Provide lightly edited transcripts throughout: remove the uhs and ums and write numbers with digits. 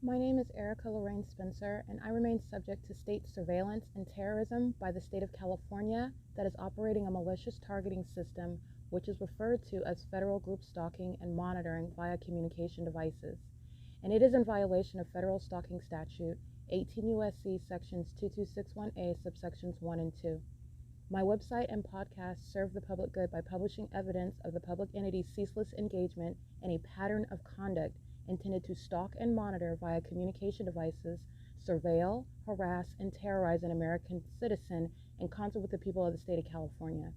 My name is Erica Lorraine Spencer, and I remain subject to state surveillance and terrorism by the state of California that is operating a malicious targeting system, which is referred to as federal group stalking and monitoring via communication devices. And it is in violation of federal stalking statute 18 U.S.C. sections 2261A subsections 1 and 2. My website and podcast serve the public good by publishing evidence of the public entity's ceaseless engagement in a pattern of conduct intended to stalk and monitor via communication devices, surveil, harass, and terrorize an American citizen in concert with the people of the state of California.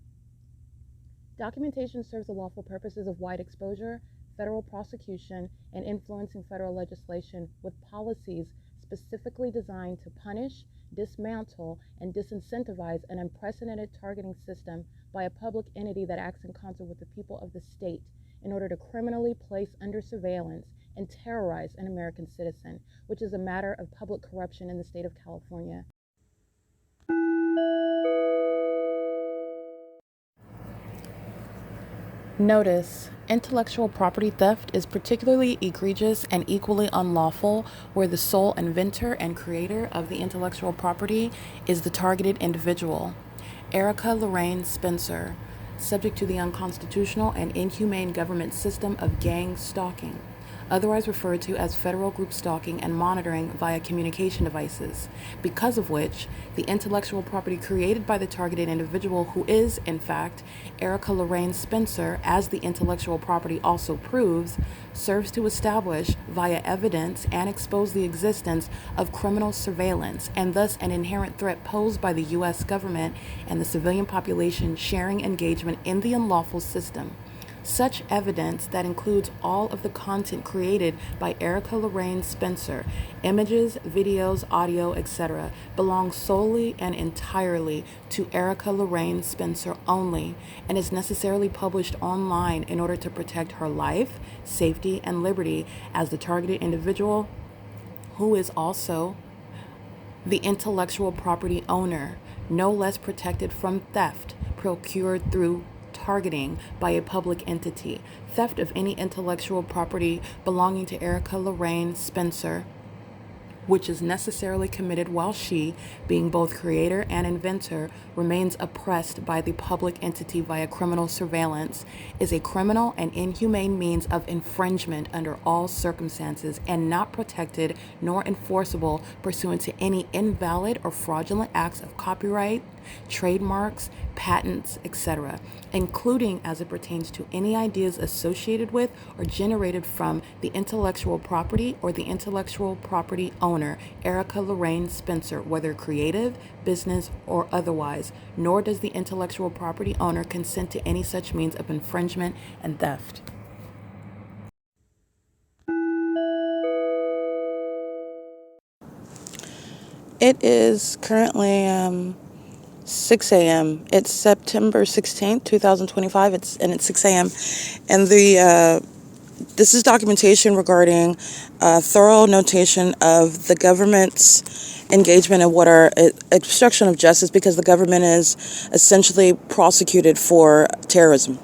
Documentation serves the lawful purposes of wide exposure, federal prosecution, and influencing federal legislation with policies specifically designed to punish, dismantle, and disincentivize an unprecedented targeting system by a public entity that acts in concert with the people of the state in order to criminally place under surveillance and terrorize an American citizen, which is a matter of public corruption in the state of California. Notice: intellectual property theft is particularly egregious and equally unlawful where the sole inventor and creator of the intellectual property is the targeted individual. Erica Lorraine Spencer, subject to the unconstitutional and inhumane government system of gang stalking, otherwise referred to as federal group stalking and monitoring via communication devices, because of which the intellectual property created by the targeted individual, who is, in fact, Erica Lorraine Spencer, as the intellectual property also proves, serves to establish via evidence and expose the existence of criminal surveillance and thus an inherent threat posed by the U.S. government and the civilian population sharing engagement in the unlawful system. Such evidence, that includes all of the content created by Erica Lorraine Spencer, images, videos, audio, etc., belongs solely and entirely to Erica Lorraine Spencer only and is necessarily published online in order to protect her life, safety, and liberty as the targeted individual, who is also the intellectual property owner, no less protected from theft procured through targeting by a public entity. Theft of any intellectual property belonging to Erica Lorraine Spencer, which is necessarily committed while she, being both creator and inventor, remains oppressed by the public entity via criminal surveillance, is a criminal and inhumane means of infringement under all circumstances and not protected nor enforceable pursuant to any invalid or fraudulent acts of copyright, trademarks, patents, etc., including as it pertains to any ideas associated with or generated from the intellectual property or the intellectual property owner, Erica Lorraine Spencer, whether creative, business, or otherwise, nor does the intellectual property owner consent to any such means of infringement and theft. It is currently 6 a.m. It's September 16th, 2025. It's 6 a.m. And this is documentation regarding thorough notation of the government's engagement in what are obstruction of justice, because the government is essentially prosecuted for terrorism.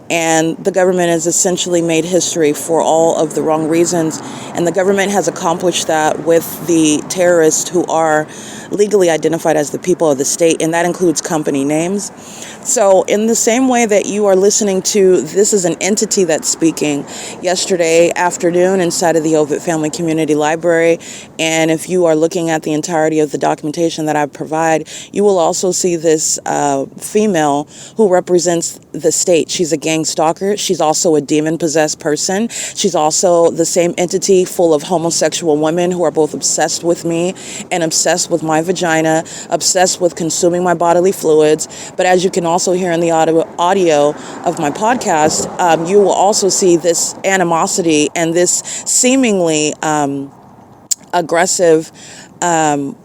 And the government has essentially made history for all of the wrong reasons. And the government has accomplished that with the terrorists who are legally identified as the people of the state, and that includes company names. So in the same way that you are listening to, this is an entity that's speaking, yesterday afternoon inside of the OVITT Family Community Library, and if you are looking at the entirety of the documentation that I provide, you will also see this female who represents the state. She's a gang stalker. She's also a demon-possessed person. She's also the same entity full of homosexual women who are both obsessed with me and obsessed with my vagina, obsessed with consuming my bodily fluids. But as you can also hear in the audio of my podcast, you will also see this animosity and this seemingly aggressive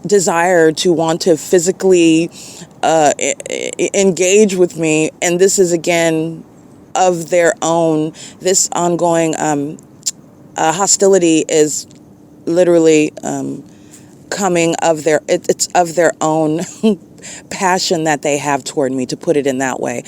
desire to want to physically engage with me. And this is, again, of their own. This ongoing hostility is literally coming of their, it's of their own passion that they have toward me, to put it in that way.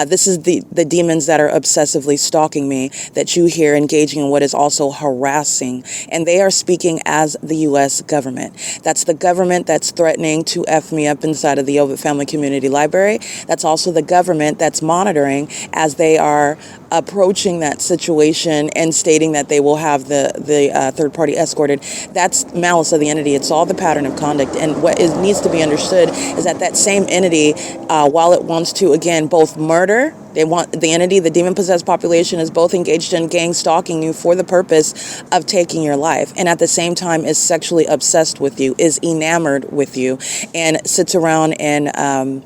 This is the demons that are obsessively stalking me that you hear engaging in what is also harassing. And they are speaking as the U.S. government. That's the government that's threatening to F me up inside of the OVITT Family Community Library. That's also the government that's monitoring as they are approaching that situation and stating that they will have the third party escorted. That's malice of the entity. It's all the pattern of conduct. And what needs to be understood is that that same entity, while it wants to, again, both murder, they want the entity, the demon-possessed population is both engaged in gang stalking you for the purpose of taking your life, and at the same time is sexually obsessed with you, is enamored with you, and sits around and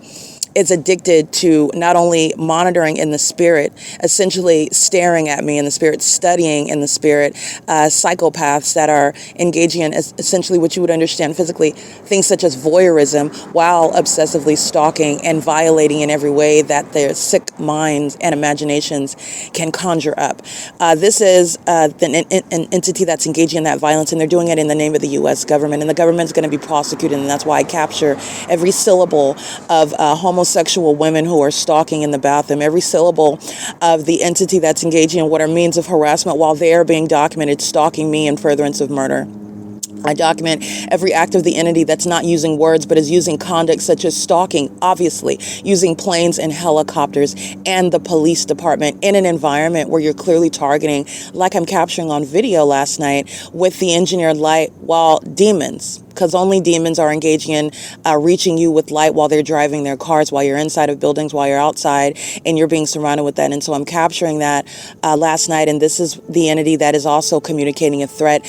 is addicted to not only monitoring in the spirit, essentially staring at me in the spirit, studying in the spirit, psychopaths that are engaging in essentially what you would understand physically, things such as voyeurism, while obsessively stalking and violating in every way that their sick minds and imaginations can conjure up. This is an entity that's engaging in that violence, and they're doing it in the name of the U.S. government, and the government's going to be prosecuted, and that's why I capture every syllable of homosexual women who are stalking in the bathroom, every syllable of the entity that's engaging in what are means of harassment while they are being documented stalking me in furtherance of murder. I document every act of the entity that's not using words, but is using conduct such as stalking, obviously, using planes and helicopters and the police department in an environment where you're clearly targeting, like I'm capturing on video last night, with the engineered light, while demons, because only demons are engaging in reaching you with light while they're driving their cars, while you're inside of buildings, while you're outside, and you're being surrounded with that. And so I'm capturing that last night, and this is the entity that is also communicating a threat,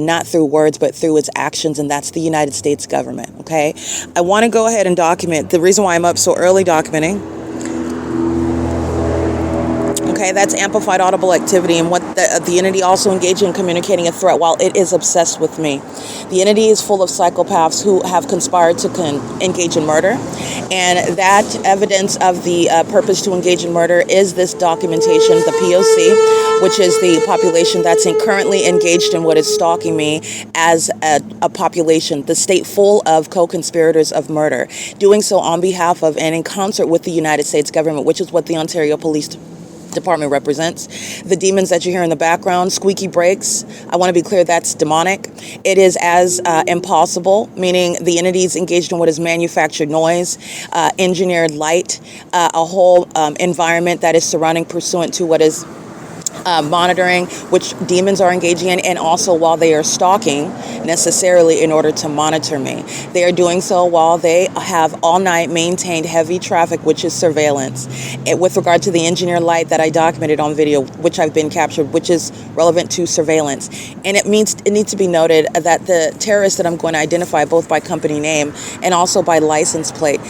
not through words, but through its actions, and that's the United States government, okay? I want to go ahead and document the reason why I'm up so early documenting. Okay, that's amplified audible activity, and what the entity also engaging in communicating a threat while it is obsessed with me. The entity is full of psychopaths who have conspired to engage in murder, and that evidence of the purpose to engage in murder is this documentation, the P.O.C, which is the population that's currently engaged in what is stalking me as a population, the state full of co-conspirators of murder, doing so on behalf of and in concert with the United States government, which is what the Ontario Police Department represents. The demons that you hear in the background, squeaky brakes, I want to be clear, that's demonic. It is as impossible, meaning the entities engaged in what is manufactured noise, engineered light, a whole environment that is surrounding pursuant to what is monitoring, which demons are engaging in, and also while they are stalking necessarily in order to monitor me. They are doing so while they have all night maintained heavy traffic, which is surveillance. And with regard to the engineer light that I documented on video, which I've been captured, which is relevant to surveillance. And it needs to be noted that the terrorist that I'm going to identify both by company name and also by license plate,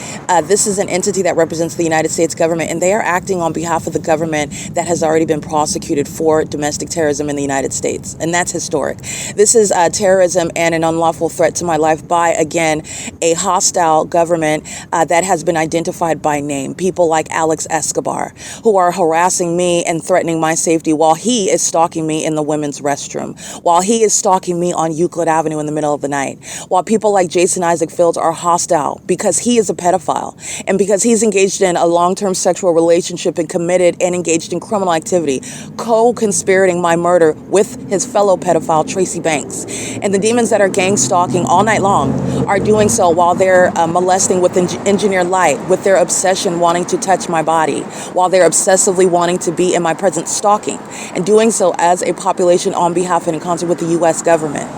this is an entity that represents the United States government, and they are acting on behalf of the government that has already been prosecuted for domestic terrorism in the United States, and that's historic. This is terrorism and an unlawful threat to my life by, again, a hostile government that has been identified by name. People like Alex Escobar, who are harassing me and threatening my safety while he is stalking me in the women's restroom, while he is stalking me on Euclid Avenue in the middle of the night, while people like Jason Isaac Fields are hostile because he is a pedophile and because he's engaged in a long-term sexual relationship and committed and engaged in criminal activity, co-conspirating my murder with his fellow pedophile Tracy Banks. And the demons that are gang stalking all night long are doing so while they're molesting with engineered light, with their obsession wanting to touch my body, while they're obsessively wanting to be in my presence stalking, and doing so as a population on behalf and in concert with the U.S. government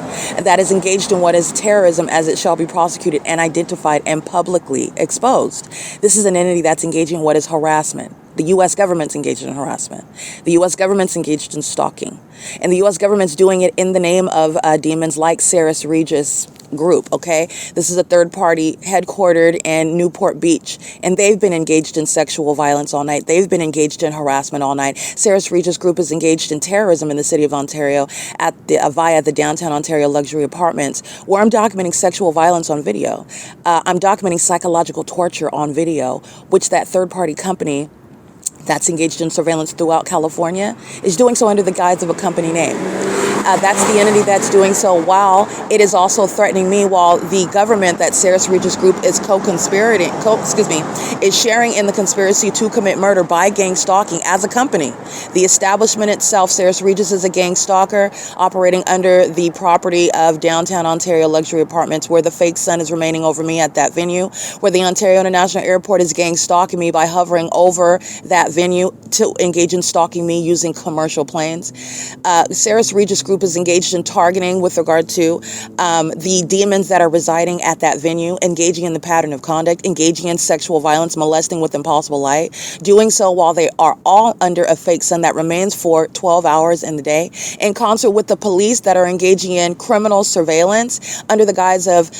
that is engaged in what is terrorism, as it shall be prosecuted and identified and publicly exposed. This is an entity that's engaging in what is harassment. The U.S. government's engaged in harassment. The U.S. government's engaged in stalking. And the U.S. government's doing it in the name of demons like Saris Regis Group, okay? This is a third party headquartered in Newport Beach, and they've been engaged in sexual violence all night. They've been engaged in harassment all night. Saris Regis Group is engaged in terrorism in the city of Ontario via the downtown Ontario luxury apartments, where I'm documenting sexual violence on video. I'm documenting psychological torture on video, which that third party company that's engaged in surveillance throughout California is doing so under the guise of a company name. That's the entity that's doing so, while it is also threatening me, while the government that CEASELESS Regis Group is is sharing in the conspiracy to commit murder by gang stalking as a company. The establishment itself, CEASELSS Regis, is a gang stalker operating under the property of Downtown Ontario Luxury Apartments, where the fake sun is remaining over me at that venue, where the Ontario International Airport is gang stalking me by hovering over that venue to engage in stalking me using commercial planes. CEASELSS Regis Group is engaged in targeting with regard to the demons that are residing at that venue, engaging in the pattern of conduct, engaging in sexual violence, molesting with impossible light, doing so while they are all under a fake sun that remains for 12 hours in the day, in concert with the police that are engaging in criminal surveillance under the guise of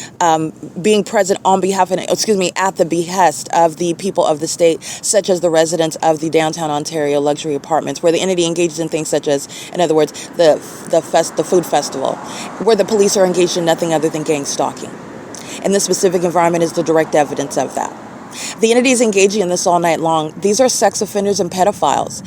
being present on behalf of, at the behest of the people of the state, such as the residents of the Downtown Ontario Luxury Apartments, where the entity engages in things such as, in other words, the food festival, where the police are engaged in nothing other than gang stalking. And this specific environment is the direct evidence of that. The entity is engaging in this all night long. These are sex offenders and pedophiles.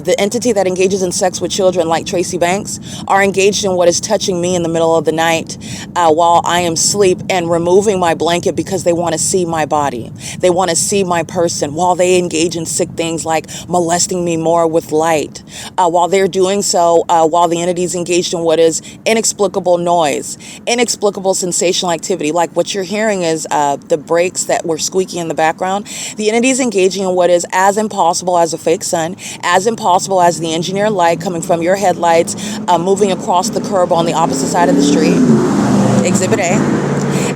The entity that engages in sex with children, like Tracy Banks, are engaged in what is touching me in the middle of the night while I am asleep, and removing my blanket because they want to see my body. They want to see my person, while they engage in sick things like molesting me more with light. While they're doing so, while the entity is engaged in what is inexplicable noise, inexplicable sensational activity, like what you're hearing is the brakes that were squeaking in the background. The entity is engaging in what is as impossible as a fake sun, as impossible as the engineered light coming from your headlights, moving across the curb on the opposite side of the street. Exhibit A.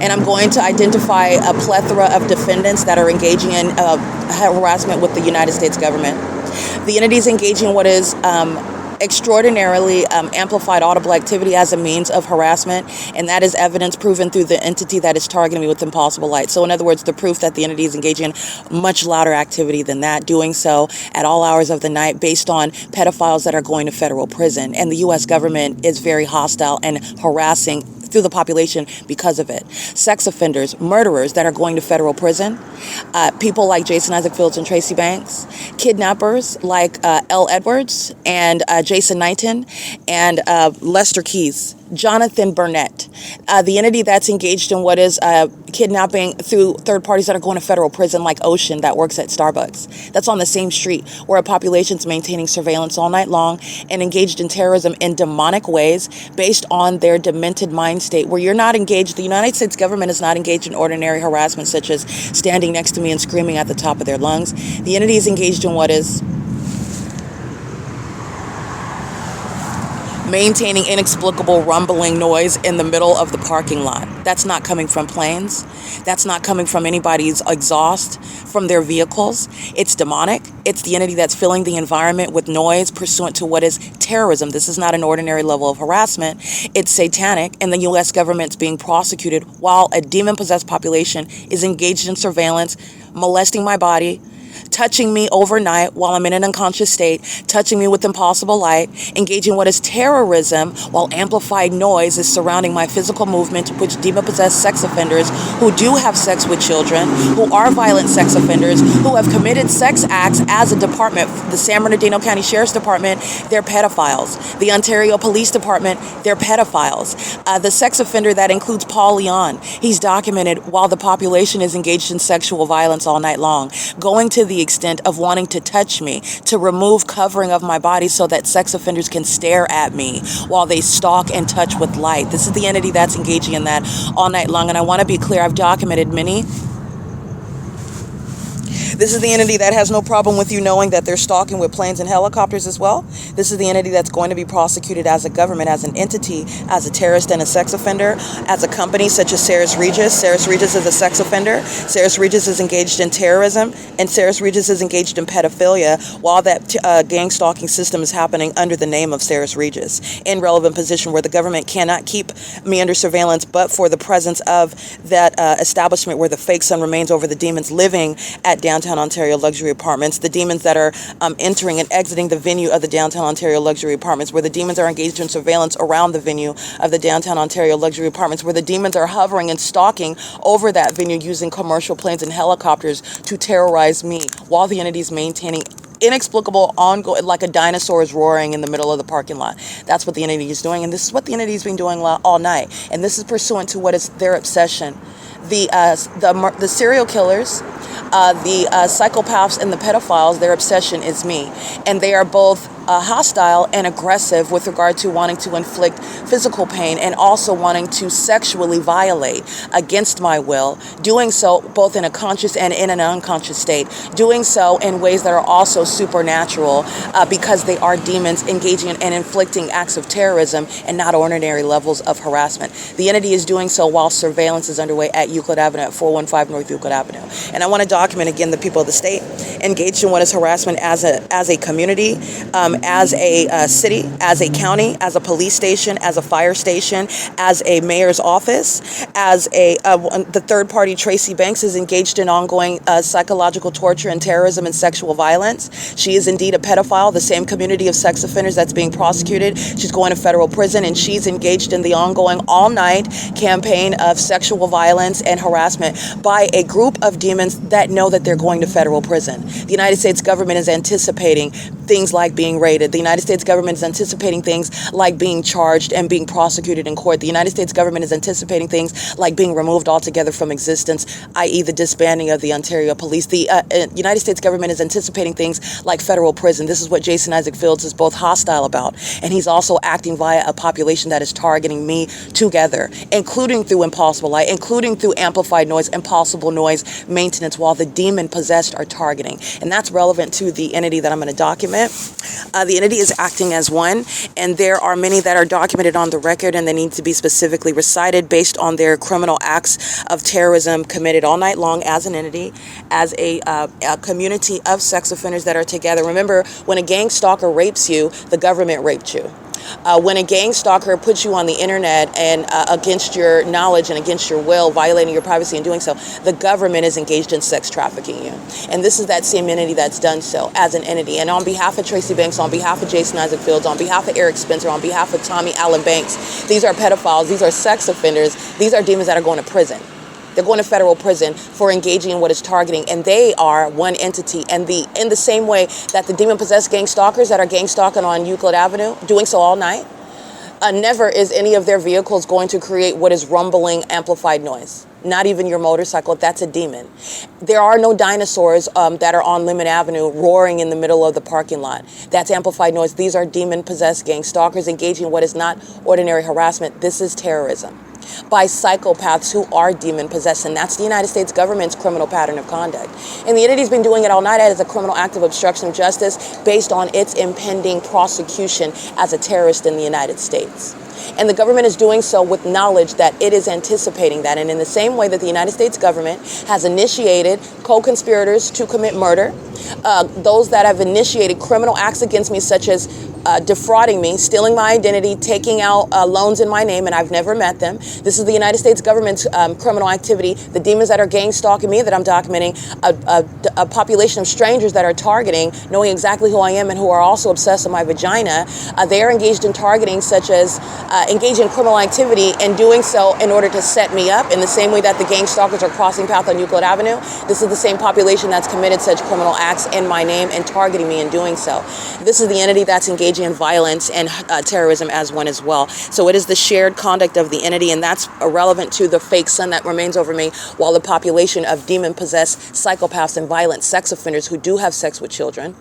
And I'm going to identify a plethora of defendants that are engaging in harassment with the United States government. The entity is engaging in what is extraordinarily amplified audible activity as a means of harassment, and that is evidence proven through the entity that is targeting me with impossible light. So in other words, the proof that the entity is engaging in much louder activity than that, doing so at all hours of the night based on pedophiles that are going to federal prison. And the U.S. government is very hostile and harassing through the population because of it. Sex offenders, murderers that are going to federal prison, people like Jason Isaac Fields and Tracy Banks, kidnappers like L. Edwards and Jason Knighton and Lester Keys, Jonathan Burnett, the entity that's engaged in what is kidnapping through third parties that are going to federal prison, like Ocean, that works at Starbucks. That's on the same street where a population's maintaining surveillance all night long and engaged in terrorism in demonic ways based on their demented mind state, where you're not engaged. The United States government is not engaged in ordinary harassment such as standing next to me and screaming at the top of their lungs. The entity is engaged in what is maintaining inexplicable rumbling noise in the middle of the parking lot. That's not coming from planes. That's not coming from anybody's exhaust from their vehicles. It's demonic. It's the entity that's filling the environment with noise pursuant to what is terrorism. This is not an ordinary level of harassment. It's satanic, and the U.S. government's being prosecuted while a demon-possessed population is engaged in surveillance, molesting my body, touching me overnight while I'm in an unconscious state, touching me with impossible light, engaging what is terrorism while amplified noise is surrounding my physical movement, which demon-possessed sex offenders who do have sex with children, who are violent sex offenders, who have committed sex acts as a department. The San Bernardino County Sheriff's Department, they're pedophiles. The Ontario Police Department, they're pedophiles. The sex offender that includes Paul Leon, he's documented while the population is engaged in sexual violence all night long, going to the extent of wanting to touch me, to remove covering of my body so that sex offenders can stare at me while they stalk and touch with light. This is the entity that's engaging in that all night long. And I want to be clear, I've documented many. This is the entity that has no problem with you knowing that they're stalking with planes and helicopters as well. This is the entity that's going to be prosecuted as a government, as an entity, as a terrorist and a sex offender, as a company such as CEASELLS Regis. CEASELLS Regis is a sex offender. CEASELLS Regis is engaged in terrorism, and CEASELLS Regis is engaged in pedophilia while that gang stalking system is happening under the name of CEASELLS Regis, in relevant position where the government cannot keep me under surveillance but for the presence of that establishment where the fake sun remains over the demons living at Downtown Ontario Luxury Apartments, the demons that are entering and exiting the venue of the Downtown Ontario Luxury Apartments, where the demons are engaged in surveillance around the venue of the Downtown Ontario Luxury Apartments, where the demons are hovering and stalking over that venue using commercial planes and helicopters to terrorize me while the entity is maintaining inexplicable, ongoing, like a dinosaur is roaring in the middle of the parking lot. That's what the entity is doing, and this is what the entity has been doing all night. And this is pursuant to what is their obsession. The serial killers, the psychopaths, and the pedophiles, their obsession is me. And they are both hostile and aggressive with regard to wanting to inflict physical pain and also wanting to sexually violate against my will, doing so both in a conscious and in an unconscious state, doing so in ways that are also supernatural because they are demons engaging in and inflicting acts of terrorism and not ordinary levels of harassment. The entity is doing so while surveillance is underway at Euclid Avenue, at 415 North Euclid Avenue. And I want to document again the people of the state engaged in what is harassment as a community, as a city, as a county, as a police station, as a fire station, as a mayor's office, as the third party Tracy Banks is engaged in ongoing psychological torture and terrorism and sexual violence. She is indeed a pedophile, the same community of sex offenders that's being prosecuted. She's going to federal prison, and she's engaged in the ongoing all-night campaign of sexual violence and harassment by a group of demons that know that they're going to federal prison. The United States government is anticipating things like being raided. The United States government is anticipating things like being charged and being prosecuted in court. The United States government is anticipating things like being removed altogether from existence, i.e. the disbanding of the Ontario Police. The United States government is anticipating things like federal prison. This is what Jason Isaac Fields is both hostile about, and he's also acting via a population that is targeting me together, including through impossible light, including through amplified noise, impossible noise maintenance, while the demon-possessed are targeting. And that's relevant to the entity that I'm going to document. The entity is acting as one, and there are many that are documented on the record, and they need to be specifically recited based on their criminal acts of terrorism committed all night long as an entity, as a community of sex offenders that are together. Remember, when a gang stalker rapes you, the government raped you. When a gang stalker puts you on the internet and against your knowledge and against your will, violating your privacy and doing so, the government is engaged in sex trafficking you. And this is that same entity that's done so as an entity. And on behalf of Tracy Banks, on behalf of Jason Isaac Fields, on behalf of Eric Spencer, on behalf of Tommy Allen Banks, these are pedophiles, these are sex offenders, these are demons that are going to prison. They're going to federal prison for engaging in what is targeting, and they are one entity. And in the same way that the demon-possessed gang stalkers that are gang stalking on Euclid Avenue, doing so all night, never is any of their vehicles going to create what is rumbling, amplified noise. Not even your motorcycle, that's a demon. There are no dinosaurs that are on Lemon Avenue roaring in the middle of the parking lot. That's amplified noise. These are demon-possessed gang stalkers engaging in what is not ordinary harassment. This is terrorism by psychopaths who are demon-possessed, and that's the United States government's criminal pattern of conduct. And the entity's been doing it all night as a criminal act of obstruction of justice based on its impending prosecution as a terrorist in the United States. And the government is doing so with knowledge that it is anticipating that. And in the same way that the United States government has initiated co-conspirators to commit murder, those that have initiated criminal acts against me, such as defrauding me, stealing my identity, taking out loans in my name, and I've never met them. This is the United States government's criminal activity. The demons that are gang stalking me that I'm documenting, a population of strangers that are targeting, knowing exactly who I am and who are also obsessed with my vagina. They are engaged in targeting, such as engaging in criminal activity and doing so in order to set me up in the same way that the gang stalkers are crossing path on Euclid Avenue. This is the same population that's committed such criminal acts in my name and targeting me in doing so. This is the entity that's engaging in violence and terrorism as one as well. So it is the shared conduct of the entity, and that's irrelevant to the fake sun that remains over me, while the population of demon-possessed psychopaths and violent sex offenders who do have sex with children,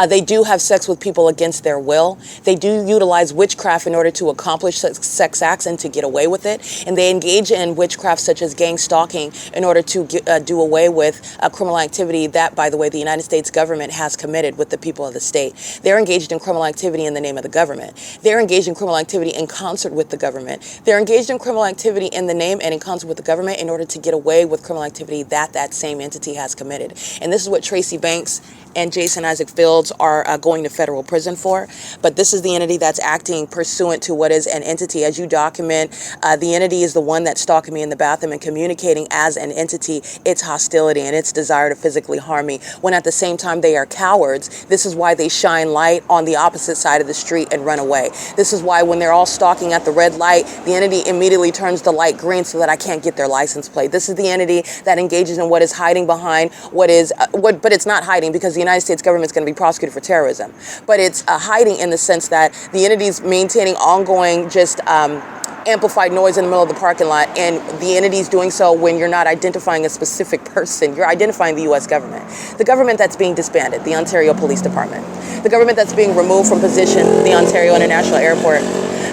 they do have sex with people against their will. They do utilize witchcraft in order to accomplish sex acts and to get away with it. And they engage in witchcraft such as gang stalking in order to do away with criminal activity that, by the way, the United States government has committed with the people of the state. They're engaged in criminal activity in the name of the government. They're engaged in criminal activity in concert with the government. They're engaged in criminal activity in the name and in concert with the government in order to get away with criminal activity that same entity has committed. And this is what Tracy Banks and Jason Isaac Fields are going to federal prison for. But this is the entity that's acting pursuant to what is an entity. As you document, the entity is the one that's stalking me in the bathroom and communicating as an entity its hostility and its desire to physically harm me, when at the same time they are cowards. This is why they shine light on the opposite side of the street and run away. This is why when they're all stalking at the red light, the entity immediately turns the light green so that I can't get their license plate. This is the entity that engages in what is hiding behind what is, but it's not hiding, because the United States government is going to be prosecuted for terrorism. But it's hiding in the sense that the entity's maintaining ongoing just amplified noise in the middle of the parking lot, and the entity's doing so when you're not identifying a specific person. You're identifying the U.S. government. The government that's being disbanded, the Ontario Police Department. The government that's being removed from position, the Ontario International Airport.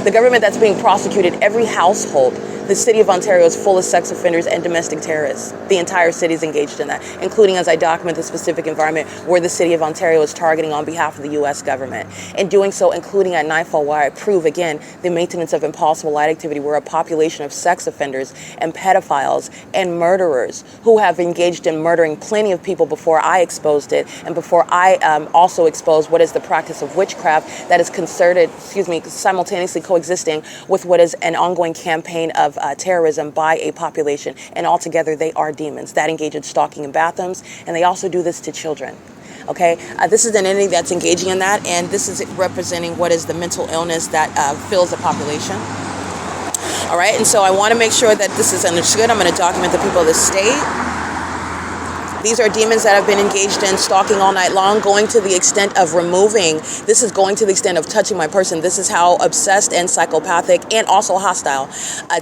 The government that's being prosecuted, every household. The city of Ontario is full of sex offenders and domestic terrorists. The entire city is engaged in that, including as I document the specific environment where the city of Ontario is targeting on behalf of the U.S. government. In doing so, including at nightfall, where I prove, again, the maintenance of impossible light activity, where a population of sex offenders and pedophiles and murderers who have engaged in murdering plenty of people before I exposed it, and before I also exposed what is the practice of witchcraft that is simultaneously coexisting with what is an ongoing campaign of terrorism by a population, and altogether they are demons that engage in stalking in bathrooms, and they also do this to children. Okay, this is an entity that's engaging in that, and this is representing what is the mental illness that fills the population. All right, and so I want to make sure that this is understood. I'm going to document the people of the state. These are demons that have been engaged in stalking all night long, going to the extent of removing. This is going to the extent of touching my person. This is how obsessed and psychopathic and also hostile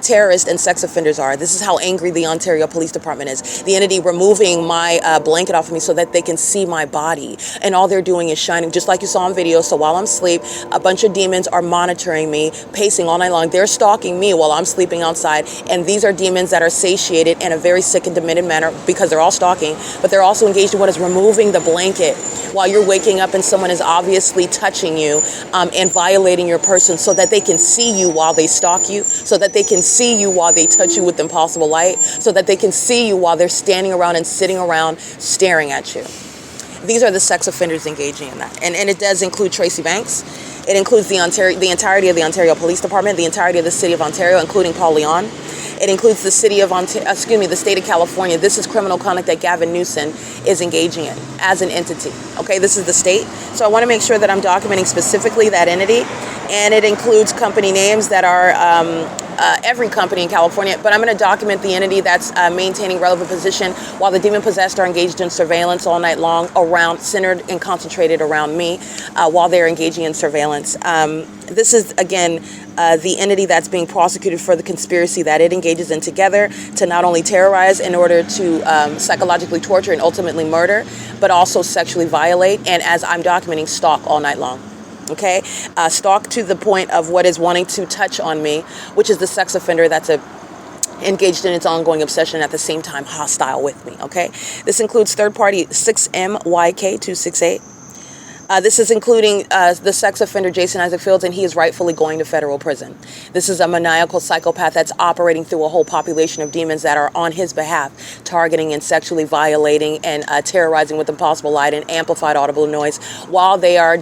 terrorists and sex offenders are. This is how angry the Ontario Police Department is. The entity removing my blanket off of me so that they can see my body. And all they're doing is shining, just like you saw in video. So while I'm asleep, a bunch of demons are monitoring me, pacing all night long. They're stalking me while I'm sleeping outside. And these are demons that are satiated in a very sick and demented manner because they're all stalking. But they're also engaged in what is removing the blanket while you're waking up and someone is obviously touching you and violating your person, so that they can see you while they stalk you, so that they can see you while they touch you with impossible light, so that they can see you while they're standing around and sitting around staring at you. These are the sex offenders engaging in that. And it does include Tracy Banks. It includes the entirety of the Ontario Police Department, the entirety of the city of Ontario, including Paul Leon. It includes the the state of California. This is criminal conduct that Gavin Newsom is engaging in as an entity. Okay, this is the state. So I want to make sure that I'm documenting specifically that entity, and it includes company names that are every company in California, but I'm going to document the entity that's maintaining relevant position while the demon-possessed are engaged in surveillance all night long, centered and concentrated around me while they're engaging in surveillance. This is, again, the entity that's being prosecuted for the conspiracy that it engages in together to not only terrorize in order to psychologically torture and ultimately murder, but also sexually violate, and as I'm documenting, stalk all night long. Okay, stalk to the point of what is wanting to touch on me, which is the sex offender that's engaged in its ongoing obsession, at the same time hostile with me. Okay, this includes third party 6MYK268. This is including the sex offender Jason Isaac Fields, and he is rightfully going to federal prison. This is a maniacal psychopath that's operating through a whole population of demons that are on his behalf, targeting and sexually violating and terrorizing with impossible light and amplified audible noise, while they are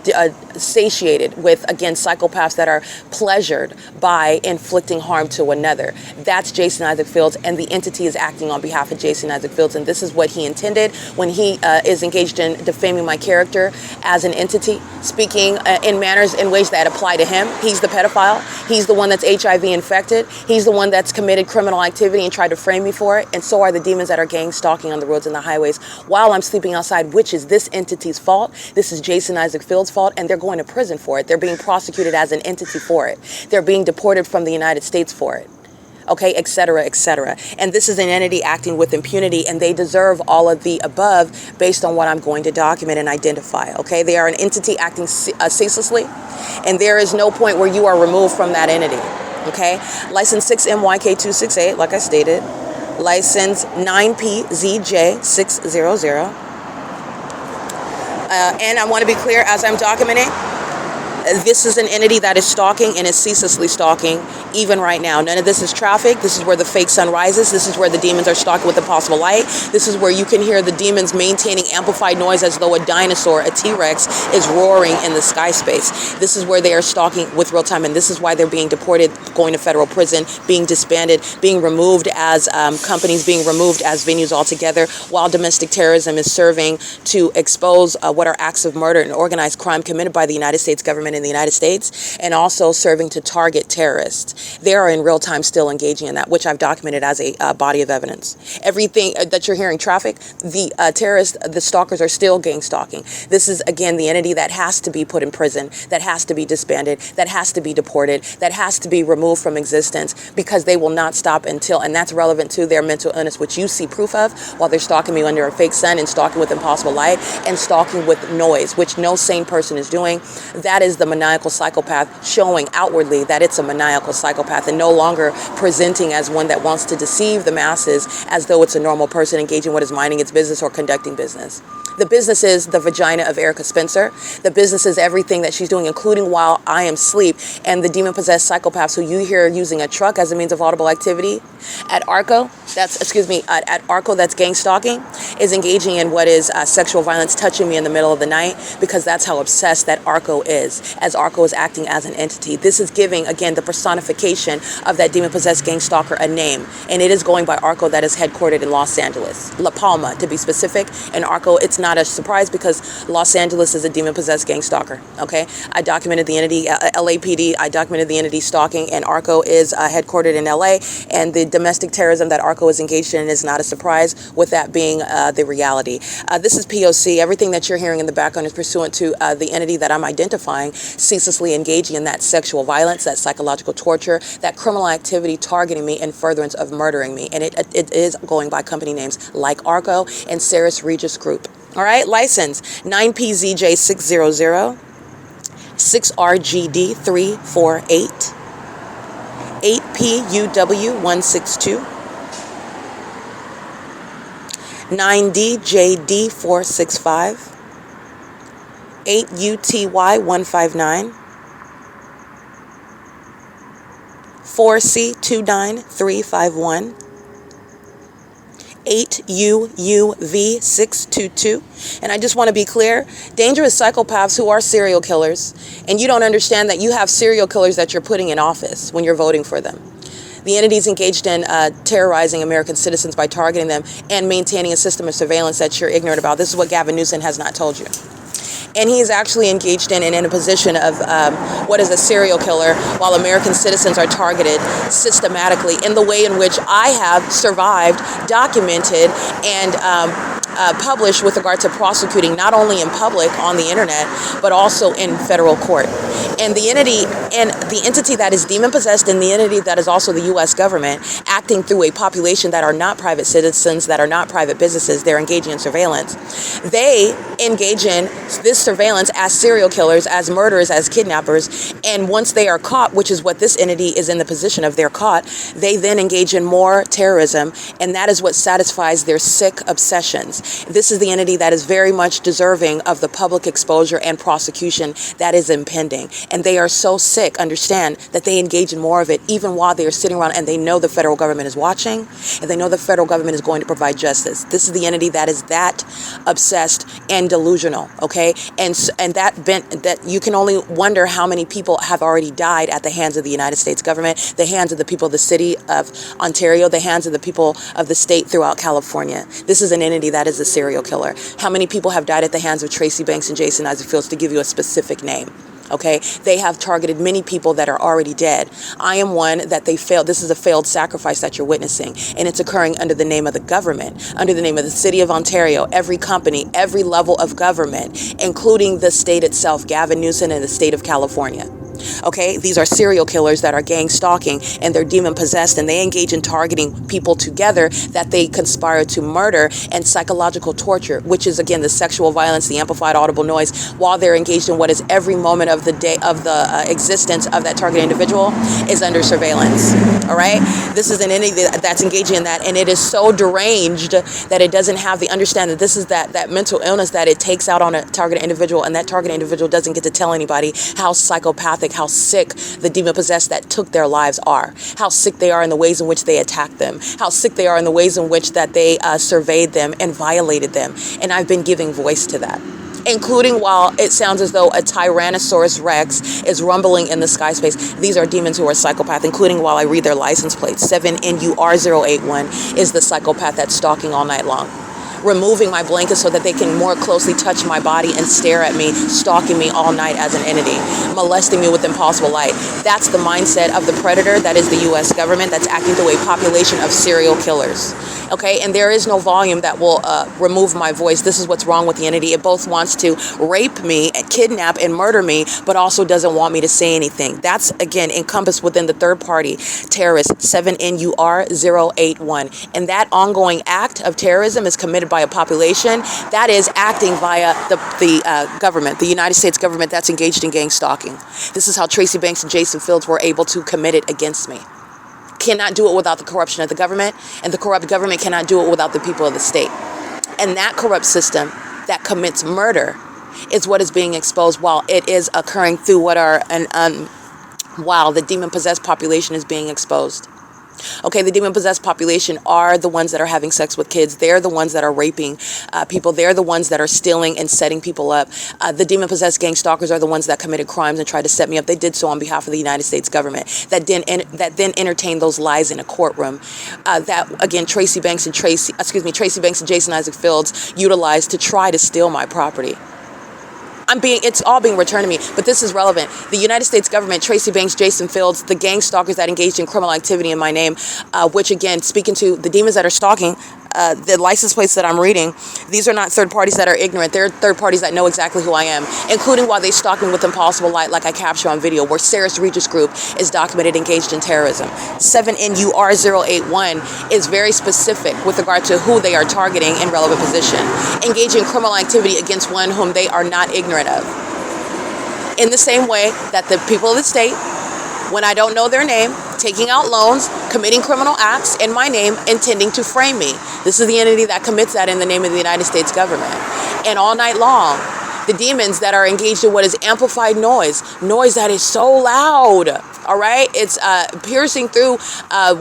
satiated with, again, psychopaths that are pleasured by inflicting harm to another. That's Jason Isaac Fields, and the entity is acting on behalf of Jason Isaac Fields, and this is what he intended when he is engaged in defaming my character as an entity, speaking in manners in ways that apply to him. He's the pedophile. He's the one that's HIV infected. He's the one that's committed criminal activity and tried to frame me for it. And so are the demons that are gang stalking on the roads and the highways while I'm sleeping outside, which is this entity's fault. This is Jason Isaac Fields' fault, and they're going to prison for it. They're being prosecuted as an entity for it. They're being deported from the United States for it. Okay, et cetera, et cetera. And this is an entity acting with impunity, and they deserve all of the above based on what I'm going to document and identify. Okay, they are an entity acting ceaselessly, and there is no point where you are removed from that entity. Okay, license 6MYK268, like I stated, license 9PZJ600. And I want to be clear as I'm documenting, this is an entity that is stalking and is ceaselessly stalking even right now. None of this is traffic. This is where the fake sun rises. This is where the demons are stalking with impossible light. This is where you can hear the demons maintaining amplified noise as though a dinosaur, a T-Rex, is roaring in the sky space. This is where they are stalking with real time, and this is why they're being deported, going to federal prison, being disbanded, being removed as companies, being removed as venues altogether, while domestic terrorism is serving to expose what are acts of murder and organized crime committed by the United States government in the United States, and also serving to target terrorists. They are in real time still engaging in that, which I've documented as a body of evidence. Everything that you're hearing traffic, the terrorists, the stalkers are still gang stalking. This is, again, the entity that has to be put in prison, that has to be disbanded, that has to be deported, that has to be removed from existence, because they will not stop until, and that's relevant to their mental illness, which you see proof of while they're stalking me under a fake sun and stalking with impossible light and stalking with noise, which no sane person is doing. That is the maniacal psychopath showing outwardly that it's a maniacal psychopath and no longer presenting as one that wants to deceive the masses as though it's a normal person engaging what is minding its business or conducting business. The business is the vagina of Erica Spencer. The business is everything that she's doing, including while I am asleep. And the demon-possessed psychopaths who you hear using a truck as a means of audible activity at ARCO, at ARCO, that's gang stalking, is engaging in what is sexual violence, touching me in the middle of the night, because that's how obsessed that ARCO is, as ARCO is acting as an entity. This is giving, again, the personification of that demon-possessed gang stalker a name. And it is going by ARCO, that is headquartered in Los Angeles, La Palma, to be specific. And ARCO, it's not a surprise because Los Angeles is a demon-possessed gang stalker, okay? I documented the entity, LAPD, I documented the entity stalking, and ARCO is headquartered in LA, and the domestic terrorism that ARCO is engaged in is not a surprise, with that being the reality. This is P.O.C. Everything that you're hearing in the background is pursuant to the entity that I'm identifying, ceaselessly engaging in that sexual violence, that psychological torture, that criminal activity targeting me in furtherance of murdering me. And it is going by company names like ARCO and Ceres Regis Group. All right, license 9PZJ600, 6RGD348, 8PUW162, 9DJD465, 8UTY159, 4C29351, 8UUV622. And I just want to be clear, dangerous psychopaths who are serial killers, and you don't understand that you have serial killers that you're putting in office when you're voting for them. The entities engaged in terrorizing American citizens by targeting them and maintaining a system of surveillance that you're ignorant about. This is what Gavin Newsom has not told you. And he is actually engaged in a position of what is a serial killer, while American citizens are targeted systematically in the way in which I have survived, documented, and published with regard to prosecuting, not only in public on the internet, but also in federal court. And the entity that is demon possessed, and the entity that is also the U.S. government, acting through a population that are not private citizens, that are not private businesses, they're engaging in surveillance. They engage in this surveillance as serial killers, as murderers, as kidnappers. And once they are caught, which is what this entity is in the position of, they're caught, they then engage in more terrorism. And that is what satisfies their sick obsessions. This is the entity that is very much deserving of the public exposure and prosecution that is impending. And they are so sick, understand, that they engage in more of it, even while they are sitting around and they know the federal government is watching, and they know the federal government is going to provide justice. This is the entity that is that obsessed and delusional, okay? And that you can only wonder how many people have already died at the hands of the United States government, the hands of the people of the city of Ontario, the hands of the people of the state throughout California. This is an entity that is a serial killer. How many people have died at the hands of Tracy Banks and Jason Isaac Fields, to give you a specific name? Okay, they have targeted many people that are already dead. I am one that they failed. This is a failed sacrifice that you're witnessing, and it's occurring under the name of the government, under the name of the city of Ontario, every company, every level of government, including the state itself, Gavin Newsom, and the state of California. Okay, these are serial killers that are gang stalking, and they're demon possessed, and they engage in targeting people together that they conspire to murder, and psychological torture, which is again the sexual violence, the amplified audible noise, while they're engaged in what is every moment of the day of the existence of that targeted individual is under surveillance. All right, this is an entity that's engaging in that, and it is so deranged that it doesn't have the understanding that this is that mental illness that it takes out on a targeted individual, and that targeted individual doesn't get to tell anybody how psychopathic, how sick the demon-possessed that took their lives are, how sick they are in the ways in which they attacked them, how sick they are in the ways in which that they surveyed them and violated them. And I've been giving voice to that, including while it sounds as though a Tyrannosaurus Rex is rumbling in the sky space. These are demons who are psychopath, including while I read their license plates. 7NUR081 is the psychopath that's stalking all night long. removing my blanket so that they can more closely touch my body and stare at me, stalking me all night as an entity, molesting me with impossible light. That's the mindset of the predator that is the U.S. government, that's acting through a population of serial killers. Okay, and there is no volume that will remove my voice. This is what's wrong with the entity. It both wants to rape me, kidnap, and murder me, but also doesn't want me to say anything. That's, again, encompassed within the third party terrorist 7NUR081. And that ongoing act of terrorism is committed by a population that is acting via the government, the United States government, that's engaged in gang stalking. This is how Tracy Banks and Jason Fields were able to commit it against me. Cannot do it without the corruption of the government, and the corrupt government cannot do it without the people of the state. And that corrupt system that commits murder is what is being exposed while it is occurring through what are while the demon-possessed population is being exposed. Okay, the demon-possessed population are the ones that are having sex with kids. They're the ones that are raping people. They're the ones that are stealing and setting people up. The demon-possessed gang stalkers are the ones that committed crimes and tried to set me up. They did so on behalf of the United States government. That then entertained those lies in a courtroom. That again, Tracy Banks and Jason Isaac Fields utilized to try to steal my property. It's all being returned to me, but this is relevant. The United States government, Tracy Banks, Jason Fields, the gang stalkers that engaged in criminal activity in my name, which again, speaking to the demons that are stalking, the license plates that I'm reading, these are not third parties that are ignorant. They're third parties that know exactly who I am, including while they stalk me with impossible light, like I capture on video, where Sarah's Regis Group is documented engaged in terrorism. 7NUR081 is very specific with regard to who they are targeting in relevant position, engaging in criminal activity against one whom they are not ignorant of. In the same way that the people of the state, when I don't know their name, taking out loans, committing criminal acts in my name, intending to frame me. This is the entity that commits that in the name of the United States government. And all night long, the demons that are engaged in what is amplified noise that is so loud, all right? It's piercing through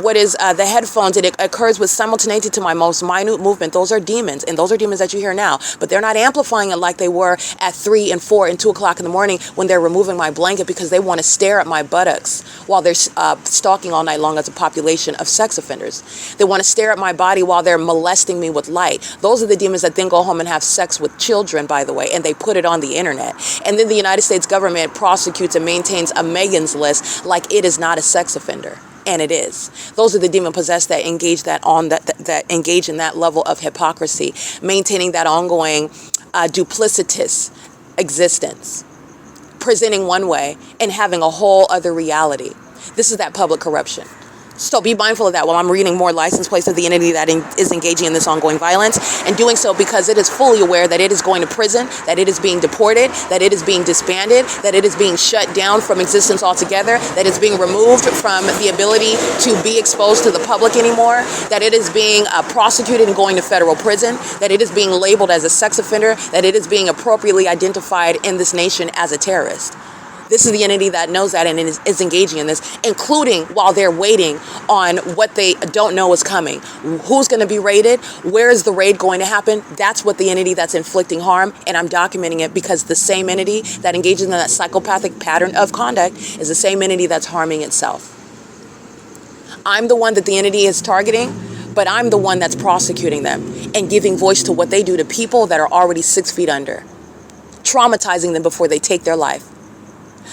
what is the headphones, and it occurs with simultaneity to my most minute movement. Those are demons, and those are demons that you hear now, but they're not amplifying it like they were at 3 and 4 and 2 o'clock in the morning when they're removing my blanket because they want to stare at my buttocks while they're stalking all night long as a population of sex offenders. They want to stare at my body while they're molesting me with light. Those are the demons that then go home and have sex with children, by the way, and they put it on the internet. And then the United States government prosecutes and maintains a Megan's list like it is not a sex offender. And it is. Those are the demon-possessed that engage that engage in that level of hypocrisy, maintaining that ongoing duplicitous existence, presenting one way and having a whole other reality. This is that public corruption. So be mindful of that while I'm reading more license plates of the entity that is engaging in this ongoing violence, and doing so because it is fully aware that it is going to prison, that it is being deported, that it is being disbanded, that it is being shut down from existence altogether, that it's being removed from the ability to be exposed to the public anymore, that it is being prosecuted and going to federal prison, that it is being labeled as a sex offender, that it is being appropriately identified in this nation as a terrorist. This is the entity that knows that and is engaging in this, including while they're waiting on what they don't know is coming. Who's going to be raided? Where is the raid going to happen? That's what the entity that's inflicting harm, and I'm documenting it because the same entity that engages in that psychopathic pattern of conduct is the same entity that's harming itself. I'm the one that the entity is targeting, but I'm the one that's prosecuting them and giving voice to what they do to people that are already 6 feet under, traumatizing them before they take their life,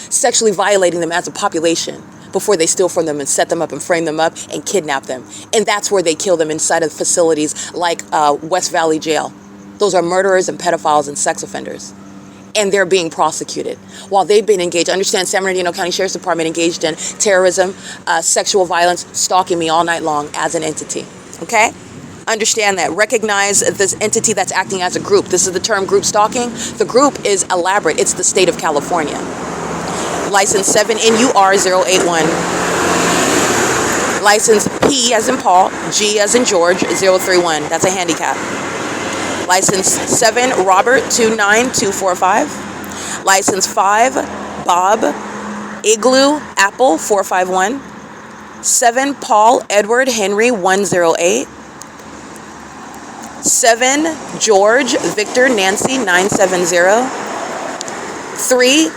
sexually violating them as a population before they steal from them and set them up and frame them up and kidnap them. And that's where they kill them, inside of facilities like West Valley Jail. Those are murderers and pedophiles and sex offenders. And they're being prosecuted while they've been engaged. Understand, San Bernardino County Sheriff's Department engaged in terrorism, sexual violence, stalking me all night long as an entity. Okay? Understand that. Recognize this entity that's acting as a group. This is the term group stalking. The group is elaborate. It's the state of California. License 7NUR081. License P as in Paul, G as in George, 031. That's a handicap. License 7 Robert 29245. License 5 Bob Igloo Apple 451. 7 Paul Edward Henry 108. 7 George Victor Nancy 970. 3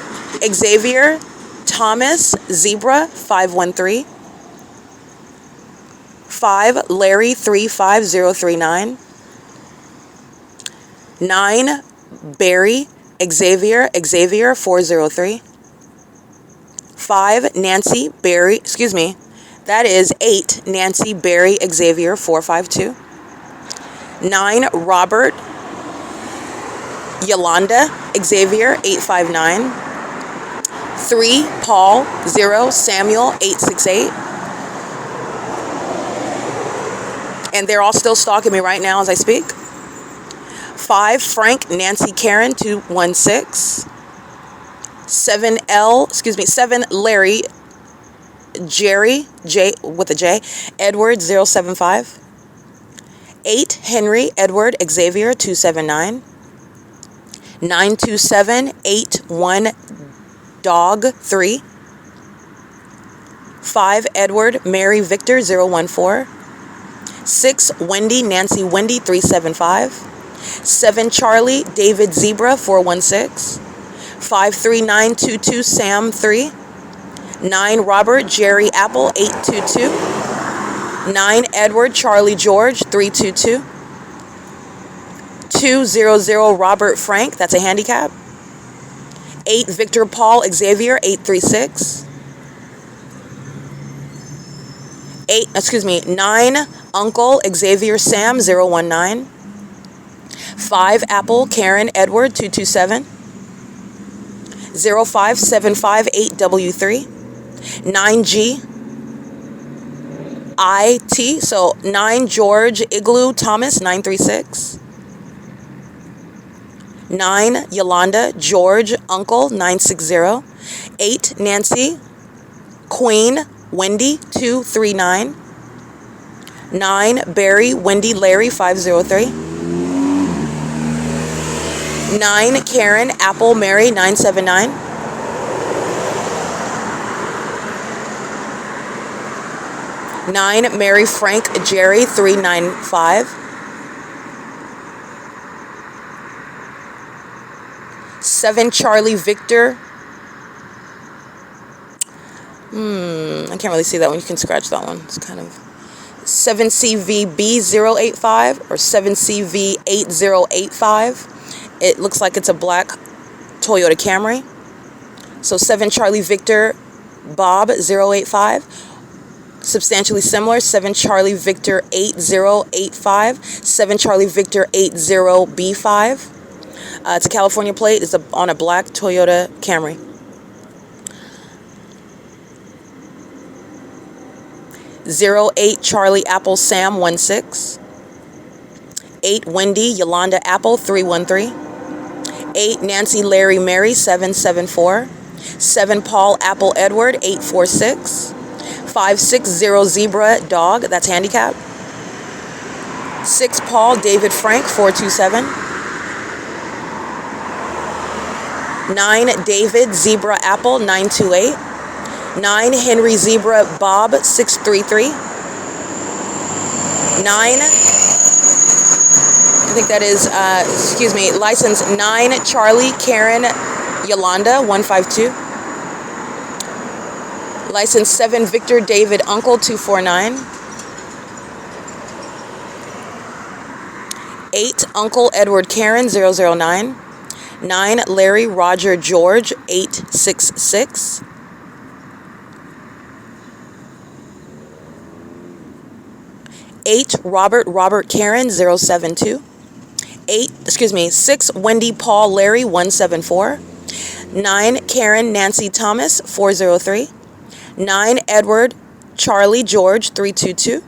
Xavier Thomas Zebra 513. 5 Larry 35039. 9, Barry Xavier 403. 5, Nancy Barry, that is 8, Nancy Barry Xavier 452. 9, Robert Yolanda Xavier 859. 3, Paul 0 Samuel 868. And they're all still stalking me right now as I speak. 5, Frank Nancy Karen 216. 7, Larry Jerry J with a J Edward 075. 8, Henry Edward Xavier 279. 92781 Dog 3. 5, Edward Mary Victor 014. 6, Wendy Nancy Wendy 375. 7, Charlie David Zebra 416. 53922 Sam 3. 9, Robert Jerry Apple 822. 9, Edward Charlie George 322. 200 Robert Frank, that's a handicap. 8, Victor Paul Xavier 836. 9, Uncle Xavier Sam 019. 5, Apple Karen Edward 227. 05758W3. 9G IT, so 9 George Igloo Thomas 936. 9 Yolanda George Uncle 960. 8 Nancy Queen Wendy 239. 9 Barry Wendy Larry 503. 9 Karen Apple Mary 979. 9 Mary Frank Jerry 395. 7 Charlie Victor. I can't really see that one. You can scratch that one. It's kind of 7CVB085 or 7CV8085. It looks like it's a black Toyota Camry. So 7 Charlie Victor Bob 085. Substantially similar. 7 Charlie Victor 8085. 7 Charlie Victor 80B5. It's a California plate. It's on a black Toyota Camry. 08 Charlie Apple Sam 16. 8 Wendy Yolanda Apple 313. 8 Nancy Larry Mary 774. 7 Paul Apple Edward 846. 560 Zebra Dog, that's handicap. 6 Paul David Frank 427. 9 David Zebra Apple 928. 9 Henry Zebra Bob 633. 9, I think that is, license 9 Charlie Karen Yolanda 152. License 7 Victor David Uncle 249. 8 Uncle Edward Karen 009. 9 Larry Roger George 866. 8 Robert Karen 072. 6 Wendy Paul Larry 174. 9 Karen Nancy Thomas 403. 9 Edward Charlie George 322.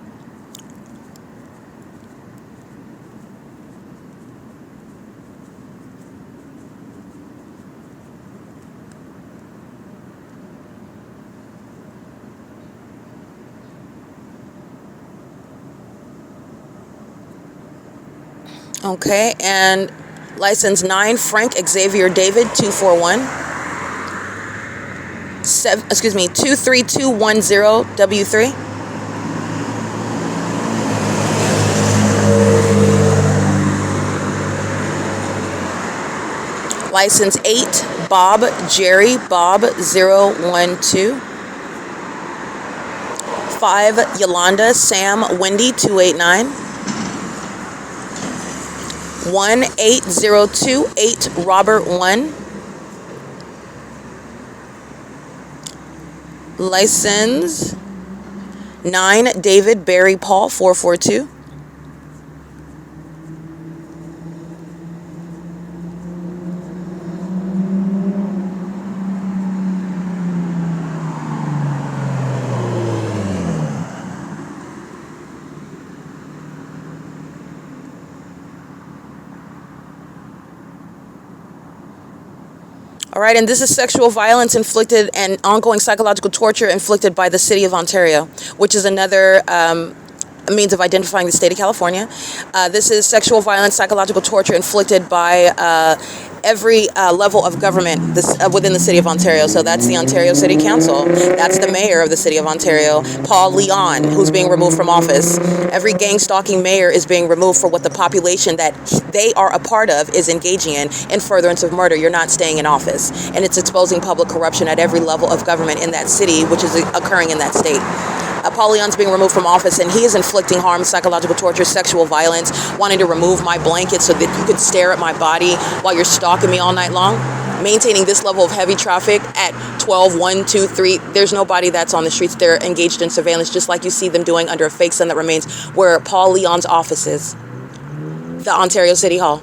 Okay, and license 9 Frank Xavier David 241. 23210 W3. License 8 Bob Jerry Bob 012. 5 Yolanda Sam Wendy 289. 18028 Robert 1. License 9 David Barry Paul 442. All right, and this is sexual violence inflicted and ongoing psychological torture inflicted by the City of Ontario, which is another means of identifying the state of California. This is sexual violence, psychological torture inflicted by every level of government within the City of Ontario. So that's the Ontario City Council. That's the mayor of the City of Ontario, Paul Leon, who's being removed from office. Every gang stalking mayor is being removed for what the population that they are a part of is engaging in furtherance of murder. You're not staying in office. And it's exposing public corruption at every level of government in that city, which is occurring in that state. Paul Leon's being removed from office, and he is inflicting harm, psychological torture, sexual violence, wanting to remove my blanket so that you could stare at my body while you're stalking me all night long. Maintaining this level of heavy traffic at 12, 1, 2, 3. There's nobody that's on the streets. They're engaged in surveillance, just like you see them doing under a fake sun that remains where Paul Leon's office is, the Ontario City Hall.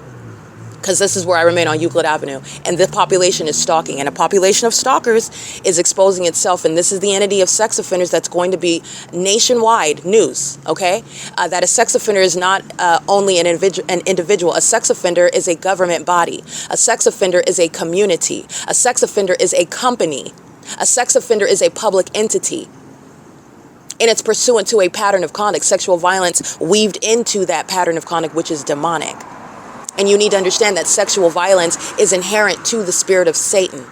Because this is where I remain on Euclid Avenue. And the population is stalking. And a population of stalkers is exposing itself. And this is the entity of sex offenders that's going to be nationwide news, okay? That a sex offender is not only an individual. A sex offender is a government body. A sex offender is a community. A sex offender is a company. A sex offender is a public entity. And it's pursuant to a pattern of conduct. Sexual violence weaved into that pattern of conduct, which is demonic. And you need to understand that sexual violence is inherent to the spirit of Satan.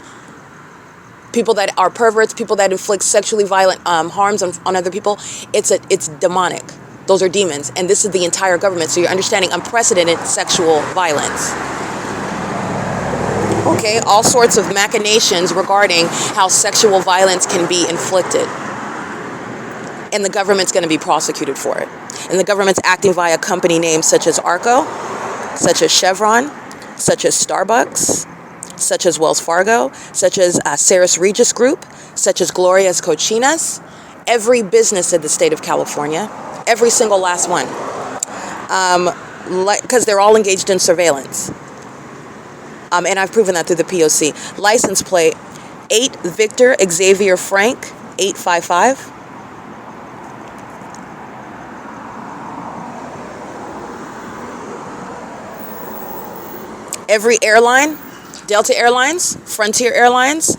People that are perverts, people that inflict sexually violent harms on other people, it's demonic. Those are demons. And this is the entire government. So you're understanding unprecedented sexual violence. Okay, all sorts of machinations regarding how sexual violence can be inflicted. And the government's going to be prosecuted for it. And the government's acting via company names such as ARCO, such as Chevron, such as Starbucks, such as Wells Fargo, such as Saris Regis Group, such as Gloria's Cochinas, every business in the state of California, every single last one, because they're all engaged in surveillance. And I've proven that through the P.O.C. License plate 8 Victor Xavier Frank 855. Every airline, Delta Airlines, Frontier Airlines,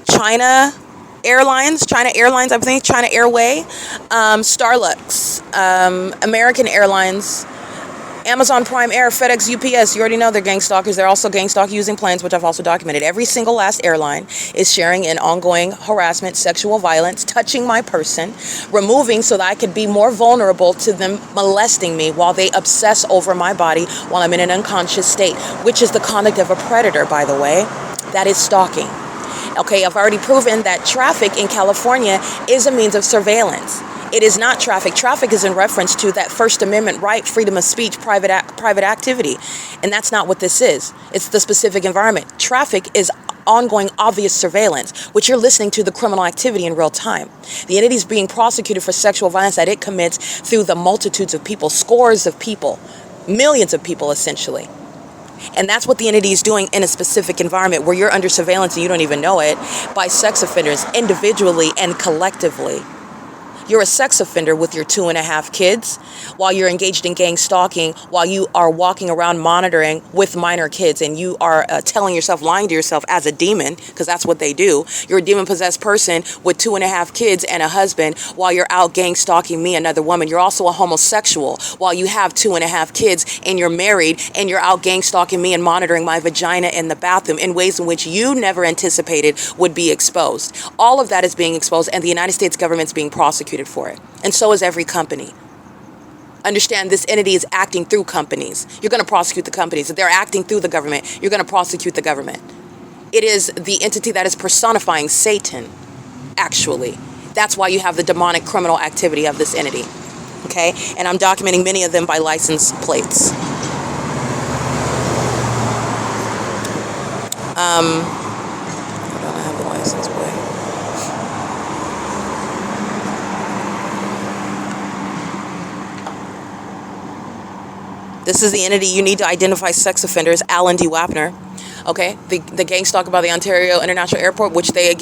China Airlines, I think, China Airway, Starlux, American Airlines, Amazon Prime Air, FedEx, UPS. You already know they're gang stalkers. They're also gang stalking using planes, which I've also documented. Every single last airline is sharing in ongoing harassment, sexual violence, touching my person, removing so that I could be more vulnerable to them molesting me while they obsess over my body while I'm in an unconscious state, which is the conduct of a predator, by the way. That is stalking. Okay, I've already proven that traffic in California is a means of surveillance. It is not traffic. Traffic is in reference to that First Amendment right, freedom of speech, private activity. And that's not what this is. It's the specific environment. Traffic is ongoing obvious surveillance, which you're listening to the criminal activity in real time. The entity is being prosecuted for sexual violence that it commits through the multitudes of people, scores of people, millions of people essentially. And that's what the entity is doing in a specific environment where you're under surveillance and you don't even know it by sex offenders individually and collectively. You're a sex offender with your 2.5 kids while you're engaged in gang stalking, while you are walking around monitoring with minor kids, and you are telling yourself, lying to yourself as a demon, because that's what they do. You're a demon-possessed person with 2.5 kids and a husband while you're out gang stalking me, another woman. You're also a homosexual while you have 2.5 kids and you're married and you're out gang stalking me and monitoring my vagina in the bathroom in ways in which you never anticipated would be exposed. All of that is being exposed, and the United States government's being prosecuted for it. And so is every company. Understand, this entity is acting through companies. You're going to prosecute the companies. If they're acting through the government, you're going to prosecute the government. It is the entity that is personifying Satan, actually. That's why you have the demonic criminal activity of this entity. Okay? And I'm documenting many of them by license plates. Hold on, I have the license plate. This is the entity you need to identify sex offenders, Alan D. Wapner. Okay, the gang stalker by the Ontario International Airport, which they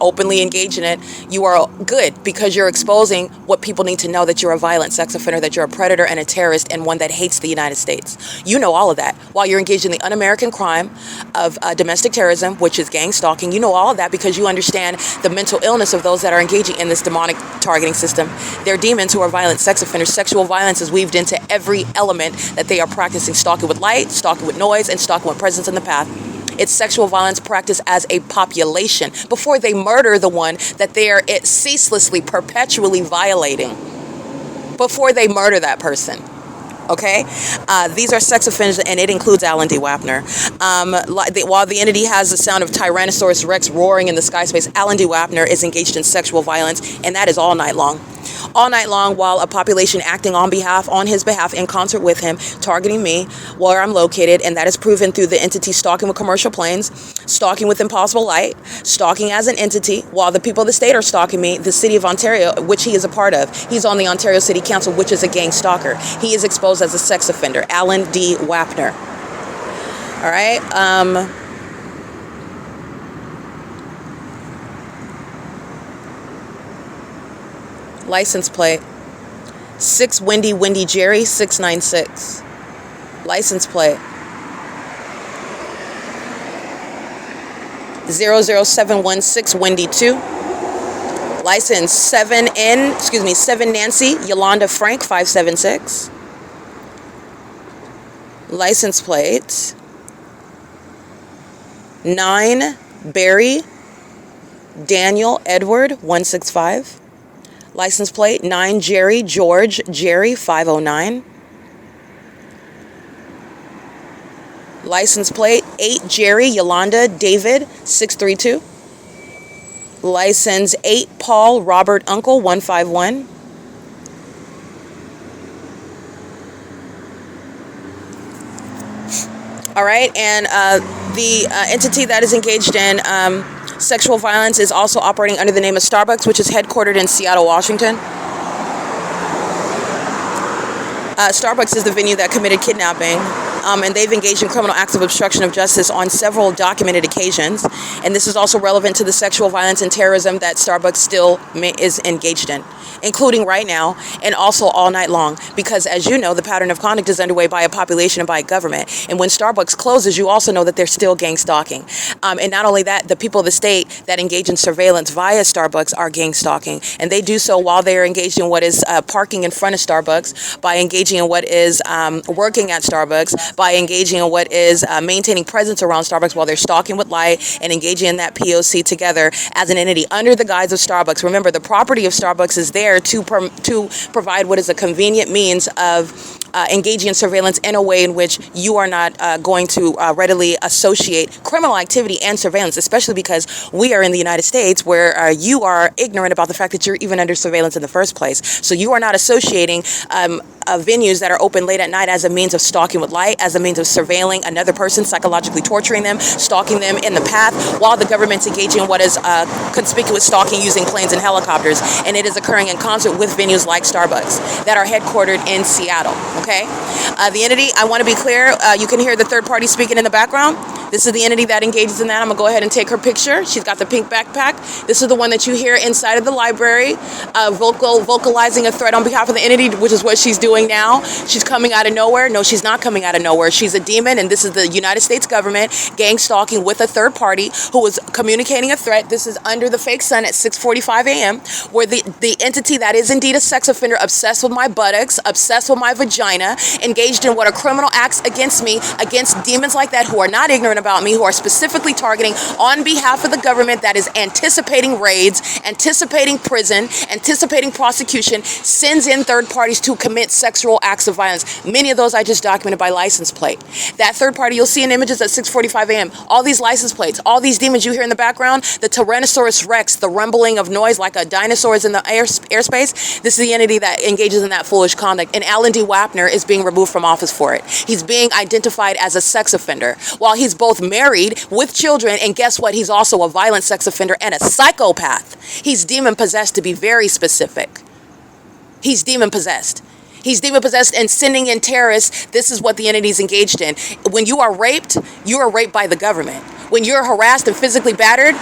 openly engage in it. You are good because you're exposing what people need to know, that you're a violent sex offender, that you're a predator and a terrorist, and one that hates the United States. You know all of that. While you're engaged in the un-American crime of domestic terrorism, which is gang stalking, you know all of that because you understand the mental illness of those that are engaging in this demonic targeting system. They're demons who are violent sex offenders. Sexual violence is weaved into every element that they are practicing: stalking with light, stalking with noise, and stalking with presence in the path. It's sexual violence practiced as a population before they murder the one that they are ceaselessly, perpetually violating. Before they murder that person. Okay? These are sex offenders, and it includes Alan D. Wapner. While the entity has the sound of Tyrannosaurus Rex roaring in the sky space, Alan D. Wapner is engaged in sexual violence, and that is all night long. All night long, while a population acting on his behalf, in concert with him, targeting me where I'm located, and that is proven through the entity stalking with commercial planes, stalking with impossible light, stalking as an entity, while the people of the state are stalking me. The city of Ontario, which he is a part of, he's on the Ontario City Council, which is a gang stalker. He is exposed as a sex offender, Alan D. Wapner. All right. License plate 6 Wendy Jerry 696. License plate 00716 Wendy 2. License 7 Nancy Yolanda Frank 576. License plate 9 Barry Daniel Edward 165. License plate 9 Jerry George Jerry 509. License plate 8 Jerry Yolanda David 632. License 8 Paul Robert Uncle 151. All right, and the entity that is engaged in sexual violence is also operating under the name of Starbucks, which is headquartered in Seattle, Washington. Starbucks is the venue that committed kidnapping, and they've engaged in criminal acts of obstruction of justice on several documented occasions. And this is also relevant to the sexual violence and terrorism that Starbucks still is engaged in, including right now and also all night long. Because as you know, the pattern of conduct is underway by a population and by a government. And when Starbucks closes, you also know that they're still gang stalking. And not only that, the people of the state that engage in surveillance via Starbucks are gang stalking. And they do so while they are engaged in what is parking in front of Starbucks, by engaging in what is working at Starbucks, by engaging in what is maintaining presence around Starbucks while they're stalking with light and engaging in that P.O.C. together as an entity under the guise of Starbucks. Remember, the property of Starbucks is there to provide what is a convenient means of engaging in surveillance in a way in which you are not going to readily associate criminal activity and surveillance, especially because we are in the United States, where you are ignorant about the fact that you're even under surveillance in the first place. So you are not associating venues that are open late at night as a means of stalking with light, as a means of surveilling another person, psychologically torturing them, stalking them in the path, while the government's engaging in what is conspicuous stalking using planes and helicopters. And it is occurring in concert with venues like Starbucks that are headquartered in Seattle. Okay? The entity, I want to be clear, you can hear the third party speaking in the background. This is the entity that engages in that. I'm going to go ahead and take her picture. She's got the pink backpack. This is the one that you hear inside of the library, vocalizing a threat on behalf of the entity, which is what she's doing now. She's coming out of nowhere. No, she's not coming out of nowhere. She's a demon, and this is the United States government gang stalking with a third party who is communicating a threat. This is under the fake sun at 6:45 a.m., where the entity that is indeed a sex offender, obsessed with my buttocks, obsessed with my vagina, engaged in what are criminal acts against me, against demons like that who are not ignorant about me, who are specifically targeting on behalf of the government that is anticipating raids, anticipating prison, anticipating prosecution, sends in third parties to commit sexual acts of violence. Many of those I just documented by license plate. That third party you'll see in images at 6:45 a.m. All these license plates, all these demons you hear in the background, the Tyrannosaurus Rex, the rumbling of noise like a dinosaur is in the airspace. This is the entity that engages in that foolish conduct. And Alan D. Wapner is being removed from office for it. He's being identified as a sex offender. While he's both both married with children, and guess what? He's also a violent sex offender and a psychopath. He's demon-possessed, to be very specific. He's demon-possessed. He's demon-possessed and sending in terrorists. This is what the entity is engaged in. When you are raped by the government. When you're harassed and physically battered,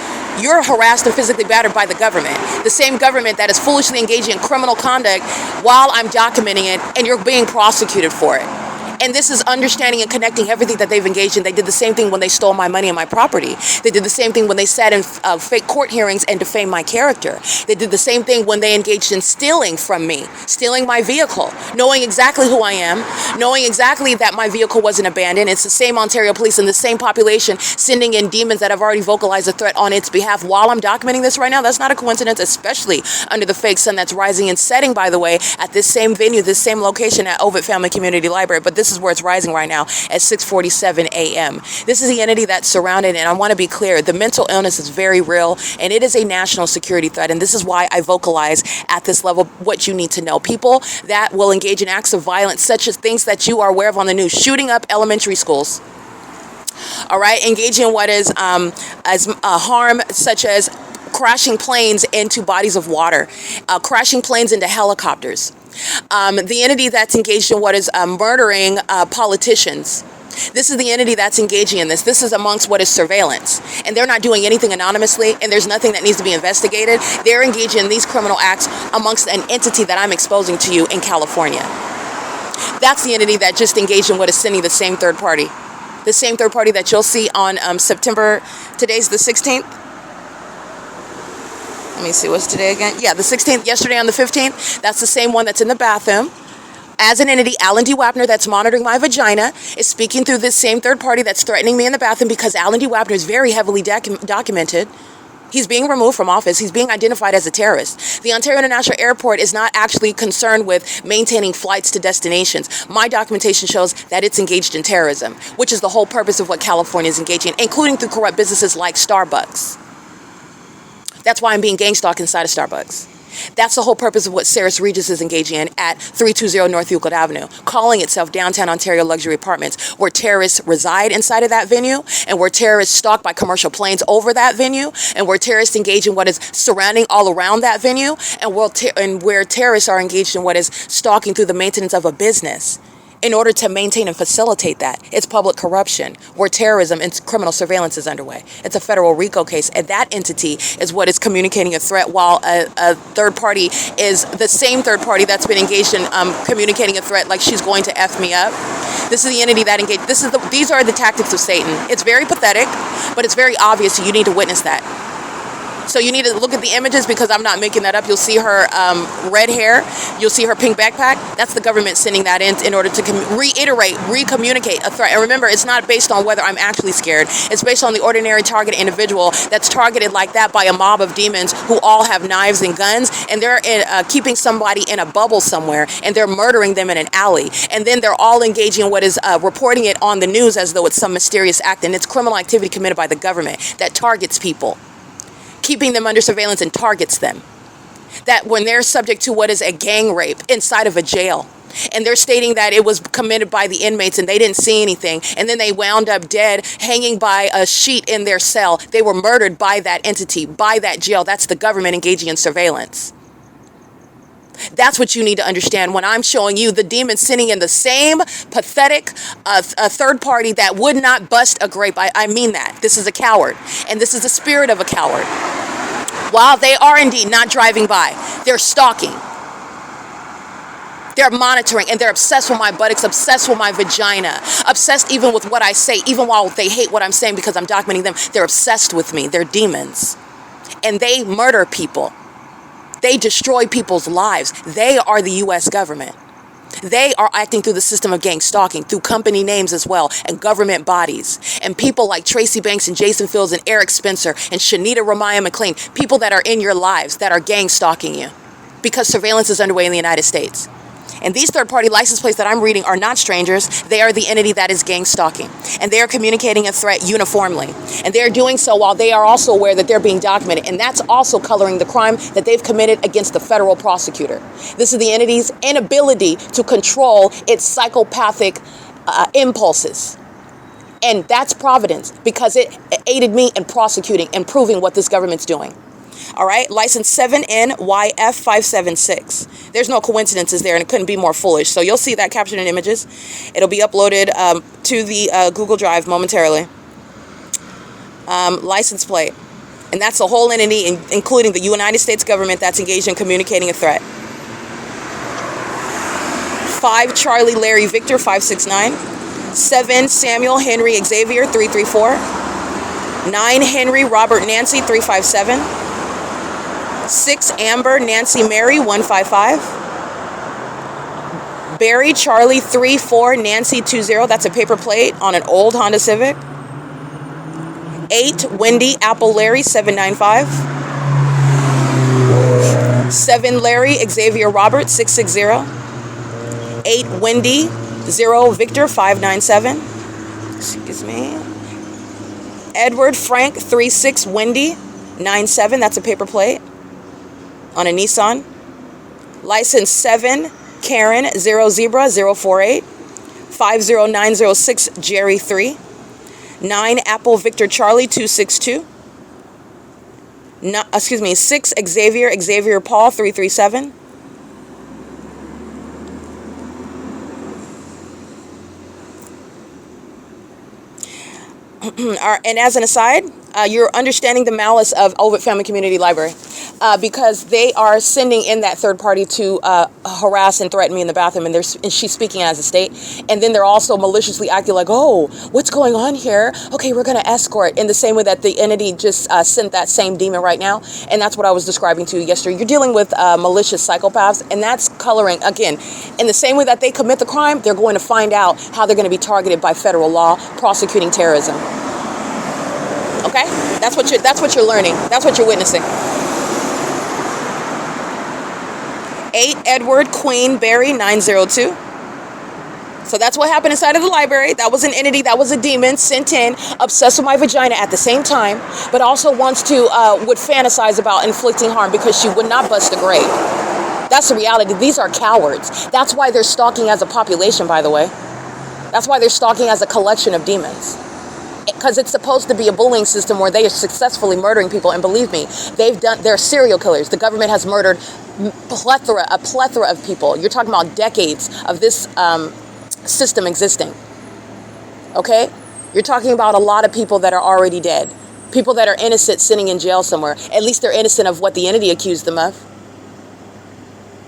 you're harassed and physically battered by the government. The same government that is foolishly engaging in criminal conduct while I'm documenting it, and you're being prosecuted for it. And this is understanding and connecting everything that they've engaged in. They did the same thing when they stole my money and my property. They did the same thing when they sat in fake court hearings and defamed my character. They did the same thing when they engaged in stealing from me, stealing my vehicle, knowing exactly who I am, knowing exactly that my vehicle wasn't abandoned. It's the same Ontario police and the same population sending in demons that have already vocalized a threat on its behalf while I'm documenting this right now. That's not a coincidence, especially under the fake sun that's rising and setting, by the way, at this same venue, this same location at OVITT Family Community Library. But this is where it's rising right now at 6:47 a.m. This is the entity that's surrounded, and I want to be clear, the mental illness is very real, and it is a national security threat, and this is why I vocalize at this level what you need to know. People that will engage in acts of violence, such as things that you are aware of on the news, shooting up elementary schools, all right, engaging in what is harm, such as crashing planes into bodies of water, crashing planes into helicopters. The entity that's engaged in what is murdering politicians. This is the entity that's engaging in this. This is amongst what is surveillance. And they're not doing anything anonymously, and there's nothing that needs to be investigated. They're engaging in these criminal acts amongst an entity that I'm exposing to you in California. That's the entity that just engaged in what is sending the same third party. The same third party that you'll see on September, today's the 16th. Let me see, what's today again? Yeah, the 16th, yesterday on the 15th. That's the same one that's in the bathroom. As an entity, Alan D. Wapner, that's monitoring my vagina, is speaking through this same third party that's threatening me in the bathroom because Alan D. Wapner is very heavily documented. He's being removed from office. He's being identified as a terrorist. The Ontario International Airport is not actually concerned with maintaining flights to destinations. My documentation shows that it's engaged in terrorism, which is the whole purpose of what California is engaging in, including through corrupt businesses like Starbucks. That's why I'm being gang stalked inside of Starbucks. That's the whole purpose of what Saris Regis is engaging in at 320 North Euclid Avenue, calling itself Downtown Ontario Luxury Apartments, where terrorists reside inside of that venue, and where terrorists stalk by commercial planes over that venue, and where terrorists engage in what is surrounding all around that venue, and where terrorists are engaged in what is stalking through the maintenance of a business. In order to maintain and facilitate that, it's public corruption, where terrorism and criminal surveillance is underway. It's a federal RICO case, and that entity is what is communicating a threat, while a third party is the same third party that's been engaged in communicating a threat, like she's going to F me up. This is the entity that engaged. These are the tactics of Satan. It's very pathetic, but it's very obvious, so you need to witness that. So you need to look at the images, because I'm not making that up. You'll see her red hair. You'll see her pink backpack. That's the government sending that in order to recommunicate a threat. And remember, it's not based on whether I'm actually scared. It's based on the ordinary target individual that's targeted like that by a mob of demons who all have knives and guns, and they're keeping somebody in a bubble somewhere, and they're murdering them in an alley. And then they're all engaging in what is reporting it on the news as though it's some mysterious act, and it's criminal activity committed by the government that targets people, keeping them under surveillance and targets them. That when they're subject to what is a gang rape inside of a jail, and they're stating that it was committed by the inmates and they didn't see anything, and then they wound up dead, hanging by a sheet in their cell. They were murdered by that entity, by that jail. That's the government engaging in surveillance. That's what you need to understand when I'm showing you the demon sitting in the same pathetic third party that would not bust a grape. I mean that. This is a coward, and this is the spirit of a coward. While they are indeed not driving by, they're stalking. They're monitoring, and they're obsessed with my buttocks, obsessed with my vagina, obsessed even with what I say, even while they hate what I'm saying because I'm documenting them. They're obsessed with me. They're demons, and they murder people. They destroy people's lives. They are the U.S. government. They are acting through the system of gang stalking, through company names as well, and government bodies. And people like Tracy Banks and Jason Fields and Eric Spencer and Shanita Ramaya McLean, people that are in your lives that are gang stalking you because surveillance is underway in the United States. And these third-party license plates that I'm reading are not strangers. They are the entity that is gang stalking. And they are communicating a threat uniformly. And they are doing so while they are also aware that they're being documented. And that's also coloring the crime that they've committed against the federal prosecutor. This is the entity's inability to control its psychopathic impulses. And that's providence because it aided me in prosecuting and proving what this government's doing. All right, license 7NYF576. There's no coincidences there, and it couldn't be more foolish. So you'll see that captured in images. It'll be uploaded to the Google Drive momentarily. License plate. And that's the whole entity, including the United States government that's engaged in communicating a threat. 5 Charlie Larry Victor 569. 7 Samuel Henry Xavier 334. 9 Henry Robert Nancy 357. 6 Amber Nancy Mary 155. Barry Charlie 34 Nancy 20. That's a paper plate on an old Honda Civic. 8 Wendy Apple Larry 795. 7 Larry Xavier Robert 660. 8 Wendy 0 Victor 597. Excuse me. Edward Frank 36 Wendy 97. That's a paper plate on a Nissan. License 7 Karen 0 Zebra 048. 50906 Jerry 3. 9 Apple Victor Charlie 262. 6 Xavier Paul 337. And as an aside, you're understanding the malice of OVITT Family Community Library because they are sending in that third party to harass and threaten me in the bathroom, and she's speaking as a state. And then they're also maliciously acting like, oh, what's going on here? Okay, we're going to escort, in the same way that the entity just sent that same demon right now. And that's what I was describing to you yesterday. You're dealing with malicious psychopaths, and that's coloring, again, in the same way that they commit the crime, they're going to find out how they're going to be targeted by federal law prosecuting terrorism. Okay? That's what you're learning. That's what you're witnessing. 8 Edward Queen Barry 902. So that's what happened inside of the library. That was an entity, that was a demon sent in, obsessed with my vagina at the same time, but also would fantasize about inflicting harm because she would not bust a grave. That's the reality. These are cowards. That's why they're stalking as a population, by the way. That's why they're stalking as a collection of demons. Because it's supposed to be a bullying system where they are successfully murdering people. And believe me, they're serial killers. The government has murdered a plethora of people. You're talking about decades of this system existing. Okay? You're talking about a lot of people that are already dead. People that are innocent sitting in jail somewhere. At least they're innocent of what the entity accused them of.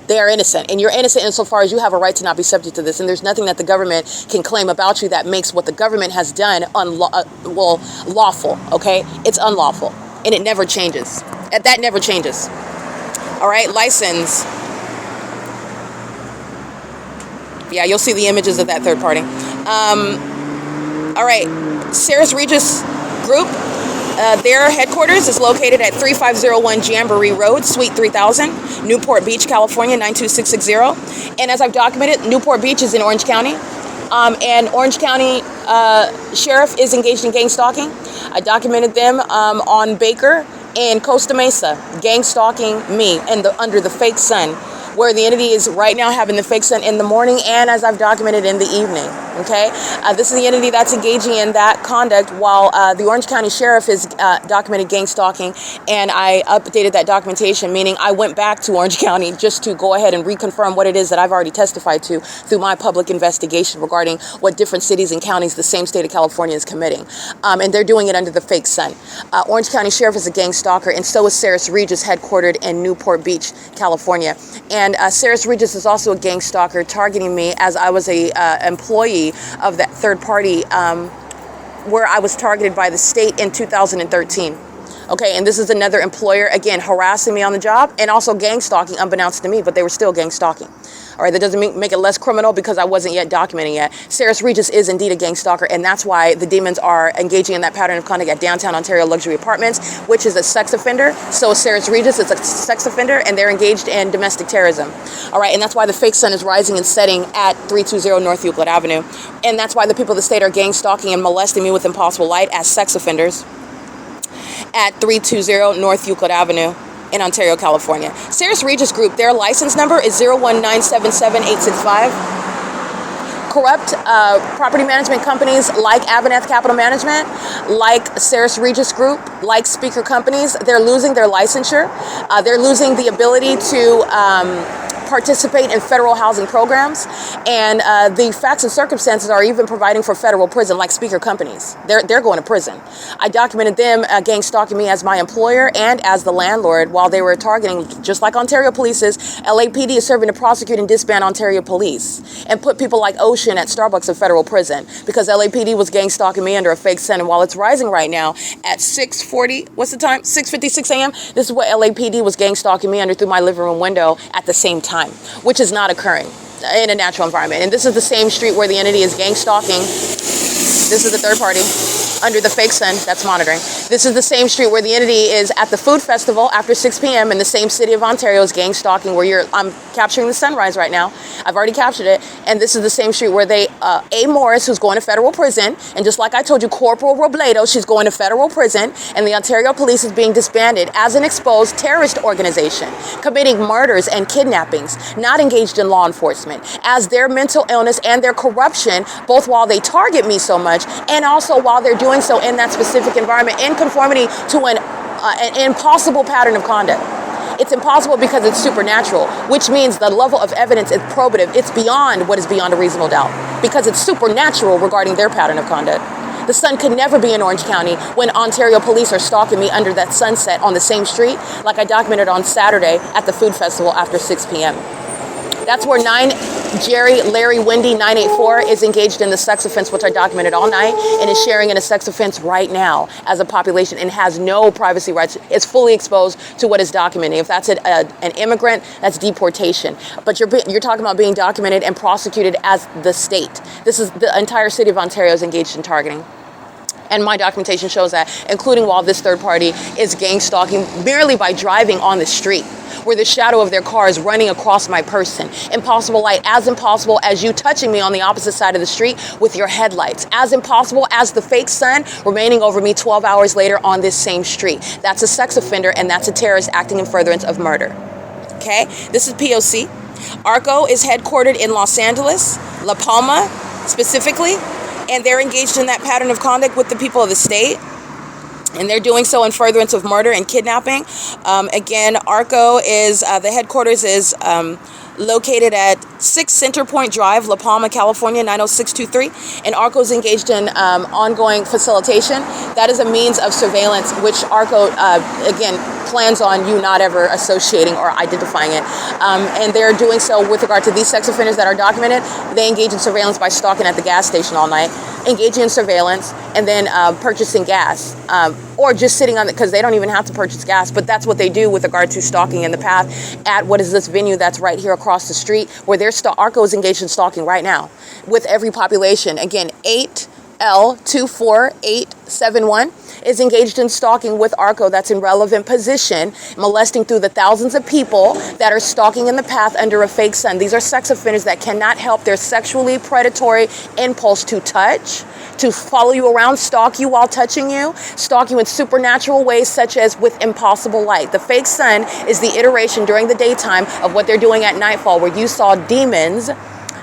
They are innocent, and you're innocent insofar as you have a right to not be subject to this, and there's nothing that the government can claim about you that makes what the government has done lawful, okay? It's unlawful, and it never changes. That never changes. All right, license. Yeah, you'll see the images of that third party. All right, Sarah's Regis Group. Their headquarters is located at 3501 Jamboree Road, Suite 3000, Newport Beach, California, 92660. And as I've documented, Newport Beach is in Orange County. And Orange County Sheriff is engaged in gang stalking. I documented them on Baker and Costa Mesa, gang stalking me under the fake sun, where the entity is right now having the fake sun in the morning and, as I've documented, in the evening. Okay, this is the entity that's engaging in that conduct while the Orange County Sheriff is documented gang stalking, and I updated that documentation, meaning I went back to Orange County just to go ahead and reconfirm what it is that I've already testified to through my public investigation regarding what different cities and counties the same state of California is committing. And they're doing it under the fake sun. Orange County Sheriff is a gang stalker, and so is Sarah's Regis, headquartered in Newport Beach, California. And Sarah's Regis is also a gang stalker targeting me as I was a employee of that third party where I was targeted by the state in 2013. Okay, and this is another employer, again, harassing me on the job and also gang stalking unbeknownst to me, but they were still gang stalking. All right, that doesn't make it less criminal because I wasn't yet documenting yet. Sarah's Regis is indeed a gang stalker, and that's why the demons are engaging in that pattern of conduct at downtown Ontario Luxury Apartments, which is a sex offender. So Sarah's Regis is a sex offender, and they're engaged in domestic terrorism. All right, and that's why the fake sun is rising and setting at 320 North Euclid Avenue. And that's why the people of the state are gang stalking and molesting me with impossible light as sex offenders at 320 North Euclid Avenue in Ontario, California. Sarah's Regis Group, their license number is 01977-865. corrupt property management companies like Avaneth Capital Management, like Ceres Regis Group, like Speaker Companies, they're losing their licensure. They're losing the ability to participate in federal housing programs, and the facts and circumstances are even providing for federal prison, like Speaker Companies. They're going to prison. I documented them gang stalking me as my employer and as the landlord while they were targeting, just like Ontario Police's, LAPD is serving to prosecute and disband Ontario Police and put people like Ocean at Starbucks in federal prison because LAPD was gang stalking me under a fake sun. And while it's rising right now at 6:40, what's the time? 6:56 a.m. This is what LAPD was gang stalking me under through my living room window at the same time, which is not occurring in a natural environment. And this is the same street where the entity is gang stalking. This is the third party under the fake sun that's monitoring. This is the same street where the entity is at the food festival after 6 p.m. in the same city of Ontario is gang stalking, where I'm capturing the sunrise right now. I've already captured it. And this is the same street where A. Morris, who's going to federal prison, and just like I told you, Corporal Robledo, she's going to federal prison, and the Ontario Police is being disbanded as an exposed terrorist organization, committing murders and kidnappings, not engaged in law enforcement, as their mental illness and their corruption, both while they target me so much and also while they're doing so in that specific environment in conformity to an impossible pattern of conduct. It's impossible because it's supernatural, which means the level of evidence is probative. It's beyond what is beyond a reasonable doubt because it's supernatural regarding their pattern of conduct. The sun could never be in Orange County when Ontario Police are stalking me under that sunset on the same street, like I documented on Saturday at the food festival after 6 p.m. That's where 9 Jerry Larry Wendy 984 is engaged in the sex offense, which I documented all night, and is sharing in a sex offense right now as a population and has no privacy rights. It's fully exposed to what is documenting. If that's an immigrant, that's deportation. But you're talking about being documented and prosecuted as the state. This is the entire city of Ontario is engaged in targeting. And my documentation shows that, including while this third party is gang stalking merely by driving on the street, where the shadow of their car is running across my person. Impossible light, as impossible as you touching me on the opposite side of the street with your headlights. As impossible as the fake sun remaining over me 12 hours later on this same street. That's a sex offender and that's a terrorist acting in furtherance of murder. Okay, this is P.O.C. ARCO is headquartered in Los Angeles, La Palma specifically, and they're engaged in that pattern of conduct with the people of the state. And they're doing so in furtherance of murder and kidnapping. Again, ARCO is, the headquarters is located at 6 Center Point Drive, La Palma, California, 90623. And ARCO is engaged in ongoing facilitation. That is a means of surveillance, which ARCO, again, plans on you not ever associating or identifying it. And they're doing so with regard to these sex offenders that are documented. They engage in surveillance by stalking at the gas station all night, engaging in surveillance, and then purchasing gas. Or just sitting on it, because they don't even have to purchase gas, but that's what they do with regard to stalking in the path at what is this venue that's right here across the street, where ARCO is engaged in stalking right now with every population. Again, 8L24871 is engaged in stalking with ARCO that's in relevant position, molesting through the thousands of people that are stalking in the path under a fake sun. These are sex offenders that cannot help their sexually predatory impulse to touch, to follow you around, stalk you while touching you, stalk you in supernatural ways such as with impossible light. The fake sun is the iteration during the daytime of what they're doing at nightfall, where you saw demons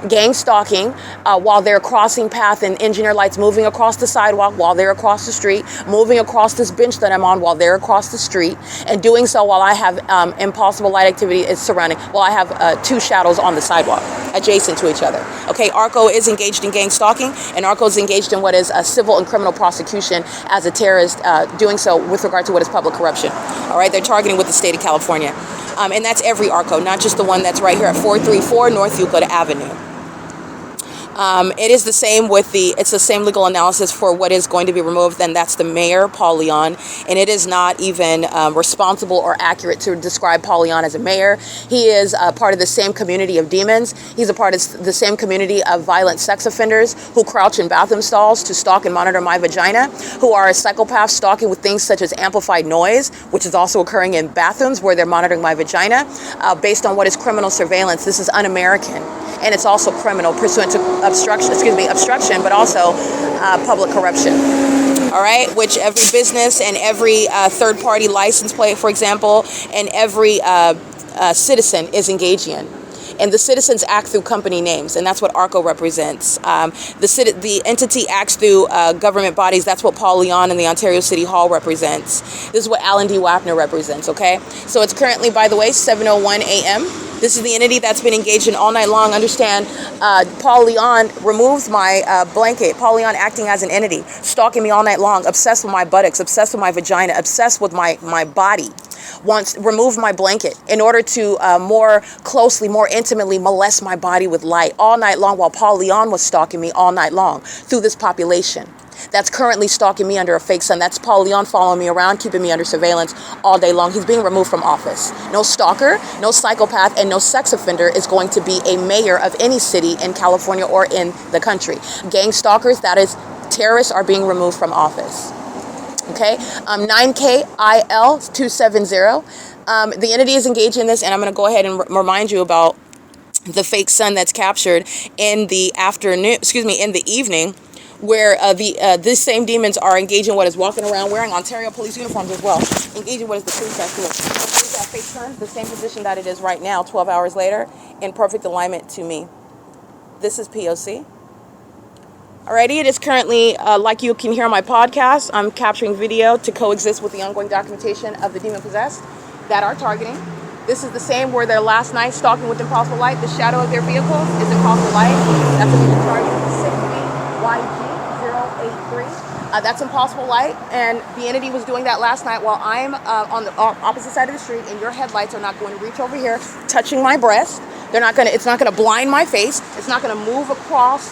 gang stalking while they're crossing path and engineer lights moving across the sidewalk while they're across the street, moving across this bench that I'm on while they're across the street, and doing so while I have impossible light activity is surrounding, while I have two shadows on the sidewalk adjacent to each other. Okay, ARCO is engaged in gang stalking, and ARCO is engaged in what is a civil and criminal prosecution as a terrorist, doing so with regard to what is public corruption. All right, they're targeting with the state of California. And that's every ARCO, not just the one that's right here at 434 North Euclid Avenue. It is the same it's the same legal analysis for what is going to be removed, and that's the mayor, Paul Leon, and it is not even responsible or accurate to describe Paul Leon as a mayor. He is a part of the same community of demons. He's a part of the same community of violent sex offenders who crouch in bathroom stalls to stalk and monitor my vagina, who are a psychopath stalking with things such as amplified noise, which is also occurring in bathrooms where they're monitoring my vagina, based on what is criminal surveillance. This is un-American. And it's also criminal pursuant to obstruction, but also public corruption. All right, which every business and every third-party license plate, for example, and every citizen is engaging in. And the citizens act through company names, and that's what ARCO represents. The entity acts through government bodies. That's what Paul Leon and the Ontario City Hall represents. This is what Alan D. WAPNER represents, okay? So it's currently, by the way, 7:01 a.m. This is the entity that's been engaged in all night long. Understand, Paul Leon removes my blanket. Paul Leon acting as an entity, stalking me all night long, obsessed with my buttocks, obsessed with my vagina, obsessed with my body. Wants removed my blanket in order to more closely, more intimately molest my body with light all night long, while Paul Leon was stalking me all night long through this population that's currently stalking me under a fake sun. That's Paul Leon following me around, keeping me under surveillance all day long. He's being removed from office. No stalker, no psychopath, and no sex offender is going to be a mayor of any city in California or in the country. Gang stalkers, that is, terrorists, are being removed from office. Okay, 9KIL270. The entity is engaged in this, and I'm going to go ahead and remind you about the fake sun that's captured in the afternoon, in the evening, where these same demons are engaging what is walking around wearing Ontario police uniforms as well, engaging what is the food festival. Here's that fake sun, the same position that it is right now, 12 hours later, in perfect alignment to me. This is P.O.C. Alrighty, it is currently, like you can hear on my podcast, I'm capturing video to coexist with the ongoing documentation of the demon-possessed that are targeting. This is the same where their last night stalking with impossible light. The shadow of their vehicles is impossible light. That's a major target, 6BYG083. That's impossible light, and the entity was doing that last night while I'm on the opposite side of the street, and your headlights are not going to reach over here, touching my breast. It's not gonna blind my face. It's not gonna move across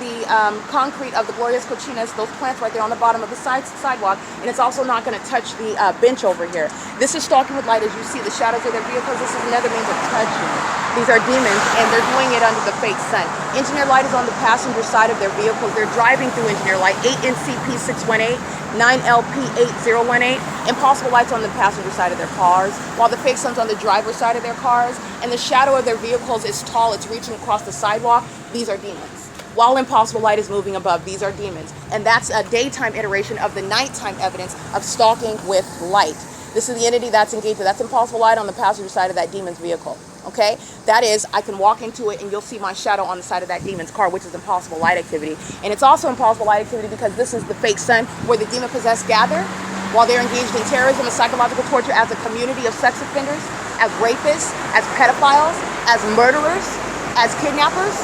the concrete of the Glorias Cochinas, those plants right there on the bottom of the sidewalk, and it's also not gonna touch the bench over here. This is stalking with light. As you see the shadows of their vehicles, this is another means of touching. These are demons, and they're doing it under the fake sun. Engineer light is on the passenger side of their vehicles. They're driving through engineer light, 8NCP618, 9LP8018. Impossible lights on the passenger side of their cars, while the fake sun's on the driver's side of their cars, and the shadow of their vehicles is tall. It's reaching across the sidewalk. These are demons. While impossible light is moving above, these are demons. And that's a daytime iteration of the nighttime evidence of stalking with light. This is the entity that's engaged. That's impossible light on the passenger side of that demon's vehicle. Okay, that is, I can walk into it and you'll see my shadow on the side of that demon's car, which is impossible light activity. And it's also impossible light activity because this is the fake sun where the demon-possessed gather while they're engaged in terrorism and psychological torture as a community of sex offenders, as rapists, as pedophiles, as murderers, as kidnappers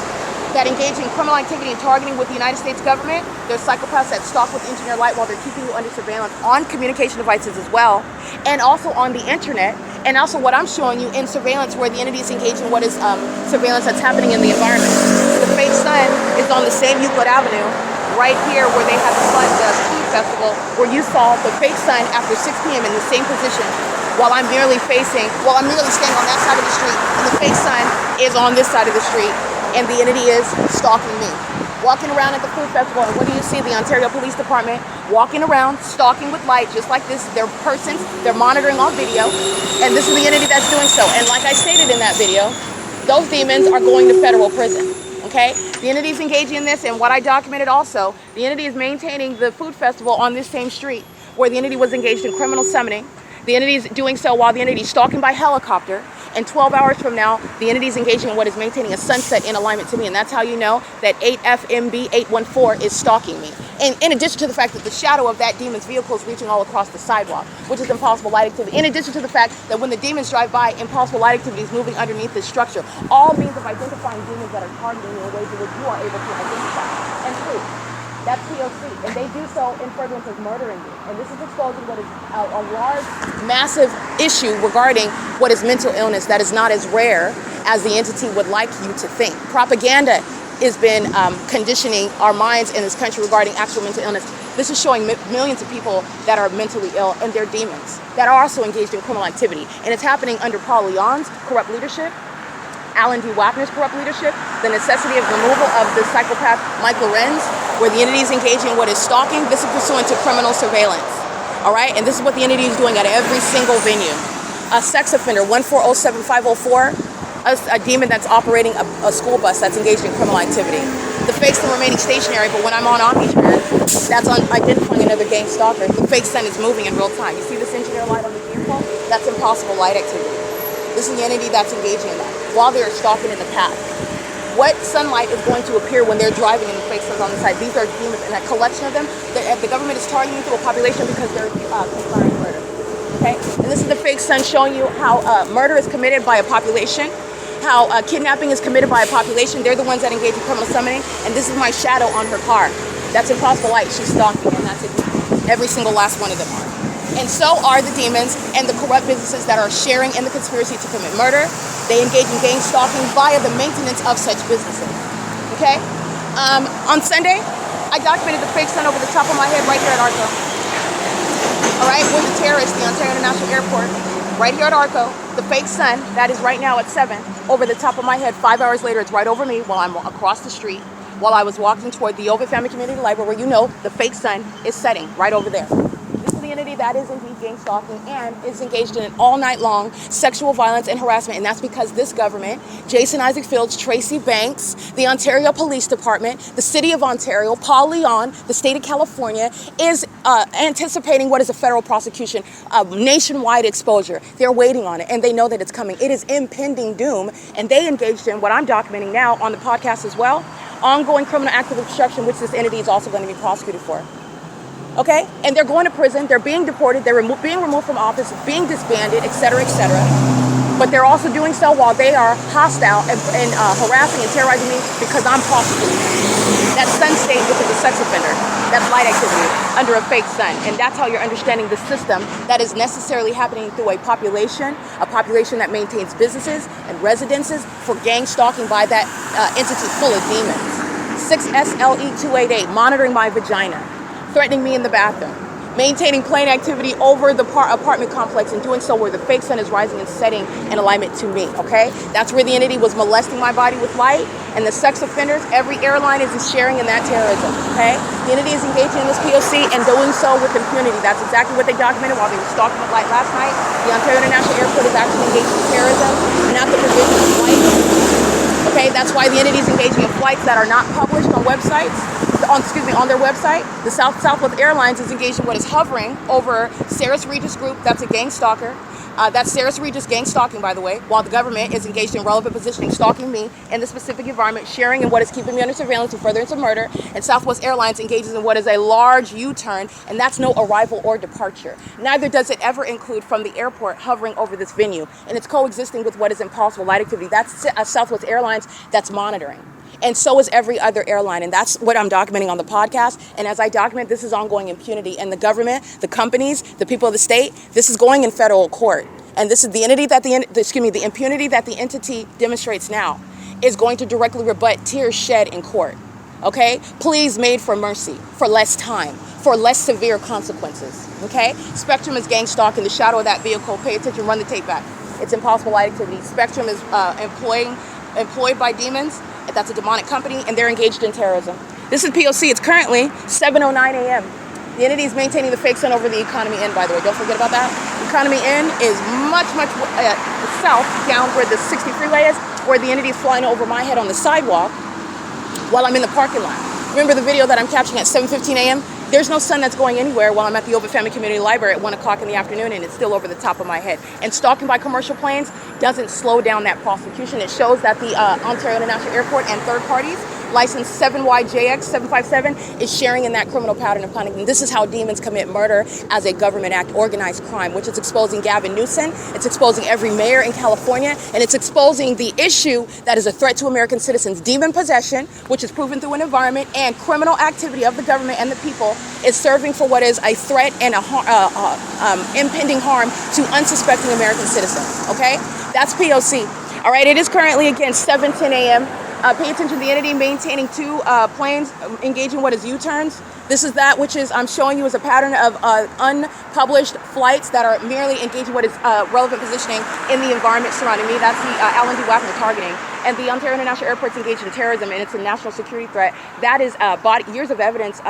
that engage in criminal activity and targeting with the United States government. There's psychopaths that stalk with engineer light while they're keeping you under surveillance on communication devices as well, and also on the internet, and also what I'm showing you in surveillance where the entity is engaged in what is surveillance that's happening in the environment. The fake sun is on the same Euclid Avenue right here where they have the food festival, where you saw the fake sun after 6 p.m. in the same position while I'm merely standing on that side of the street, and the fake sun is on this side of the street, and the entity is stalking me. Walking around at the food festival, and what do you see? The Ontario Police Department walking around, stalking with light, just like this. They're persons, they're monitoring on video, and this is the entity that's doing so. And like I stated in that video, those demons are going to federal prison, okay? The entity is engaging in this, and what I documented also, the entity is maintaining the food festival on this same street where the entity was engaged in criminal summoning. The entity is doing so while the entity is stalking by helicopter. And 12 hours from now, the entity is engaging in what is maintaining a sunset in alignment to me. And that's how you know that 8FMB814 is stalking me. And in addition to the fact that the shadow of that demon's vehicle is reaching all across the sidewalk, which is impossible light activity. In addition to the fact that when the demons drive by, impossible light activity is moving underneath this structure. All means of identifying demons that are targeting you in ways in which you are able to identify and prove. That's P.O.C. And they do so in furtherance of murdering you. And this is exposing what is a large, massive issue regarding what is mental illness that is not as rare as the entity would like you to think. Propaganda has been conditioning our minds in this country regarding actual mental illness. This is showing millions of people that are mentally ill and they're demons that are also engaged in criminal activity. And it's happening under Paul Leon's corrupt leadership, Alan D. WAPNER's corrupt leadership, the necessity of removal of the psychopath Mike LORENZ, where the entity is engaging in what is stalking. This is pursuant to criminal surveillance, all right? And this is what the entity is doing at every single venue. A sex offender, 1407504, a demon that's operating a school bus that's engaged in criminal activity. The fake sun remaining stationary, but when I'm on OmniTran, that's on identifying another gang stalker. The fake sun is moving in real time. You see this engineer light on the vehicle? That's impossible light activity. This is the entity that's engaging in that. while they're stalking in the path. What sunlight is going to appear when they're driving in the fake suns on the side? These are demons, and a collection of them. The government is targeting through a population because they're conspiring murder. Okay, and this is the fake sun showing you how murder is committed by a population, how kidnapping is committed by a population. They're the ones that engage in criminal summoning, and this is my shadow on her car. That's Impossible Light. She's stalking, and that's it. Every single last one of them are. And so are the demons and the corrupt businesses that are sharing in the conspiracy to commit murder. They engage in gang stalking via the maintenance of such businesses. Okay? On Sunday, I documented the fake sun over the top of my head right here at ARCO. All right, where the terrorists, the Ontario International Airport, right here at ARCO, the fake sun, that is right now at 7, over the top of my head. 5 hours later, it's right over me while I'm across the street, while I was walking toward the OVITT Family Community Library, where you know the fake sun is setting right over there. The entity that is indeed gang stalking and is engaged in all night long sexual violence and harassment, and that's because this government, Jason Isaac Fields, Tracy Banks, the Ontario Police Department, the City of Ontario, Paul Leon, the State of California, is anticipating what is a federal prosecution, nationwide exposure. They're waiting on it, and they know that it's coming. It is impending doom, and they engaged in what I'm documenting now on the podcast as well, ongoing criminal act of obstruction, which this entity is also going to be prosecuted for. Okay? And they're going to prison, they're being deported, they're being removed from office, being disbanded, etc., etc. But they're also doing so while they are hostile and harassing and terrorizing me because I'm prosecuting. That sun state, which is a sex offender, that's light activity under a fake sun. And that's how you're understanding the system that is necessarily happening through a population that maintains businesses and residences for gang stalking by that entity full of demons. 6SLE288, monitoring my vagina, threatening me in the bathroom, maintaining plane activity over the apartment complex, and doing so where the fake sun is rising and setting in alignment to me, okay? That's where the entity was molesting my body with light, and the sex offenders, every airline is sharing in that terrorism, okay? The entity is engaging in this P.O.C. and doing so with impunity. That's exactly what they documented while they were stalking with light last night. The Ontario International Airport is actually engaged in terrorism, not the provision of flights. Okay, that's why the entity is engaging in flights that are not published on websites. On their website. The Southwest Airlines is engaged in what is hovering over Sarah's Regis Group. That's a gang stalker. That's Sarah's Regis gang stalking, by the way, while the government is engaged in relevant positioning, stalking me in the specific environment, sharing in what is keeping me under surveillance and furtherance of murder. And Southwest Airlines engages in what is a large U-turn, and that's no arrival or departure. Neither does it ever include from the airport hovering over this venue, and it's coexisting with what is impossible light activity. That's Southwest Airlines that's monitoring. And so is every other airline. And that's what I'm documenting on the podcast. And as I document, this is ongoing impunity. And the government, the companies, the people of the state, this is going in federal court. And this is the entity that the impunity that the entity demonstrates now is going to directly rebut tears shed in court. Okay? Pleas made for mercy, for less time, for less severe consequences. Okay? Spectrum is gang stalking the shadow of that vehicle. Pay attention, run the tape back. It's impossible light activity. Spectrum is employed by demons. That's a demonic company, and they're engaged in terrorism. This is P.O.C. It's currently 7:09 a.m. The entity is maintaining the fake sun over the Economy Inn, by the way. Don't forget about that. Economy Inn is much south, down where the 60 freeway is, where the entity is flying over my head on the sidewalk while I'm in the parking lot. Remember the video that I'm capturing at 7:15 a.m.? There's no sun that's going anywhere while I'm at the OVITT Family Community Library at 1 o'clock in the afternoon, and it's still over the top of my head. And stalking by commercial planes doesn't slow down that prosecution. It shows that the Ontario International Airport and third parties, license 7YJX757, is sharing in that criminal pattern of conduct. And this is how demons commit murder as a government act, organized crime, which is exposing Gavin Newsom, it's exposing every mayor in California, and it's exposing the issue that is a threat to American citizens. Demon possession, which is proven through an environment, and criminal activity of the government and the people is serving for what is a threat and impending harm to unsuspecting American citizens. Okay? That's P.O.C. All right, it is currently, again, 7:10 a.m. Pay attention to the entity maintaining two planes engaging what is U-turns. This is that which is I'm showing you as a pattern of unpublished flights that are merely engaging what is relevant positioning in the environment surrounding me. That's the Alan D. WAPNER targeting. And the Ontario International Airport's engaged in terrorism, and it's a national security threat. That is years of evidence,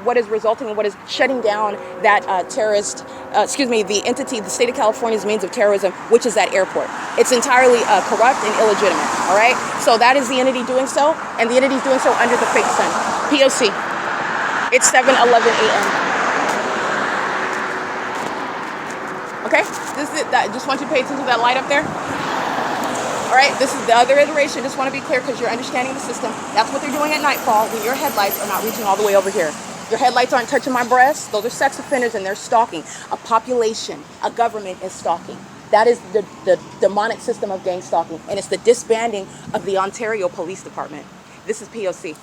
what is resulting in what is shutting down that the entity, the state of California's means of terrorism, which is that airport. It's entirely corrupt and illegitimate, all right? So that is the entity doing so, and the entity is doing so under the fake sun. P.O.C. It's 7:11 a.m. Okay? This is it. I just want you to pay attention to that light up there. All right, this is the other iteration. Just want to be clear because you're understanding the system. That's what they're doing at nightfall when your headlights are not reaching all the way over here. Your headlights aren't touching my breasts. Those are sex offenders and they're stalking. A population, a government is stalking. That is the demonic system of gang stalking. And it's the disbanding of the Ontario Police Department. This is P.O.C.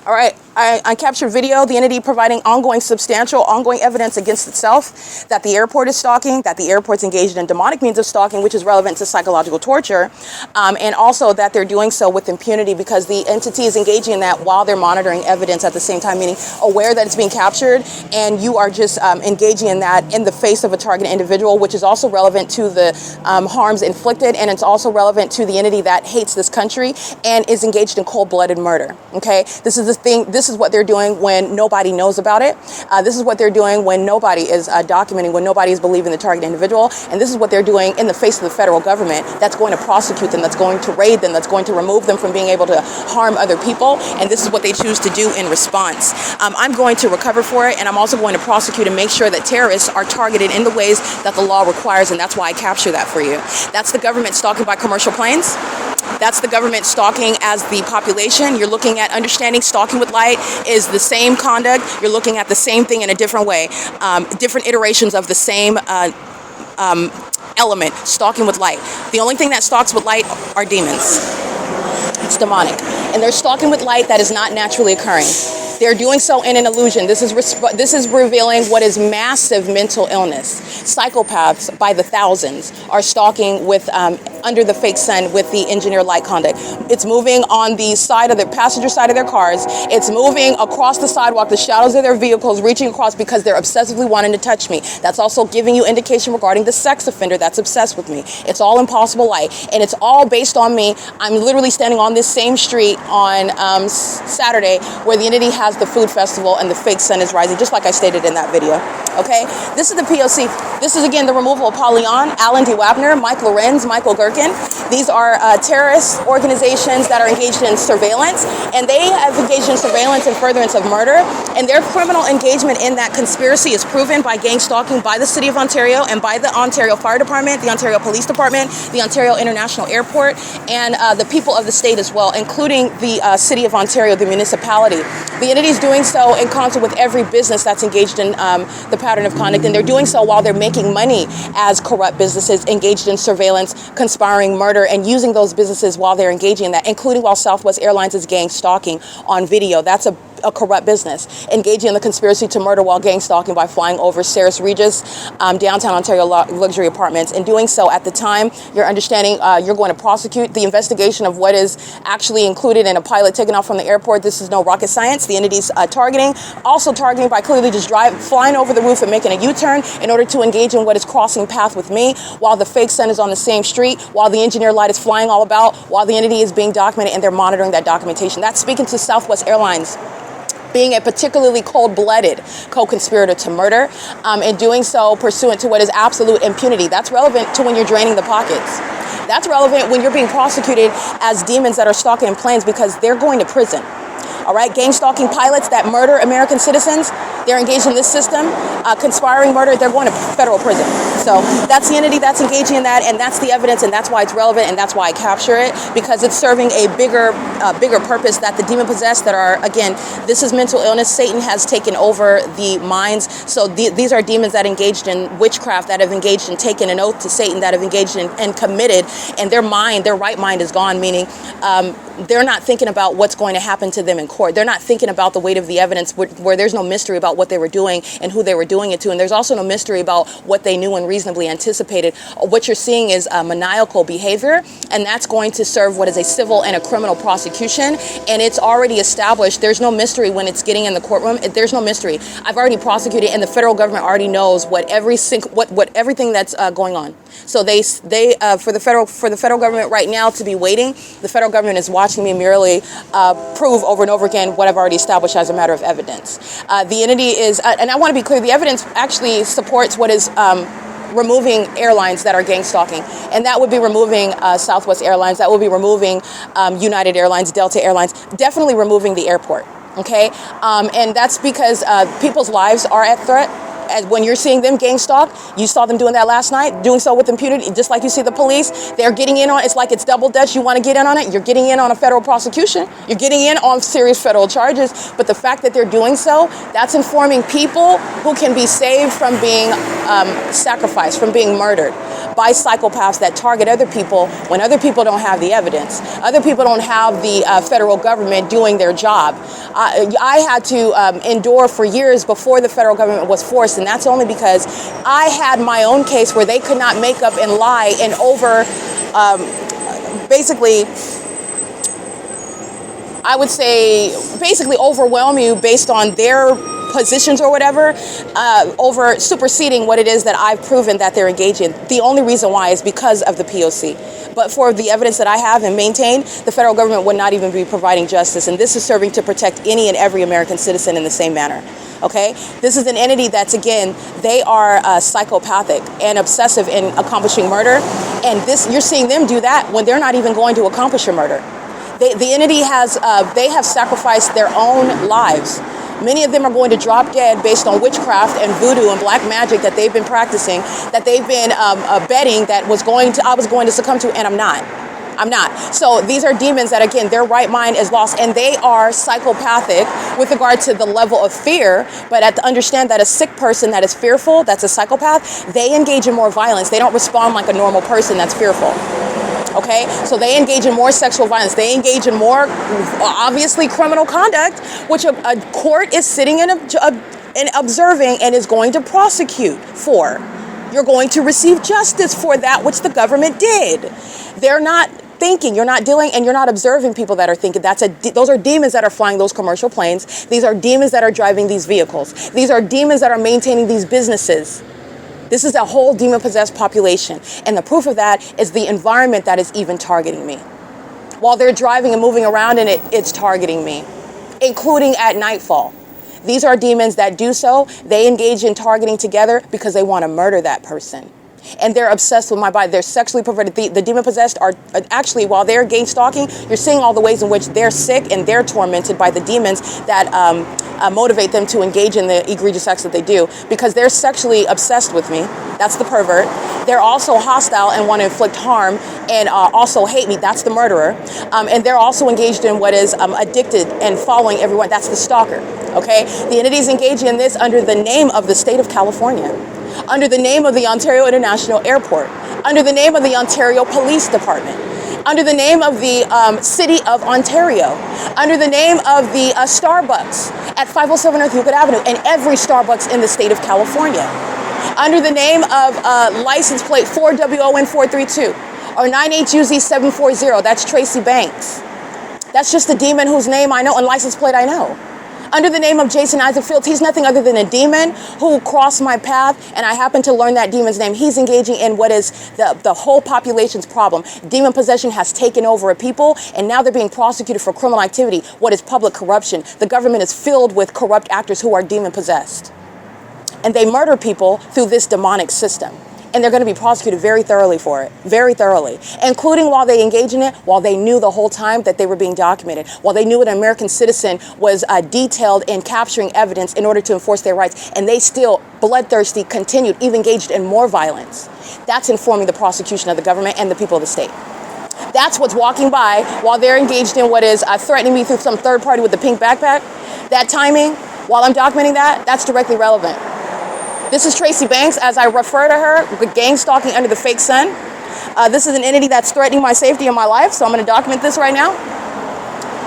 All right, I captured video, the entity providing substantial ongoing evidence against itself that the airport is stalking, that the airport's engaged in demonic means of stalking, which is relevant to psychological torture, and also that they're doing so with impunity because the entity is engaging in that while they're monitoring evidence at the same time, meaning aware that it's being captured, and you are just engaging in that in the face of a targeted individual, which is also relevant to the harms inflicted, and it's also relevant to the entity that hates this country and is engaged in cold-blooded murder, okay? This is what they're doing when nobody knows about it. This is what they're doing when nobody is documenting, when nobody is believing the target individual. And this is what they're doing in the face of the federal government that's going to prosecute them, that's going to raid them, that's going to remove them from being able to harm other people. And this is what they choose to do in response. I'm going to recover for it, and I'm also going to prosecute and make sure that terrorists are targeted in the ways that the law requires, and that's why I capture that for you. That's the government stalking by commercial planes. That's the government stalking as the population. You're looking at understanding stalking with light is the same conduct. You're looking at the same thing in a different way, different iterations of the same element, stalking with light. The only thing that stalks with light are demons. It's demonic. And they're stalking with light that is not naturally occurring. They're doing so in an illusion. This is revealing what is massive mental illness. Psychopaths by the thousands are stalking with under the fake sun with the engineered light conduct. It's moving on the side of the passenger side of their cars. It's moving across the sidewalk, the shadows of their vehicles, reaching across because they're obsessively wanting to touch me. That's also giving you indication regarding the sex offender that's obsessed with me. It's all impossible light, and it's all based on me. I'm literally standing on this same street on Saturday where the entity has the food festival and the fake sun is rising, just like I stated in that video. Okay, this is the P.O.C. This is again the removal of Polyon, Alan D. Wapner, Mike Lorenz, Michael GERKEN. These are terrorist organizations that are engaged in surveillance, and they have engaged in surveillance and furtherance of murder, and their criminal engagement in that conspiracy is proven by gang stalking by the City of Ontario and by the Ontario Fire Department, the Ontario Police Department, the Ontario International Airport, and the people of the state as well, including the City of Ontario, the municipality. The entity is doing so in concert with every business that's engaged in the pattern of conduct, and they're doing so while they're making money as corrupt businesses engaged in surveillance, conspiring, murder, and using those businesses while they're engaging in that, including while Southwest Airlines is gang stalking on video. That's a corrupt business, engaging in the conspiracy to murder while gang stalking by flying over Saris Regis, downtown Ontario luxury apartments. And doing so at the time, you're understanding you're going to prosecute the investigation of what is actually included in a pilot taken off from the airport. This is no rocket science. The entity's also targeting by clearly just flying over the roof and making a U-turn in order to engage in what is crossing path with me while the fake sun is on the same street, while the engineer light is flying all about, while the entity is being documented and they're monitoring that documentation. That's speaking to Southwest Airlines being a particularly cold-blooded co-conspirator to murder, and doing so pursuant to what is absolute impunity. That's relevant to when you're draining the pockets. That's relevant when you're being prosecuted as demons that are stalking in planes because they're going to prison. All right, gang stalking pilots that murder American citizens, they're engaged in this system. Conspiring murder, they're going to federal prison. So that's the entity that's engaging in that, and that's the evidence, and that's why it's relevant, and that's why I capture it, because it's serving a bigger purpose that the demon possessed that are, again, this is mental illness. Satan has taken over the minds. So these are demons that engaged in witchcraft, that have engaged in taking an oath to Satan, that have engaged in and committed, and their right mind is gone, meaning they're not thinking about what's going to happen to them in court. They're not thinking about the weight of the evidence where there's no mystery about what they were doing and who they were doing it to. And there's also no mystery about what they knew and reasonably anticipated. What you're seeing is maniacal behavior, and that's going to serve what is a civil and a criminal prosecution. And it's already established. There's no mystery when it's getting in the courtroom. There's no mystery. I've already prosecuted, and the federal government already knows what everything that's going on. So they for the federal government right now to be waiting, the federal government is watching me merely prove over and over again what I've already established as a matter of evidence. The entity is, and I want to be clear, the evidence actually supports what is removing airlines that are gang stalking, and that would be removing Southwest Airlines, that would be removing United Airlines, Delta Airlines, definitely removing the airport. Okay, and that's because people's lives are at threat. when you're seeing them gang stalk, you saw them doing that last night, doing so with impunity, just like you see the police. They're getting in on it. It's like it's double dutch. You want to get in on it, you're getting in on a federal prosecution. You're getting in on serious federal charges. But the fact that they're doing so, that's informing people who can be saved from being sacrificed, from being murdered by psychopaths that target other people when other people don't have the evidence. Other people don't have the federal government doing their job. I had to endure for years before the federal government was forced, and that's only because I had my own case where they could not make up and lie and basically, I would say, basically overwhelm you based on their positions or whatever, over superseding what it is that I've proven that they're engaged in. The only reason why is because of the P.O.C. But for the evidence that I have and maintain, the federal government would not even be providing justice. And this is serving to protect any and every American citizen in the same manner. Okay? This is an entity that's, again, they are psychopathic and obsessive in accomplishing murder. And this, you're seeing them do that when they're not even going to accomplish a murder. The entity has, they have sacrificed their own lives. Many of them are going to drop dead based on witchcraft and voodoo and black magic that they've been practicing, that they've been betting that I was going to succumb to, and I'm not. I'm not. So these are demons that, again, their right mind is lost, and they are psychopathic with regard to the level of fear. But understand that a sick person that is fearful, that's a psychopath, they engage in more violence. They don't respond like a normal person that's fearful. Okay, so they engage in more sexual violence. They engage in more, obviously, criminal conduct, which a court is sitting and observing and is going to prosecute for. You're going to receive justice for that which the government did. They're not thinking, you're not dealing, and you're not observing people that are thinking. Those are demons that are flying those commercial planes. These are demons that are driving these vehicles. These are demons that are maintaining these businesses. This is a whole demon-possessed population. And the proof of that is the environment that is even targeting me. While they're driving and moving around in it, it's targeting me, including at nightfall. These are demons that do so. They engage in targeting together because they want to murder that person. And they're obsessed with my body. They're sexually perverted. The demon-possessed are actually, while they're gang stalking, you're seeing all the ways in which they're sick and they're tormented by the demons that motivate them to engage in the egregious acts that they do, because they're sexually obsessed with me. That's the pervert. They're also hostile and want to inflict harm and also hate me. That's the murderer. And they're also engaged in what is addicted and following everyone. That's the stalker. Okay? The entity is engaging in this under the name of the state of California, under the name of the Ontario International Airport, under the name of the Ontario Police Department, under the name of the City of Ontario, under the name of the Starbucks at 507 North Euclid Avenue, and every Starbucks in the state of California, under the name of license plate 4WON432 or 98UZ740, that's Tracy Banks. That's just a demon whose name I know and license plate I know. Under the name of Jason Isaac Fields, he's nothing other than a demon who crossed my path, and I happen to learn that demon's name. He's engaging in what is the whole population's problem. Demon possession has taken over a people, and now they're being prosecuted for criminal activity. What is public corruption? The government is filled with corrupt actors who are demon possessed. And they murder people through this demonic system. And they're going to be prosecuted very thoroughly for it, very thoroughly, including while they engage in it, while they knew the whole time that they were being documented, while they knew an American citizen was detailed in capturing evidence in order to enforce their rights, and they still, bloodthirsty, continued, even engaged in more violence. That's informing the prosecution of the government and the people of the state. That's what's walking by while they're engaged in what is threatening me through some third party with the pink backpack. That timing, while I'm documenting that, that's directly relevant. This is Tracy Banks, as I refer to her, gang stalking under the fake sun. This is an entity that's threatening my safety and my life, so I'm going to document this right now.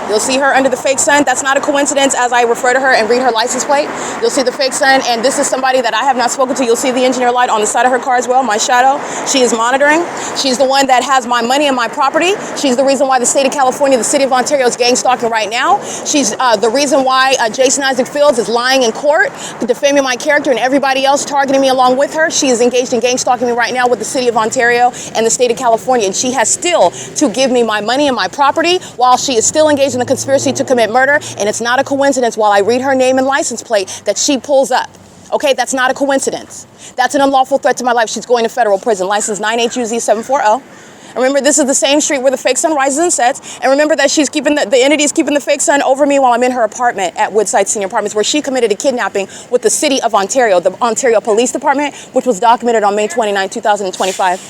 You'll see her under the fake sun. That's not a coincidence as I refer to her and read her license plate. You'll see the fake sun, and this is somebody that I have not spoken to. You'll see the engineer light on the side of her car as well, my shadow. She is monitoring. She's the one that has my money and my property. She's the reason why the state of California, the city of Ontario is gang stalking right now. She's the reason why Jason Isaac Fields is lying in court, defaming my character, and everybody else targeting me along with her. She is engaged in gang stalking me right now with the city of Ontario and the state of California, and she has still to give me my money and my property while she is still engaged in a conspiracy to commit murder. And it's not a coincidence while I read her name and license plate that she pulls up. Okay, that's not a coincidence. That's an unlawful threat to my life. She's going to federal prison. License 98UZ740. And remember, this is the same street where the fake sun rises and sets. And remember that she's keeping the entity is keeping the fake sun over me while I'm in her apartment at Woodside Senior Apartments, where she committed a kidnapping with the City of Ontario, the Ontario Police Department, which was documented on May 29, 2025.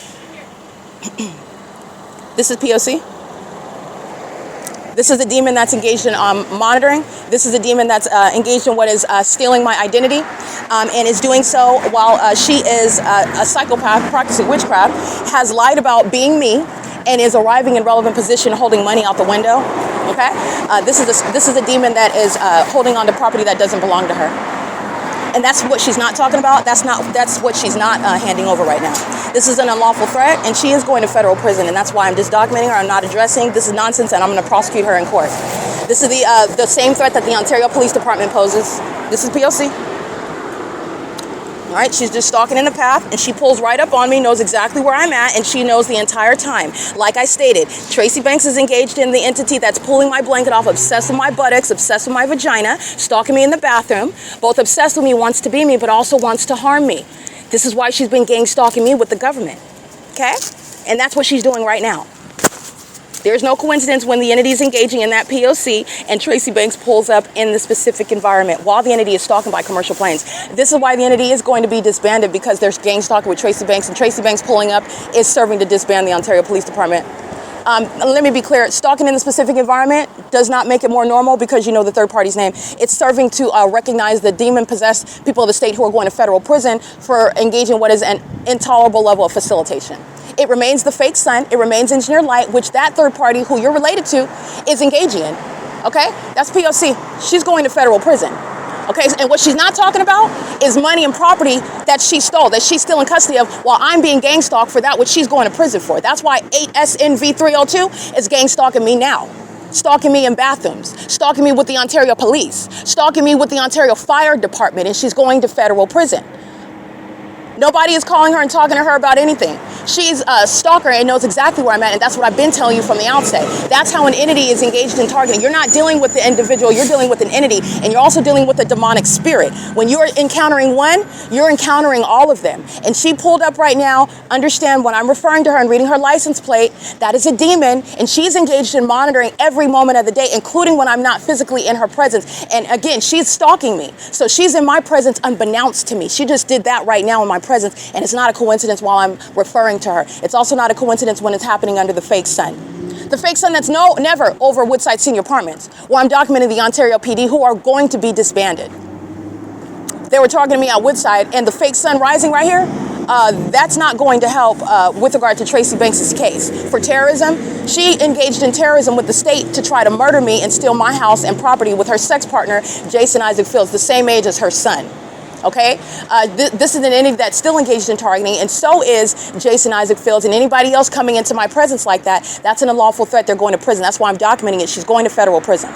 This is P.O.C. This is a demon that's engaged in monitoring. This is a demon that's engaged in what is stealing my identity, and is doing so while she is a psychopath practicing witchcraft, has lied about being me, and is arriving in relevant position holding money out the window. Okay? This is a demon that is holding on to property that doesn't belong to her. And that's what she's not talking about. That's what she's not handing over right now. This is an unlawful threat, and she is going to federal prison, and that's why I'm just documenting her. I'm not addressing. This is nonsense, and I'm going to prosecute her in court. This is the same threat that the Ontario Police Department poses. This is P.O.C. All right, she's just stalking in the path, and she pulls right up on me, knows exactly where I'm at, and she knows the entire time. Like I stated, Tracy Banks is engaged in the entity that's pulling my blanket off, obsessed with my buttocks, obsessed with my vagina, stalking me in the bathroom, both obsessed with me, wants to be me, but also wants to harm me. This is why she's been gang stalking me with the government, okay? And that's what she's doing right now. There's no coincidence when the entity is engaging in that P.O.C. and Tracy Banks pulls up in the specific environment while the entity is stalking by commercial planes. This is why the entity is going to be disbanded, because there's gang stalking with Tracy Banks, and Tracy Banks pulling up is serving to disband the Ontario Police Department. Let me be clear, stalking in the specific environment does not make it more normal because you know the third party's name. It's serving to recognize the demon-possessed people of the state who are going to federal prison for engaging what is an intolerable level of facilitation. It remains the fake sun, it remains engineered light, which that third party who you're related to is engaging in, okay? That's P.O.C. She's going to federal prison. Okay, and what she's not talking about is money and property that she stole, that she's still in custody of, while I'm being gang stalked for that which she's going to prison for. That's why 8SNV302 is gang stalking me now. Stalking me in bathrooms, stalking me with the Ontario Police, stalking me with the Ontario Fire Department, and she's going to federal prison. Nobody is calling her and talking to her about anything. She's a stalker and knows exactly where I'm at, and that's what I've been telling you from the outset. That's how an entity is engaged in targeting. You're not dealing with the individual, you're dealing with an entity, and you're also dealing with a demonic spirit. When you're encountering one, you're encountering all of them. And she pulled up right now. Understand, when I'm referring to her and reading her license plate, that is a demon, and she's engaged in monitoring every moment of the day, including when I'm not physically in her presence. And again, she's stalking me. So she's in my presence unbeknownst to me. She just did that right now in my presence, and it's not a coincidence while I'm referring to her. It's also not a coincidence when it's happening under the fake sun. The fake sun that's never over Woodside Senior Apartments, where I'm documenting the Ontario PD who are going to be disbanded. They were targeting me at Woodside, and the fake sun rising right here, that's not going to help with regard to Tracy Banks' case. For terrorism, she engaged in terrorism with the state to try to murder me and steal my house and property with her sex partner, Jason Isaac Fields, the same age as her son. Okay, this is an entity that's still engaged in targeting, and so is Jason Isaac Fields, and anybody else coming into my presence like that, that's an unlawful threat. They're going to prison. That's why I'm documenting it. She's going to federal prison.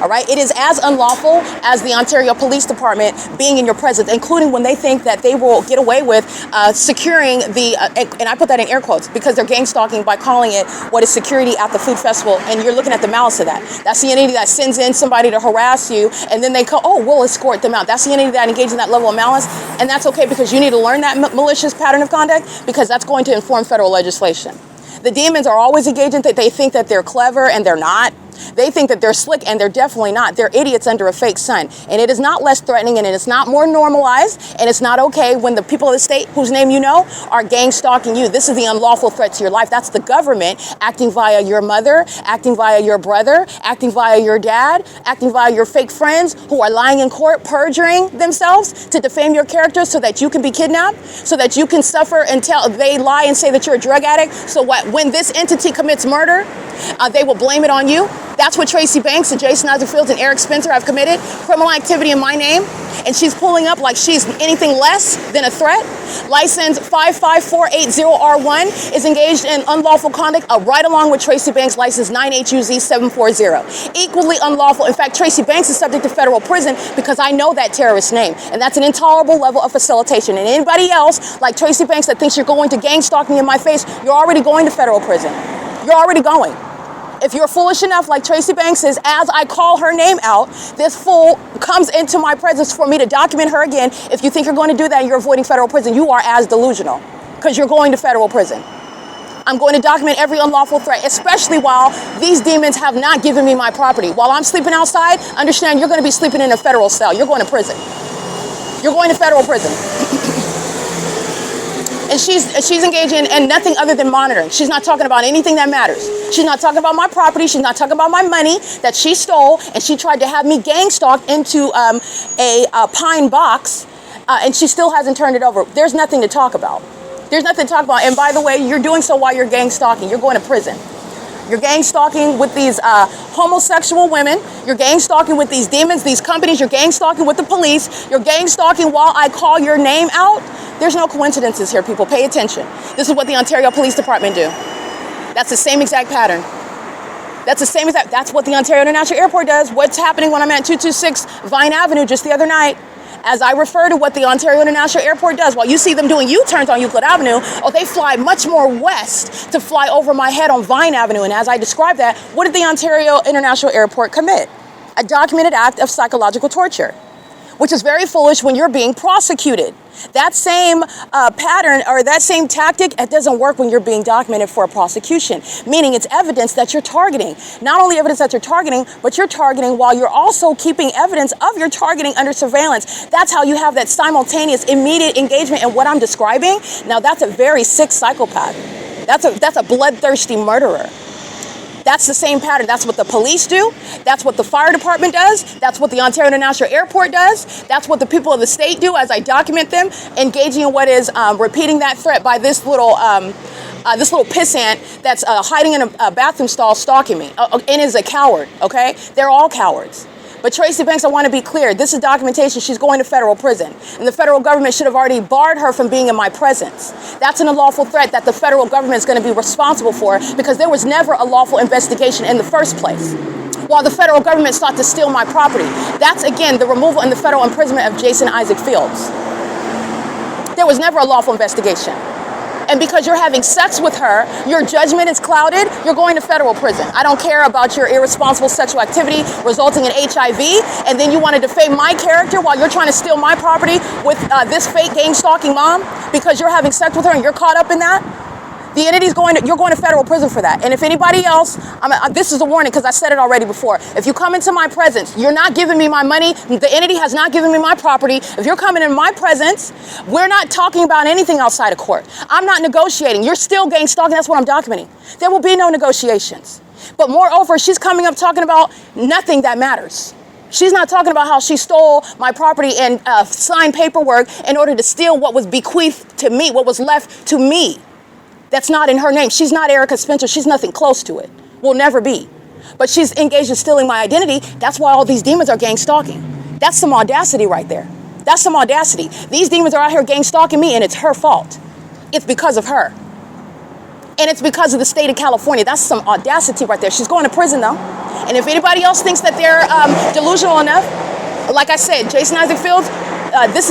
All right, it is as unlawful as the Ontario Police Department being in your presence, including when they think that they will get away with securing the, and I put that in air quotes because they're gang stalking by calling it what is security at the food festival, and you're looking at the malice of that. That's the entity that sends in somebody to harass you, and then they call, oh, we'll escort them out. That's the entity that engages in that level of malice, and that's okay because you need to learn that malicious pattern of conduct because that's going to inform federal legislation. The demons are always engaging that they think that they're clever, and they're not. They think that they're slick, and they're definitely not. They're idiots under a fake sun. And it is not less threatening, and it is not more normalized, and it's not okay when the people of the state, whose name you know, are gang stalking you. This is the unlawful threat to your life. That's the government acting via your mother, acting via your brother, acting via your dad, acting via your fake friends who are lying in court, perjuring themselves to defame your character so that you can be kidnapped, so that you can suffer until they lie and say that you're a drug addict. So when this entity commits murder, they will blame it on you. That's what Tracy Banks and Jason Isaac Fields and Eric Spencer have committed, criminal activity in my name, and she's pulling up like she's anything less than a threat. License 55480R1 is engaged in unlawful conduct right along with Tracy Banks' license 9HUZ740. Equally unlawful. In fact, Tracy Banks is subject to federal prison because I know that terrorist name, and that's an intolerable level of facilitation. And anybody else like Tracy Banks that thinks you're going to gang stalk me in my face, you're already going to federal prison. You're already going. If you're foolish enough, like Tracy Banks is, as I call her name out, this fool comes into my presence for me to document her again. If you think you're going to do that and you're avoiding federal prison, you are as delusional because you're going to federal prison. I'm going to document every unlawful threat, especially while these demons have not given me my property. While I'm sleeping outside, understand you're going to be sleeping in a federal cell. You're going to prison. You're going to federal prison. And she's engaging in nothing other than monitoring. She's not talking about anything that matters. She's not talking about my property. She's not talking about my money that she stole, and she tried to have me gang stalked into a pine box, and she still hasn't turned it over. There's nothing to talk about. There's nothing to talk about. And by the way, you're doing so while you're gang stalking. You're going to prison. You're gang stalking with these homosexual women. You're gang stalking with these demons, these companies. You're gang stalking with the police. You're gang stalking while I call your name out. There's no coincidences here, people. Pay attention. This is what the Ontario Police Department do. That's the same exact pattern. That's what the Ontario International Airport does. What's happening when I'm at 226 Vine Avenue just the other night? As I refer to what the Ontario International Airport does, while you see them doing U-turns on Euclid Avenue, they fly much more west to fly over my head on Vine Avenue. And as I describe that, what did the Ontario International Airport commit? A documented act of psychological torture, which is very foolish when you're being prosecuted. That same pattern or that same tactic, it doesn't work when you're being documented for a prosecution, meaning it's evidence that you're targeting. Not only evidence that you're targeting, but you're targeting while you're also keeping evidence of your targeting under surveillance. That's how you have that simultaneous, immediate engagement in what I'm describing. Now, that's a very sick psychopath. That's a bloodthirsty murderer. That's the same pattern. That's what the police do. That's what the fire department does. That's what the Ontario International Airport does. That's what the people of the state do as I document them, engaging in what is repeating that threat by this little pissant that's hiding in a bathroom stall stalking me and is a coward, okay? They're all cowards. But Tracy Banks, I want to be clear. This is documentation. She's going to federal prison. And the federal government should have already barred her from being in my presence. That's an unlawful threat that the federal government is going to be responsible for because there was never a lawful investigation in the first place. While the federal government sought to steal my property. That's, again, the removal and the federal imprisonment of Jason Isaac Fields. There was never a lawful investigation. And because you're having sex with her, your judgment is clouded, you're going to federal prison. I don't care about your irresponsible sexual activity resulting in HIV, and then you want to defame my character while you're trying to steal my property with this fake gang stalking mom because you're having sex with her and you're caught up in that. The entity's you're going to federal prison for that. And if anybody else, this is a warning because I said it already before. If you come into my presence, you're not giving me my money. The entity has not given me my property. If you're coming in my presence, we're not talking about anything outside of court. I'm not negotiating. You're still gang stalking. That's what I'm documenting. There will be no negotiations. But moreover, she's coming up talking about nothing that matters. She's not talking about how she stole my property and signed paperwork in order to steal what was bequeathed to me, what was left to me. That's not in her name. She's not Erica Spencer. She's nothing close to it. Will never be. But she's engaged in stealing my identity. That's why all these demons are gang stalking. That's some audacity right there. That's some audacity. These demons are out here gang stalking me, and it's her fault. It's because of her. And it's because of the state of California. That's some audacity right there. She's going to prison, though. And if anybody else thinks that they're delusional enough, like I said, Jason Isaac Fields,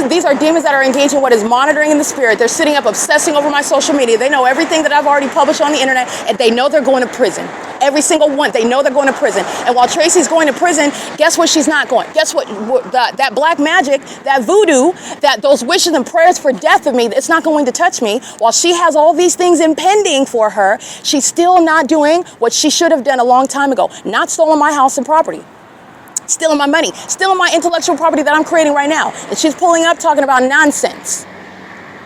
these are demons that are engaged in what is monitoring in the spirit. They're sitting up obsessing over my social media. They know everything that I've already published on the internet, and they know they're going to prison. Every single one. They know they're going to prison. And while Tracy's going to prison, guess what she's not going? Guess what? That black magic, that voodoo, those wishes and prayers for death of me, it's not going to touch me. While she has all these things impending for her, she's still not doing what she should have done a long time ago. Not stolen my house and property. Stealing my money, stealing my intellectual property that I'm creating right now. And she's pulling up talking about nonsense.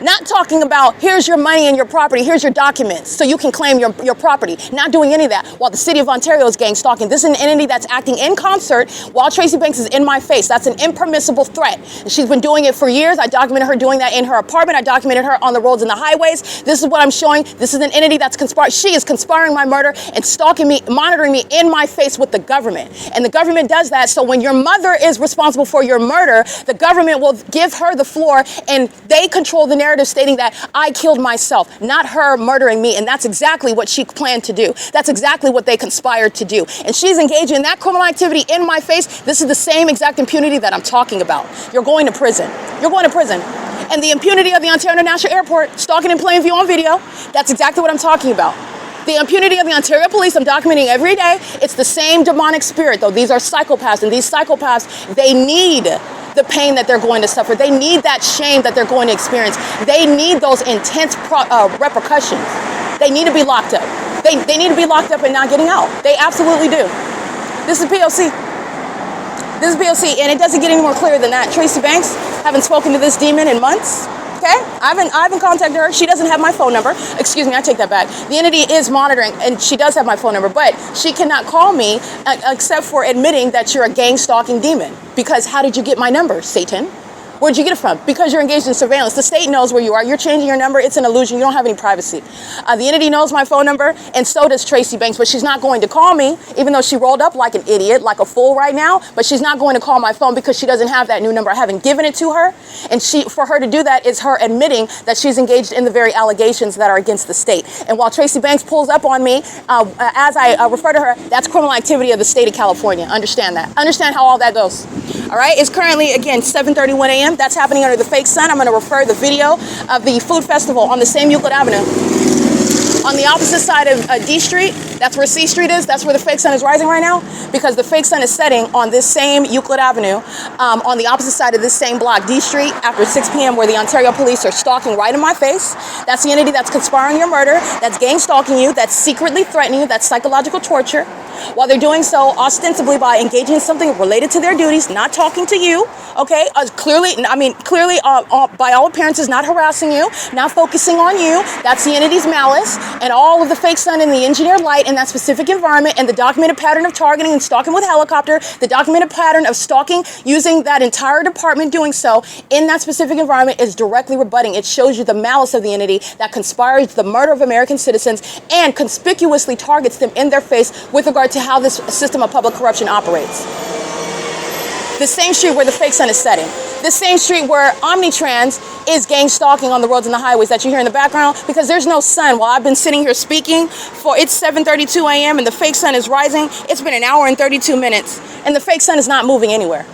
Not talking about, here's your money and your property, here's your documents, so you can claim your property. Not doing any of that while the city of Ontario is gang stalking. This is an entity that's acting in concert while Tracy Banks is in my face. That's an impermissible threat. And she's been doing it for years. I documented her doing that in her apartment. I documented her on the roads and the highways. This is what I'm showing. This is an entity that's conspiring. She is conspiring my murder and stalking me, monitoring me in my face with the government. And the government does that, so when your mother is responsible for your murder, the government will give her the floor, and they control the narrative stating that I killed myself, not her murdering me. And that's exactly what she planned to do. That's exactly what they conspired to do. And she's engaging in that criminal activity in my face. This is the same exact impunity that I'm talking about. You're going to prison. You're going to prison. And the impunity of the Ontario International Airport, stalking in plain view on video, that's exactly what I'm talking about. The impunity of the Ontario Police, I'm documenting every day. It's the same demonic spirit, though. These are psychopaths, and these psychopaths, they need the pain that they're going to suffer. They need that shame that they're going to experience. They need those intense repercussions. They need to be locked up. They need to be locked up and not getting out. They absolutely do. This is P.O.C. This is P.O.C. and it doesn't get any more clear than that. Tracy Banks, haven't spoken to this demon in months. Okay, I haven't contacted her. She doesn't have my phone number. Excuse me, I take that back. The entity is monitoring, and she does have my phone number, but she cannot call me except for admitting that you're a gang stalking demon. Because how did you get my number, Satan? Where'd you get it from? Because you're engaged in surveillance. The state knows where you are. You're changing your number. It's an illusion. You don't have any privacy. The entity knows my phone number, and so does Tracy Banks, but she's not going to call me, even though she rolled up like an idiot, like a fool right now, but she's not going to call my phone because she doesn't have that new number. I haven't given it to her, and for her to do that is her admitting that she's engaged in the very allegations that are against the state. And while Tracy Banks pulls up on me, as I refer to her, that's criminal activity of the state of California. Understand that. Understand how all that goes. All right, it's currently, again, 7:31 a.m. That's happening under the fake sun. I'm going to refer the video of the food festival on the same Euclid Avenue. On the opposite side of D Street, that's where C Street is. That's where the fake sun is rising right now, because the fake sun is setting on this same Euclid Avenue, on the opposite side of this same block, D Street, after 6 p.m., where the Ontario police are stalking right in my face. That's the entity that's conspiring your murder, that's gang stalking you, that's secretly threatening you, that's psychological torture. While they're doing so ostensibly by engaging in something related to their duties, not talking to you, okay? Clearly, by all appearances, not harassing you, not focusing on you. That's the entity's malice, and all of the fake sun and the engineered light in that specific environment, and the documented pattern of targeting and stalking with helicopter, the documented pattern of stalking using that entire department doing so in that specific environment is directly rebutting. It shows you the malice of the entity that conspires the murder of American citizens and conspicuously targets them in their face with regard to how this system of public corruption operates. The same street where the fake sun is setting. The same street where Omnitrans is gang stalking on the roads and the highways that you hear in the background, because there's no sun. While I've been sitting here speaking it's 7:32 a.m. and the fake sun is rising. It's been an hour and 32 minutes and the fake sun is not moving anywhere.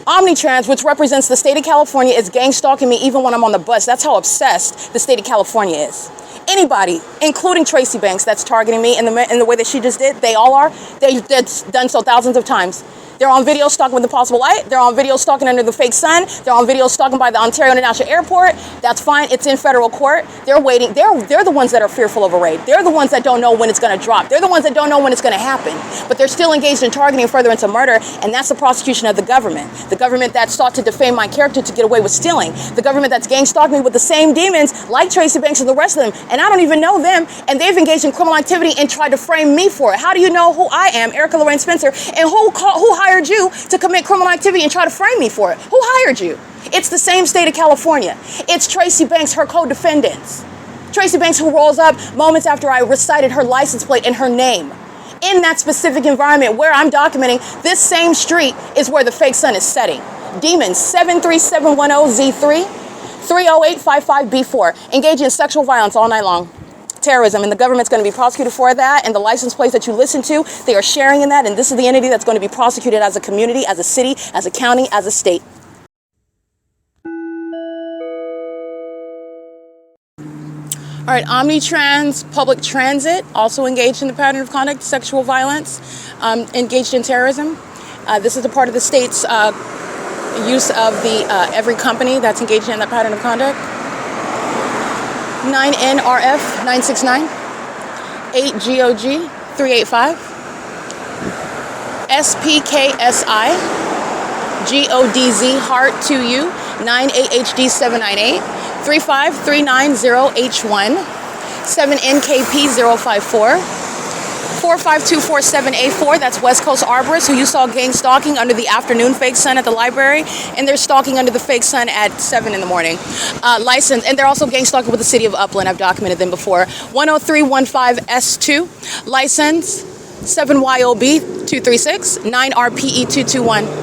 Omnitrans, which represents the state of California, is gang stalking me even when I'm on the bus. That's how obsessed the state of California is. Anybody, including Tracy Banks, that's targeting me in the way that she just did, they all are. They've done so thousands of times. They're on video stalking with the possible light. They're on video stalking under the fake sun. They're on video stalking by the Ontario International Airport. That's fine. It's in federal court. They're waiting. They're the ones that are fearful of a raid. They're the ones that don't know when it's going to drop. They're the ones that don't know when it's going to happen. But they're still engaged in targeting and furtherance of murder, and that's the prosecution of the government. The government that sought to defame my character to get away with stealing. The government that's gang stalking me with the same demons like Tracy Banks and the rest of them, and I don't even know them, and they've engaged in criminal activity and tried to frame me for it. How do you know who I am, Erica Lorraine Spencer, and who hired you to commit criminal activity and try to frame me for it? Who hired you? It's the same state of California. It's Tracy Banks, her co-defendants. Tracy Banks, who rolls up moments after I recited her license plate and her name. In that specific environment where I'm documenting, this same street is where the fake sun is setting. Demons 73710Z3, 30855B4, engaging in sexual violence all night long. Terrorism, and the government's going to be prosecuted for that, and the license plates that you listen to, they are sharing in that, and this is the entity that's going to be prosecuted as a community, as a city, as a county, as a state. All right, Omnitrans Public Transit, also engaged in the pattern of conduct, sexual violence, engaged in terrorism. This is a part of the state's use of the every company that's engaged in that pattern of conduct. 9NRF 969, 8GOG 385, SPKSI, GODZ Heart 2U 9AHD 798, 35390H1, 7NKP 054, 45247A4, that's West Coast Arborists, who you saw gang stalking under the afternoon fake sun at the library, and they're stalking under the fake sun at 7 in the morning. License, and they're also gang stalking with the city of Upland. I've documented them before. 10315S2, license 7YOB236, 9RPE221.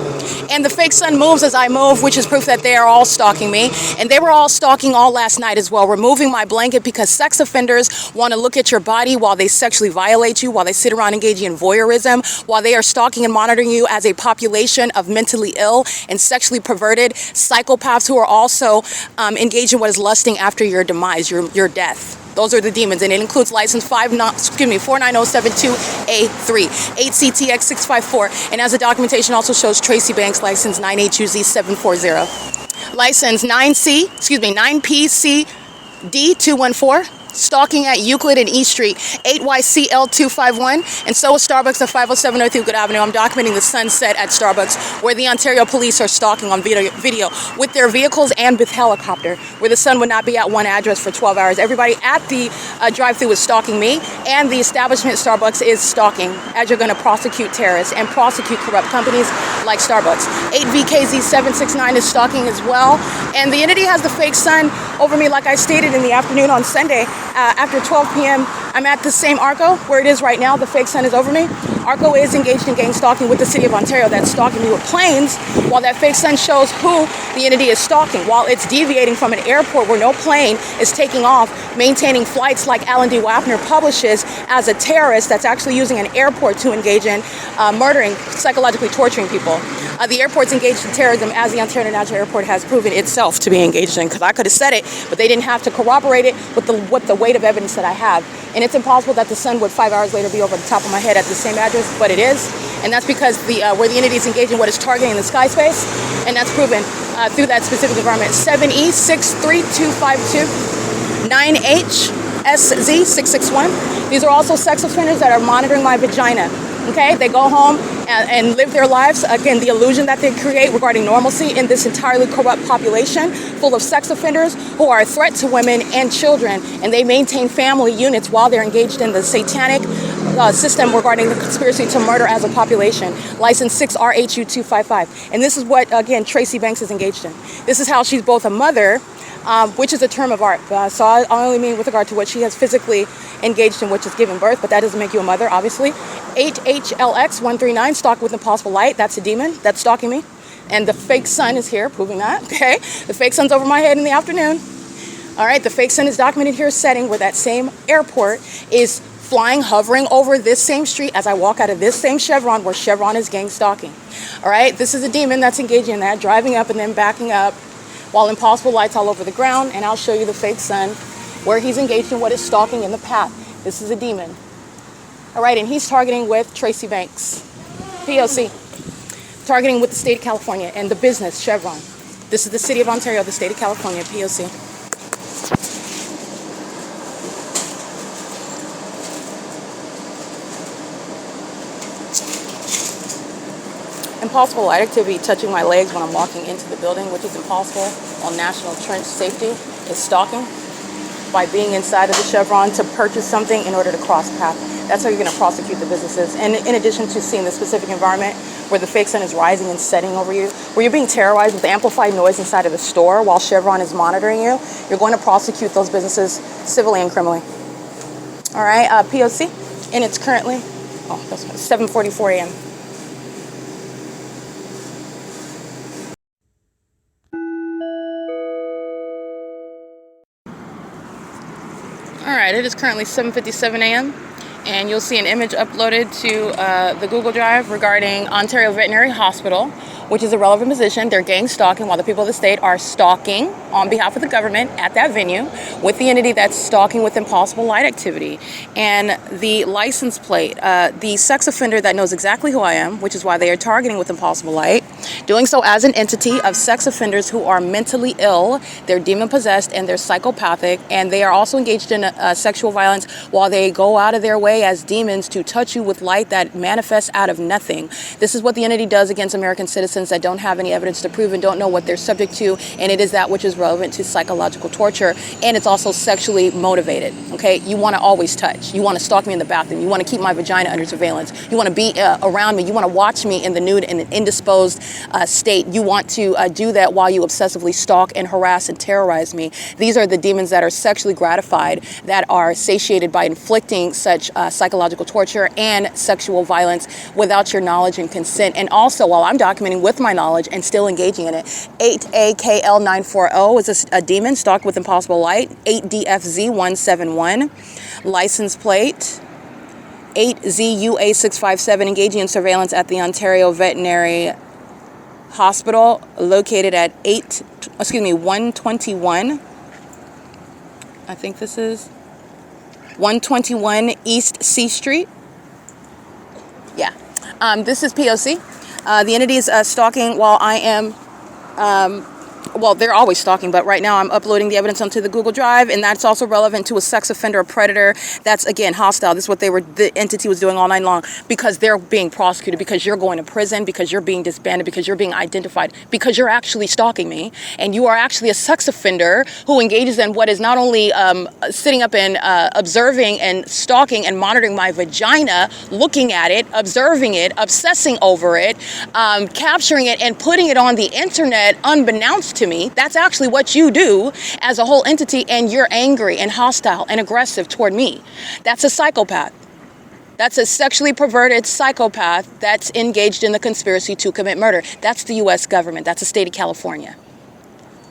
And the fake sun moves as I move, which is proof that they are all stalking me. And they were all stalking all last night as well, removing my blanket because sex offenders want to look at your body while they sexually violate you, while they sit around engaging in voyeurism, while they are stalking and monitoring you as a population of mentally ill and sexually perverted psychopaths who are also engaged in what is lusting after your demise, your death. Those are the demons, and it includes license 49072A3, 8CTX654, and as the documentation also shows, Tracy Banks license 9HUZ740, license 9PCD214, Stalking at Euclid and E Street, 8YCL251, and so is Starbucks at 507 North Euclid Avenue. I'm documenting the sunset at Starbucks, where the Ontario police are stalking on video with their vehicles and with helicopter, where the sun would not be at one address for 12 hours. Everybody at the drive-thru is stalking me, and the establishment Starbucks is stalking, as you're going to prosecute terrorists and prosecute corrupt companies like Starbucks. 8VKZ769 is stalking as well, and the entity has the fake sun over me, like I stated in the afternoon on Sunday. After 12 p.m., I'm at the same ARCO where it is right now. The fake sun is over me. ARCO is engaged in gang stalking with the city of Ontario that's stalking me with planes, while that fake sun shows who the entity is stalking, while it's deviating from an airport where no plane is taking off, maintaining flights like Alan D. Wapner publishes as a terrorist that's actually using an airport to engage in murdering, psychologically torturing people. The airport's engaged in terrorism, as the Ontario International Airport has proven itself to be engaged in, because I could have said it, but they didn't have to corroborate it with the weight of evidence that I have. And it's impossible that the sun would 5 hours later be over the top of my head at the same address, but it is. And that's because where the entity is engaging what is targeting the sky space, and that's proven through that specific environment. 7E63252, 9HSZ661. These are also sex offenders that are monitoring my vagina. Okay, they go home and live their lives. Again, the illusion that they create regarding normalcy in this entirely corrupt population full of sex offenders who are a threat to women and children, and they maintain family units while they're engaged in the satanic system regarding the conspiracy to murder as a population. License 6RHU255. And this is what, again, Tracy Banks is engaged in. This is how she's both a mother, which is a term of art. So I only mean with regard to what she has physically engaged in, which is giving birth, but that doesn't make you a mother, obviously. 8HLX139, stalked with impossible light. That's a demon that's stalking me. And the fake sun is here, proving that, okay? The fake sun's over my head in the afternoon. All right, the fake sun is documented here, setting where that same airport is flying, hovering over this same street as I walk out of this same Chevron, where Chevron is gang stalking. All right, this is a demon that's engaging in that, driving up and then backing up, while impossible lights all over the ground. And I'll show you the fake sun where he's engaged in what is stalking in the path. This is a demon. All right, and he's targeting with Tracy Banks, P.O.C, targeting with the state of California and the business Chevron. This is the city of Ontario, the state of California, P.O.C. Impossible light activity touching my legs when I'm walking into the building, which is impossible, while National Trench Safety is stalking by being inside of the Chevron to purchase something in order to cross path. That's how you're going to prosecute the businesses. And in addition to seeing the specific environment where the fake sun is rising and setting over you, where you're being terrorized with amplified noise inside of the store while Chevron is monitoring you, you're going to prosecute those businesses civilly and criminally. All right, P.O.C, and it's currently, that's 7:44 a.m. All right, it is currently 7:57 a.m. and you'll see an image uploaded to the Google Drive regarding Ontario Veterinary Hospital, which is a relevant position. They're gang stalking while the people of the state are stalking on behalf of the government at that venue with the entity that's stalking with impossible light activity. And the license plate, the sex offender that knows exactly who I am, which is why they are targeting with impossible light, doing so as an entity of sex offenders who are mentally ill, they're demon-possessed, and they're psychopathic, and they are also engaged in sexual violence while they go out of their way as demons to touch you with light that manifests out of nothing. This is what the entity does against American citizens that don't have any evidence to prove and don't know what they're subject to, and it is that which is relevant to psychological torture, and it's also sexually motivated, okay? You want to always touch. You want to stalk me in the bathroom. You want to keep my vagina under surveillance. You want to be around me. You want to watch me in the nude in an indisposed state. You want to do that while you obsessively stalk and harass and terrorize me. These are the demons that are sexually gratified, that are satiated by inflicting such psychological torture and sexual violence without your knowledge and consent. And also, while I'm documenting with my knowledge and still engaging in it, 8AKL940 is a demon stalked with impossible light. 8DFZ171, license plate 8ZUA657, engaging in surveillance at the Ontario Veterinary Hospital, located at 121. I think this is 121 East C Street. Yeah. This is P.O.C. The entity is stalking while I am well, they're always stalking, but right now I'm uploading the evidence onto the Google Drive, and that's also relevant to a sex offender, a predator. That's, again, hostile. This is what the entity was doing all night long, because they're being prosecuted, because you're going to prison, because you're being disbanded, because you're being identified, because you're actually stalking me, and you are actually a sex offender who engages in what is not only sitting up and observing and stalking and monitoring my vagina, looking at it, observing it, obsessing over it, capturing it, and putting it on the internet unbeknownst to me. That's actually what you do as a whole entity, and you're angry and hostile and aggressive toward me. That's a psychopath. That's a sexually perverted psychopath that's engaged in the conspiracy to commit murder. That's the U.S. government. That's the state of California.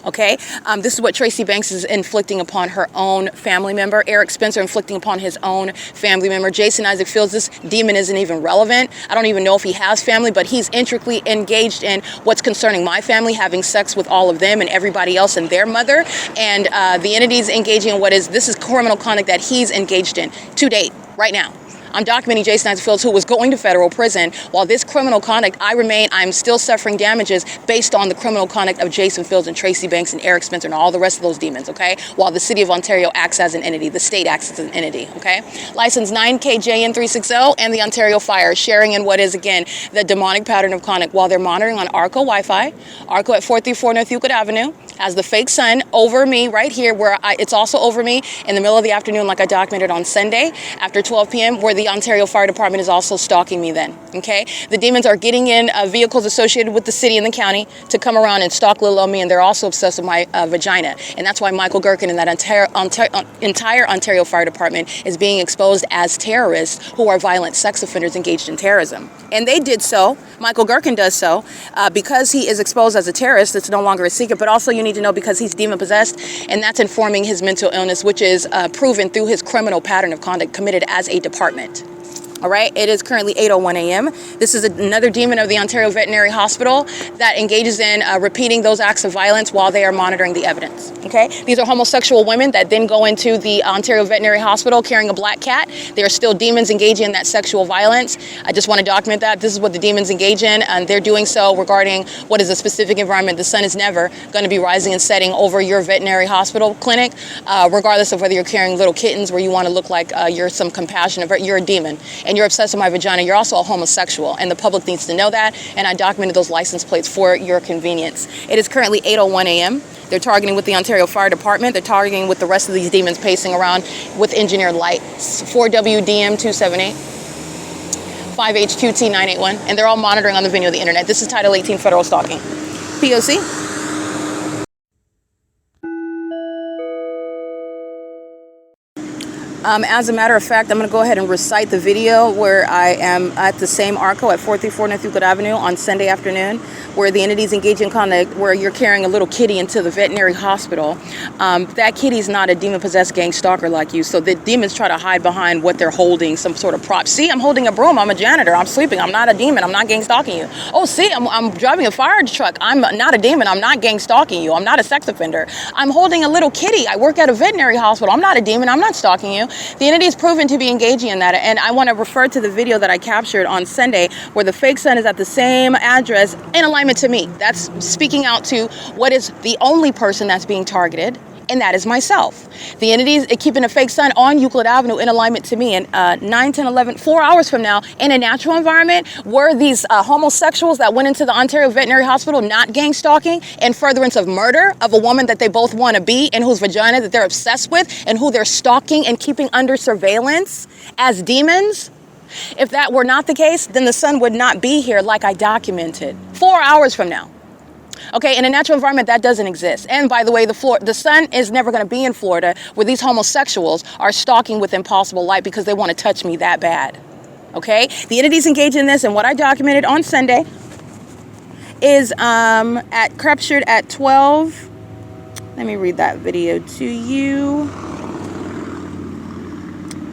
Okay, this is what Tracy Banks is inflicting upon her own family member. Eric Spencer inflicting upon his own family member. Jason Isaac feels this demon isn't even relevant. I don't even know if he has family, but he's intricately engaged in what's concerning my family, having sex with all of them and everybody else and their mother. And the entity's engaging in this is criminal conduct that he's engaged in to date, right now. I'm documenting Jason Isaac Fields, who was going to federal prison. While this criminal conduct, I'm still suffering damages based on the criminal conduct of Jason Fields and Tracy Banks and Eric Spencer and all the rest of those demons, okay? While the city of Ontario acts as an entity, the state acts as an entity, okay? License 9KJN360 and the Ontario Fire, sharing in what is, again, the demonic pattern of conduct while they're monitoring on ARCO Wi-Fi, ARCO at 434 North Euclid Avenue, has the fake sun over me right here, where it's also over me in the middle of the afternoon, like I documented on Sunday after 12 p.m., where the Ontario Fire Department is also stalking me then, okay? The demons are getting in vehicles associated with the city and the county to come around and stalk little old me, and they're also obsessed with my vagina. And that's why Michael GERKEN and that entire Ontario Fire Department is being exposed as terrorists who are violent sex offenders engaged in terrorism. And they did so, Michael GERKEN does so, because he is exposed as a terrorist. It's no longer a secret, but also you need to know because he's demon-possessed, and that's informing his mental illness, which is proven through his criminal pattern of conduct committed as a department. All right, it is currently 8:01 a.m. This is another demon of the Ontario Veterinary Hospital that engages in repeating those acts of violence while they are monitoring the evidence, okay? These are homosexual women that then go into the Ontario Veterinary Hospital carrying a black cat. They are still demons engaging in that sexual violence. I just want to document that. This is what the demons engage in, and they're doing so regarding what is a specific environment. The sun is never going to be rising and setting over your veterinary hospital clinic, regardless of whether you're carrying little kittens where you want to look like you're some compassionate, you're a demon. And you're obsessed with my vagina, you're also a homosexual, and the public needs to know that, and I documented those license plates for your convenience. It is currently 8:01 a.m. They're targeting with the Ontario Fire Department. They're targeting with the rest of these demons pacing around with engineered lights. 4WDM278, 5HQT981, and they're all monitoring on the venue of the internet. This is Title 18 federal stalking. P.O.C. As a matter of fact, I'm going to go ahead and recite the video where I am at the same ARCO at 434 North Euclid Avenue on Sunday afternoon, where the entities engage in conduct where you're carrying a little kitty into the veterinary hospital. That kitty's not a demon-possessed gang stalker like you, so the demons try to hide behind what they're holding, some sort of prop. See, I'm holding a broom. I'm a janitor. I'm sleeping. I'm not a demon. I'm not gang stalking you. Oh, see, I'm driving a fire truck. I'm not a demon. I'm not gang stalking you. I'm not a sex offender. I'm holding a little kitty. I work at a veterinary hospital. I'm not a demon. I'm not stalking you. The entity is proven to be engaging in that, and I want to refer to the video that I captured on Sunday where the fake sun is at the same address in alignment to me. That's speaking out to what is the only person that's being targeted, and that is myself. The entity is keeping a fake sun on Euclid Avenue in alignment to me, and 9, 10, 11, 4 hours from now, in a natural environment, were these homosexuals that went into the Ontario Veterinary Hospital not gang stalking in furtherance of murder of a woman that they both want to be and whose vagina that they're obsessed with and who they're stalking and keeping under surveillance as demons? If that were not the case, then the sun would not be here like I documented 4 hours from now. Okay, in a natural environment, that doesn't exist. And by the way, the sun is never going to be in Florida where these homosexuals are stalking with impossible light because they want to touch me that bad. Okay, the entities engaged in this, and what I documented on Sunday is captured at 12. Let me read that video to you.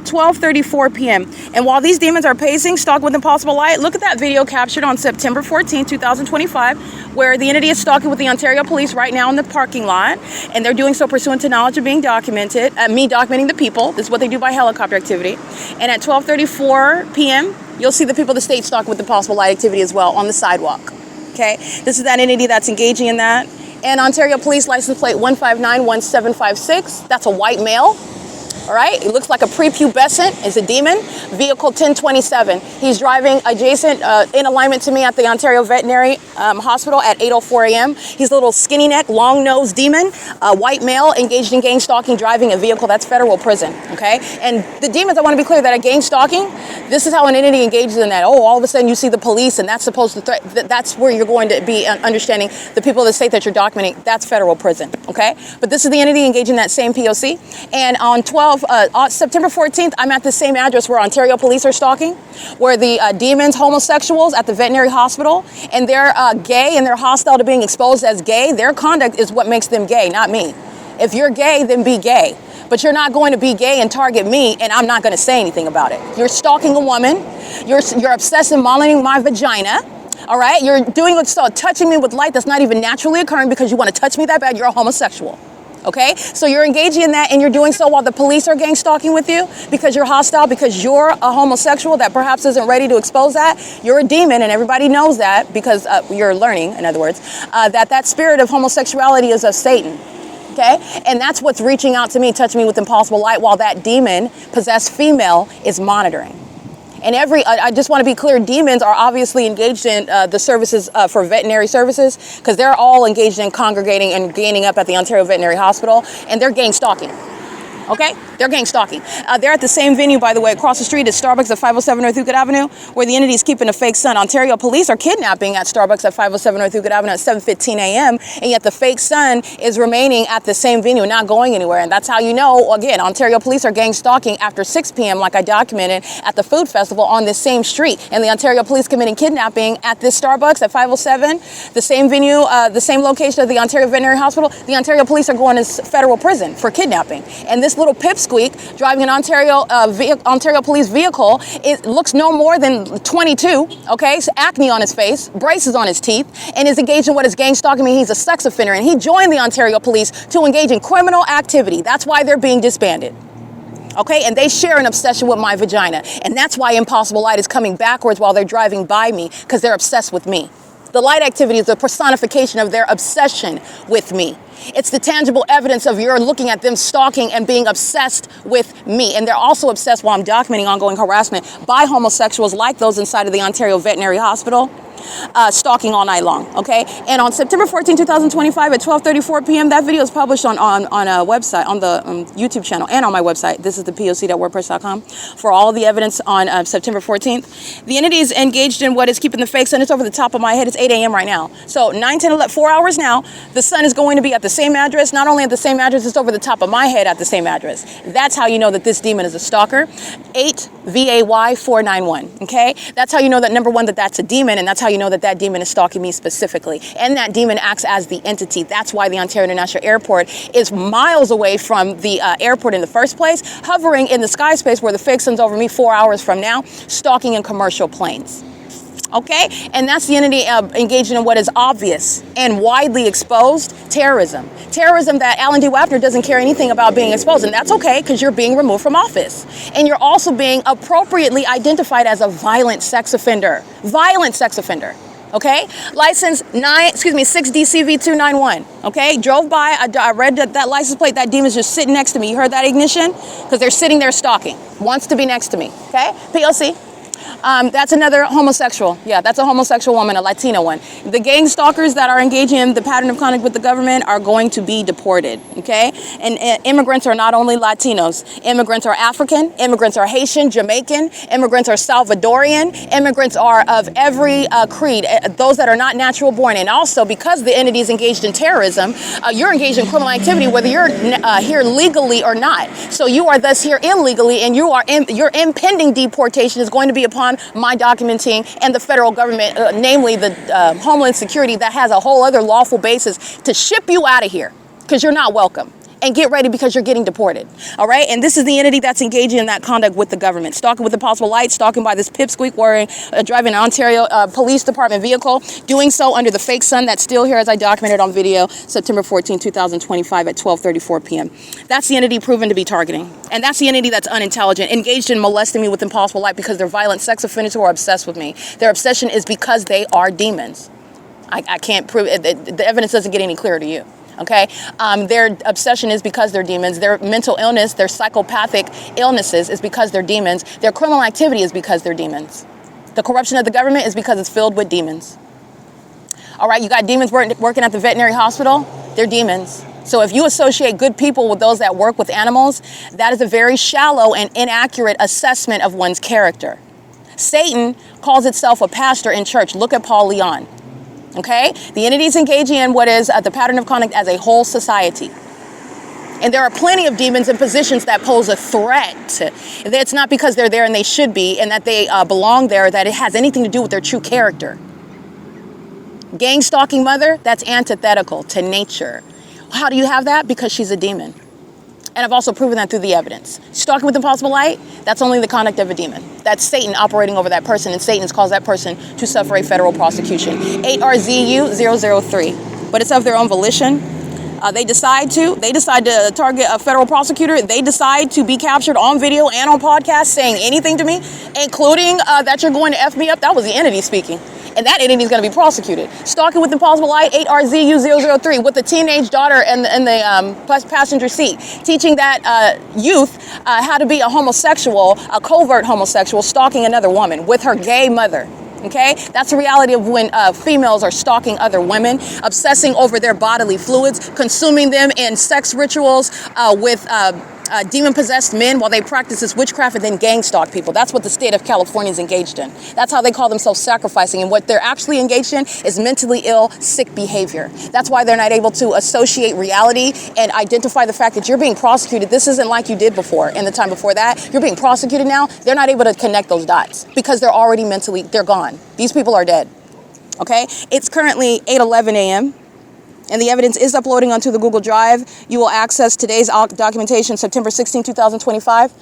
12:34 p.m. And while these demons are pacing, stalking with impossible light, look at that video captured on September 14, 2025, where the entity is stalking with the Ontario Police right now in the parking lot, and they're doing so pursuant to knowledge of being documented, me documenting the people. This is what they do by helicopter activity. And at 12:34 p.m., you'll see the people of the state stalking with impossible light activity as well on the sidewalk. Okay, this is that entity that's engaging in that. And Ontario Police license plate 1591756. That's a white male. All right, it looks like a prepubescent. It's a demon. Vehicle 1027. He's driving adjacent, in alignment to me at the Ontario Veterinary Hospital at 8:04 a.m. He's a little skinny neck, long nose demon, white male engaged in gang stalking, driving a vehicle. That's federal prison. Okay, and the demons. I want to be clear that at gang stalking, this is how an entity engages in that. Oh, all of a sudden you see the police, and that's supposed to that's where you're going to be understanding the people of the state that you're documenting. That's federal prison. Okay, but this is the entity engaging in that same P.O.C. And on September 14th, I'm at the same address where Ontario police are stalking, where the demons, homosexuals at the veterinary hospital, and they're gay and they're hostile to being exposed as gay. Their conduct is what makes them gay, not me. If you're gay, then be gay. But you're not going to be gay and target me, and I'm not going to say anything about it. You're stalking a woman. You're obsessed and monitoring my vagina. All right? You're doing so, touching me with light that's not even naturally occurring because you want to touch me that bad. You're a homosexual. Okay, so you're engaging in that, and you're doing so while the police are gang stalking with you because you're hostile, because you're a homosexual that perhaps isn't ready to expose that. You're a demon, and everybody knows that because you're learning, in other words, that spirit of homosexuality is of Satan. Okay, and that's what's reaching out to me, touching me with impossible light, while that demon possessed female is monitoring. And I just want to be clear, demons are obviously engaged in the services for veterinary services, because they're all engaged in congregating and gaining up at the Ontario Veterinary Hospital, and they're gang stalking. Okay? They're gang stalking. They're at the same venue, by the way, across the street at Starbucks at 507 North Euclid Avenue, where the entity is keeping a fake son. Ontario police are kidnapping at Starbucks at 507 North Euclid Avenue at 7:15 a.m., and yet the fake son is remaining at the same venue, not going anywhere. And that's how you know, again, Ontario police are gang stalking after 6 p.m., like I documented at the food festival on this same street. And the Ontario police committing kidnapping at this Starbucks at 507, the same venue, the same location of the Ontario Veterinary Hospital. The Ontario police are going to federal prison for kidnapping. And this little pipsqueak driving an Ontario police vehicle, it looks no more than 22, okay? So acne on his face, braces on his teeth, and is engaged in what is gang stalking. I mean, he's a sex offender, and he joined the Ontario police to engage in criminal activity. That's why they're being disbanded. Okay, and they share an obsession with my vagina. And that's why Impossible Light is coming backwards while they're driving by me, because they're obsessed with me. The light activity is the personification of their obsession with me. It's the tangible evidence of you're looking at them stalking and being obsessed with me. And they're also obsessed, while I'm documenting ongoing harassment by homosexuals like those inside of the Ontario Veterinary Hospital, stalking all night long, okay? And on September 14, 2025 at 12:34 p.m., that video is published on a website, on the YouTube channel, and on my website. This is the P.O.C.wordpress.com for all the evidence on September 14th. The entity is engaged in what is keeping the fake sun. It's over the top of my head. It's 8 a.m. right now. So 9, 10, 11, 4 hours now, the sun is going to be at the same address. Not only at the same address, it's over the top of my head at the same address. That's how you know that this demon is a stalker. 8 VAY 491, okay? That's how you know that, number one, that's a demon, and that's how you know that that demon is stalking me specifically. And that demon acts as the entity. That's why the Ontario International Airport is miles away from the airport in the first place, hovering in the sky space where the fake sun's over me 4 hours from now, stalking in commercial planes. Okay? And that's the entity engaging in what is obvious and widely exposed terrorism. Terrorism that Alan D. WAPNER doesn't care anything about being exposed. And that's okay, because you're being removed from office. And you're also being appropriately identified as a violent sex offender. Violent sex offender. Okay? License 6DCV291. Okay? Drove by, I read that license plate. That demon's just sitting next to me. You heard that ignition? Because they're sitting there stalking. Wants to be next to me. Okay? P.O.C. That's another homosexual. Yeah, that's a homosexual woman, a Latino one. The gang stalkers that are engaging in the pattern of conduct with the government are going to be deported, okay? And immigrants are not only Latinos. Immigrants are African. Immigrants are Haitian, Jamaican. Immigrants are Salvadorian. Immigrants are of every creed, those that are not natural born. And also, because the entity is engaged in terrorism, you're engaged in criminal activity, whether you're here legally or not. So you are thus here illegally, and your impending deportation is going to be upon my documenting and the federal government, namely the Homeland Security, that has a whole other lawful basis to ship you out of here, because you're not welcome. And get ready, because you're getting deported. All right? And this is the entity that's engaging in that conduct with the government. Stalking with impossible light, stalking by this pipsqueak wearing, driving an Ontario Police Department vehicle, doing so under the fake sun that's still here, as I documented on video, September 14, 2025 at 12:34 p.m. That's the entity proven to be targeting. And that's the entity that's unintelligent, engaged in molesting me with impossible light, because they're violent sex offenders who are obsessed with me. Their obsession is because they are demons. I can't prove it. The evidence doesn't get any clearer to you. Okay, their obsession is because they're demons. Their mental illness, their psychopathic illnesses is because they're demons. Their criminal activity is because they're demons. The corruption of the government is because it's filled with demons. All right, you got demons working at the veterinary hospital. They're demons. So if you associate good people with those that work with animals, that is a very shallow and inaccurate assessment of one's character. Satan calls itself a pastor in church. Look at Paul Leon. Okay? The entity is engaging in what is the pattern of conduct as a whole society. And there are plenty of demons in positions that pose a threat. It's not because they're there and they should be and that they belong there that it has anything to do with their true character. Gang stalking mother, that's antithetical to nature. How do you have that? Because she's a demon. And I've also proven that through the evidence. Stalking with impossible light, that's only the conduct of a demon. That's Satan operating over that person, and Satan has caused that person to suffer a federal prosecution. 8RZU003. But it's of their own volition. They decide to target a federal prosecutor. They decide to be captured on video and on podcast saying anything to me, including that you're going to F me up. That was the entity speaking. And that entity is going to be prosecuted. Stalking with impossible light, 8RZU003, with a teenage daughter in the passenger seat, teaching that youth how to be a homosexual, a covert homosexual, stalking another woman with her gay mother. Okay, that's the reality of when females are stalking other women, obsessing over their bodily fluids, consuming them in sex rituals with demon-possessed men while they practice this witchcraft and then gang stalk people. That's what the state of California is engaged in. That's how they call themselves sacrificing. And what they're actually engaged in is mentally ill, sick behavior. That's why they're not able to associate reality and identify the fact that you're being prosecuted. This isn't like you did before. In the time before that, you're being prosecuted now. They're not able to connect those dots because they're already mentally, they're gone. These people are dead. Okay? It's currently 8:11 a.m. and the evidence is uploading onto the Google Drive. You will access today's documentation, September 16, 2025,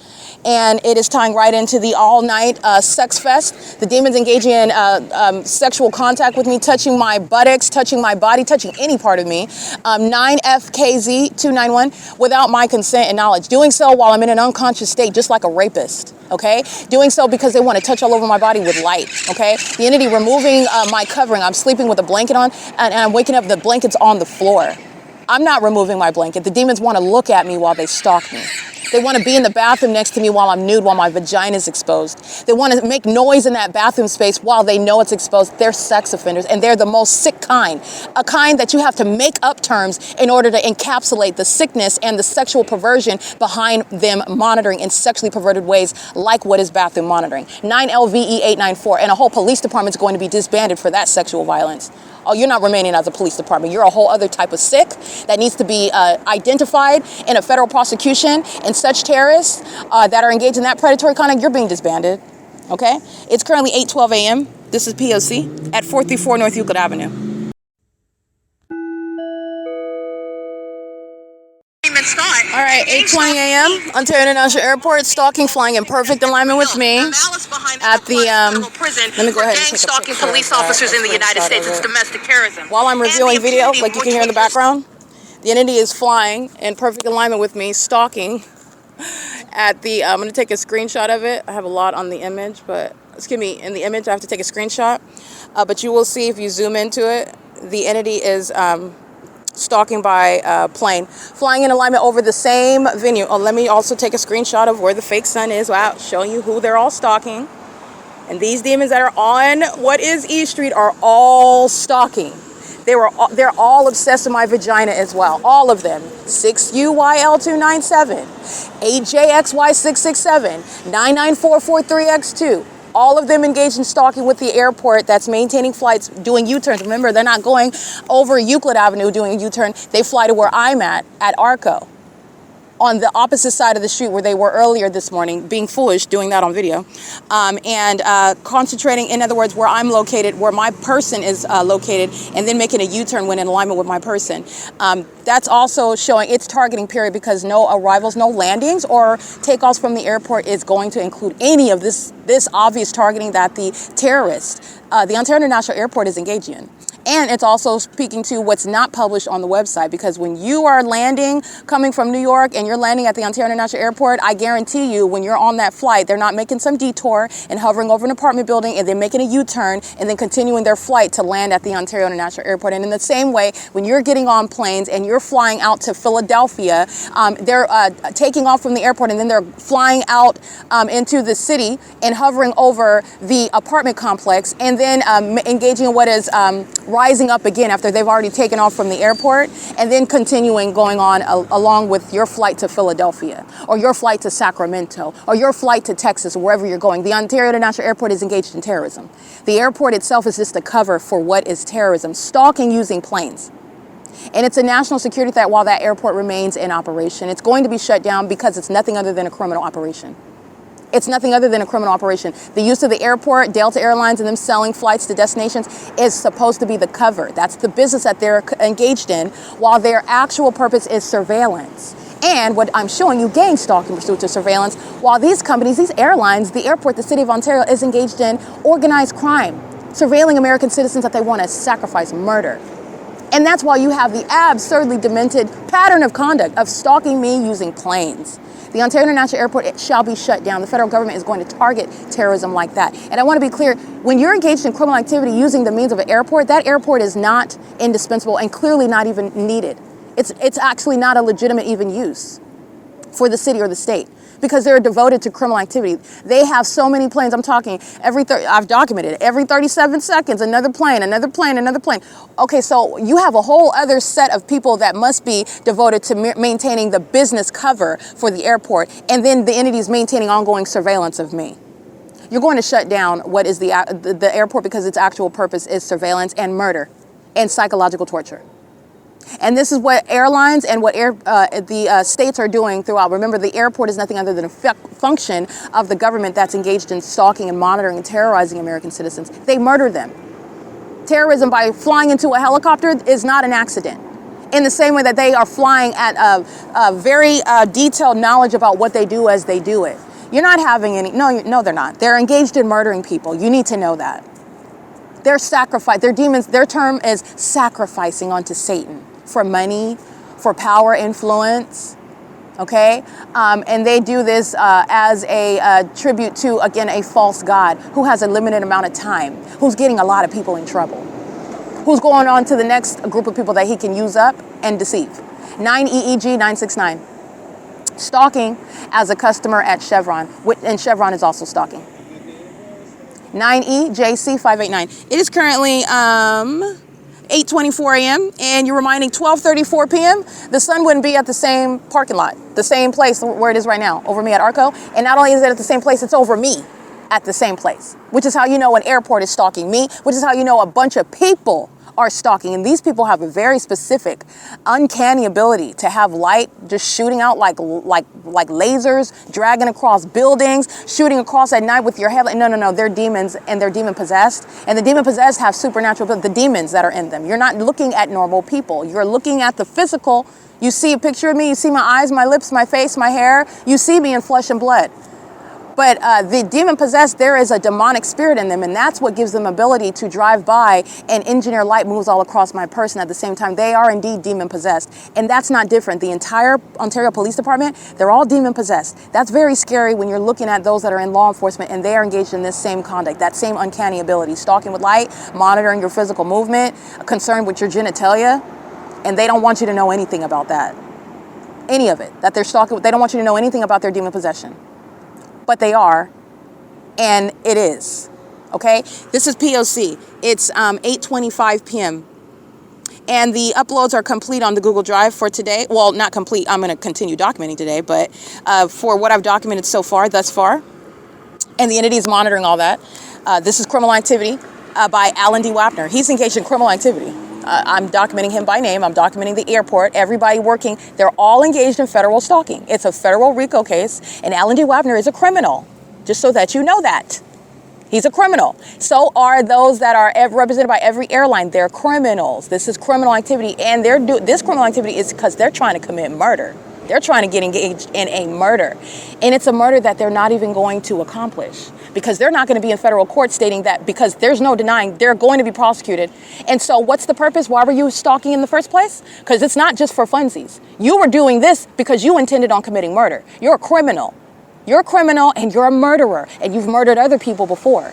and it is tying right into the all-night sex fest. The demons engaging in sexual contact with me, touching my buttocks, touching my body, touching any part of me. 9FKZ291 without my consent and knowledge. Doing so while I'm in an unconscious state, just like a rapist. Okay, doing so because they want to touch all over my body with light. Okay, the entity removing my covering. I'm sleeping with a blanket on, and I'm waking up. The blanket's on the floor. I'm not removing my blanket. The demons want to look at me while they stalk me. They want to be in the bathroom next to me while I'm nude, while my vagina is exposed. They want to make noise in that bathroom space while they know it's exposed. They're sex offenders, and they're the most sick kind. A kind that you have to make up terms in order to encapsulate the sickness and the sexual perversion behind them monitoring in sexually perverted ways, like what is bathroom monitoring. 9LVE894, and a whole police department is going to be disbanded for that sexual violence. Oh, you're not remaining as a police department. You're a whole other type of sick that needs to be identified in a federal prosecution. And such terrorists that are engaged in that predatory conduct, you're being disbanded. Okay? It's currently 8:12 a.m. This is P.O.C. at 434 North Euclid Avenue. All right, 8:20 a.m. Ontario International Airport, stalking, flying in perfect alignment with me at the, let me go ahead and take a stalking picture. police officers in the United States. It's domestic terrorism. While I'm reviewing video, like you can hear in the background, the entity is flying in perfect alignment with me, stalking at the, I'm going to take a screenshot of it. I have a lot on the image, but, excuse me, in the image I have to take a screenshot. But you will see if you zoom into it, the entity is stalking by plane, flying in alignment over the same venue. Oh, let me also take a screenshot of where the fake sun is. Wow, showing you who they're all stalking. And these demons that are on what is E Street are all stalking. They're all obsessed with my vagina as well. All of them. 6UYL297, 8JXY667, 99443X2. All of them engaged in stalking with the airport that's maintaining flights, doing U-turns. Remember, they're not going over Euclid Avenue doing a U-turn. They fly to where I'm at ARCO, on the opposite side of the street where they were earlier this morning, being foolish, doing that on video, and concentrating, in other words, where I'm located, where my person is located, and then making a U-turn when in alignment with my person. That's also showing its targeting period because no arrivals, no landings or takeoffs from the airport is going to include any of this obvious targeting that the terrorist, the Ontario International Airport is engaged in. And it's also speaking to what's not published on the website, because when you are landing, coming from New York, and you're landing at the Ontario International Airport, I guarantee you when you're on that flight, they're not making some detour and hovering over an apartment building and then making a U-turn and then continuing their flight to land at the Ontario International Airport. And in the same way, when you're getting on planes and you're flying out to Philadelphia, they're taking off from the airport and then they're flying out into the city and hovering over the apartment complex and then engaging in what is rising up again after they've already taken off from the airport, and then continuing going on along with your flight to Philadelphia or your flight to Sacramento or your flight to Texas or wherever you're going. The Ontario International Airport is engaged in terrorism. The airport itself is just a cover for what is terrorism, stalking using planes. And it's a national security threat while that airport remains in operation. It's going to be shut down because it's nothing other than a criminal operation. It's nothing other than a criminal operation. The use of the airport, Delta Airlines, and them selling flights to destinations is supposed to be the cover. That's the business that they're engaged in, while their actual purpose is surveillance. And what I'm showing you, gang stalking pursuit to surveillance, while these companies, these airlines, the airport, the city of Ontario is engaged in organized crime, surveilling American citizens that they want to sacrifice, murder. And that's why you have the absurdly demented pattern of conduct of stalking me using planes. The Ontario International Airport shall be shut down. The federal government is going to target terrorism like that. And I want to be clear, when you're engaged in criminal activity using the means of an airport, that airport is not indispensable and clearly not even needed. It's actually not a legitimate even use for the city or the state, because they're devoted to criminal activity. They have so many planes. I'm talking I've documented it. Every 37 seconds, another plane, another plane, another plane. Okay, so you have a whole other set of people that must be devoted to maintaining the business cover for the airport, and then the entities maintaining ongoing surveillance of me. You're going to shut down what is the airport because its actual purpose is surveillance and murder and psychological torture. And this is what airlines and what the states are doing throughout. Remember, the airport is nothing other than a function of the government that's engaged in stalking and monitoring and terrorizing American citizens. They murder them. Terrorism by flying into a helicopter is not an accident. In the same way that they are flying at a very detailed knowledge about what they do as they do it. You're not having any, no, they're not. They're engaged in murdering people. You need to know that. They're sacrifice, their demons, their term is sacrificing onto Satan. For money, for power, influence, okay? And they do this as a tribute to, again, a false god who has a limited amount of time, who's getting a lot of people in trouble, who's going on to the next group of people that he can use up and deceive. 9EEG 969. Stalking as a customer at Chevron, and Chevron is also stalking. 9EJC 589. It is currently 8:24 a.m. and you're reminding 12:34 p.m. The sun wouldn't be at the same parking lot, the same place where it is right now, over me at ARCO. And not only is it at the same place, it's over me at the same place, which is how you know an airport is stalking me, which is how you know a bunch of people are stalking. And these people have a very specific, uncanny ability to have light just shooting out like lasers, dragging across buildings, shooting across at night with your headlight. No, they're demons and they're demon possessed. And the demon possessed have supernatural ability, the demons that are in them. You're not looking at normal people. You're looking at the physical. You see a picture of me, you see my eyes, my lips, my face, my hair. You see me in flesh and blood. But the demon-possessed, there is a demonic spirit in them, and that's what gives them ability to drive by and engineer light moves all across my person at the same time. They are indeed demon-possessed, and that's not different. The entire Ontario Police Department, they're all demon-possessed. That's very scary when you're looking at those that are in law enforcement, and they are engaged in this same conduct, that same uncanny ability, stalking with light, monitoring your physical movement, concerned with your genitalia, and they don't want you to know anything about that. Any of it, that they're stalking, they don't want you to know anything about their demon possession. But they are, and it is, okay? This is P.O.C. It's 8:25 p.m. And the uploads are complete on the Google Drive for today. Well, not complete. I'm going to continue documenting today, but for what I've documented so far, thus far, and the entity is monitoring all that. This is criminal activity by Alan D. Wapner. He's engaged in criminal activity. I'm documenting him by name. I'm documenting the airport, everybody working. They're all engaged in federal stalking. It's a federal RICO case, and Alan D. Wapner is a criminal, just so that you know that. He's a criminal. So are those that are represented by every airline. They're criminals. This is criminal activity, and this criminal activity is because they're trying to commit murder. They're trying to get engaged in a murder. And it's a murder that they're not even going to accomplish, because they're not going to be in federal court stating that, because there's no denying they're going to be prosecuted. And so what's the purpose? Why were you stalking in the first place? Because it's not just for funsies. You were doing this because you intended on committing murder. You're a criminal. You're a criminal and you're a murderer, and you've murdered other people before.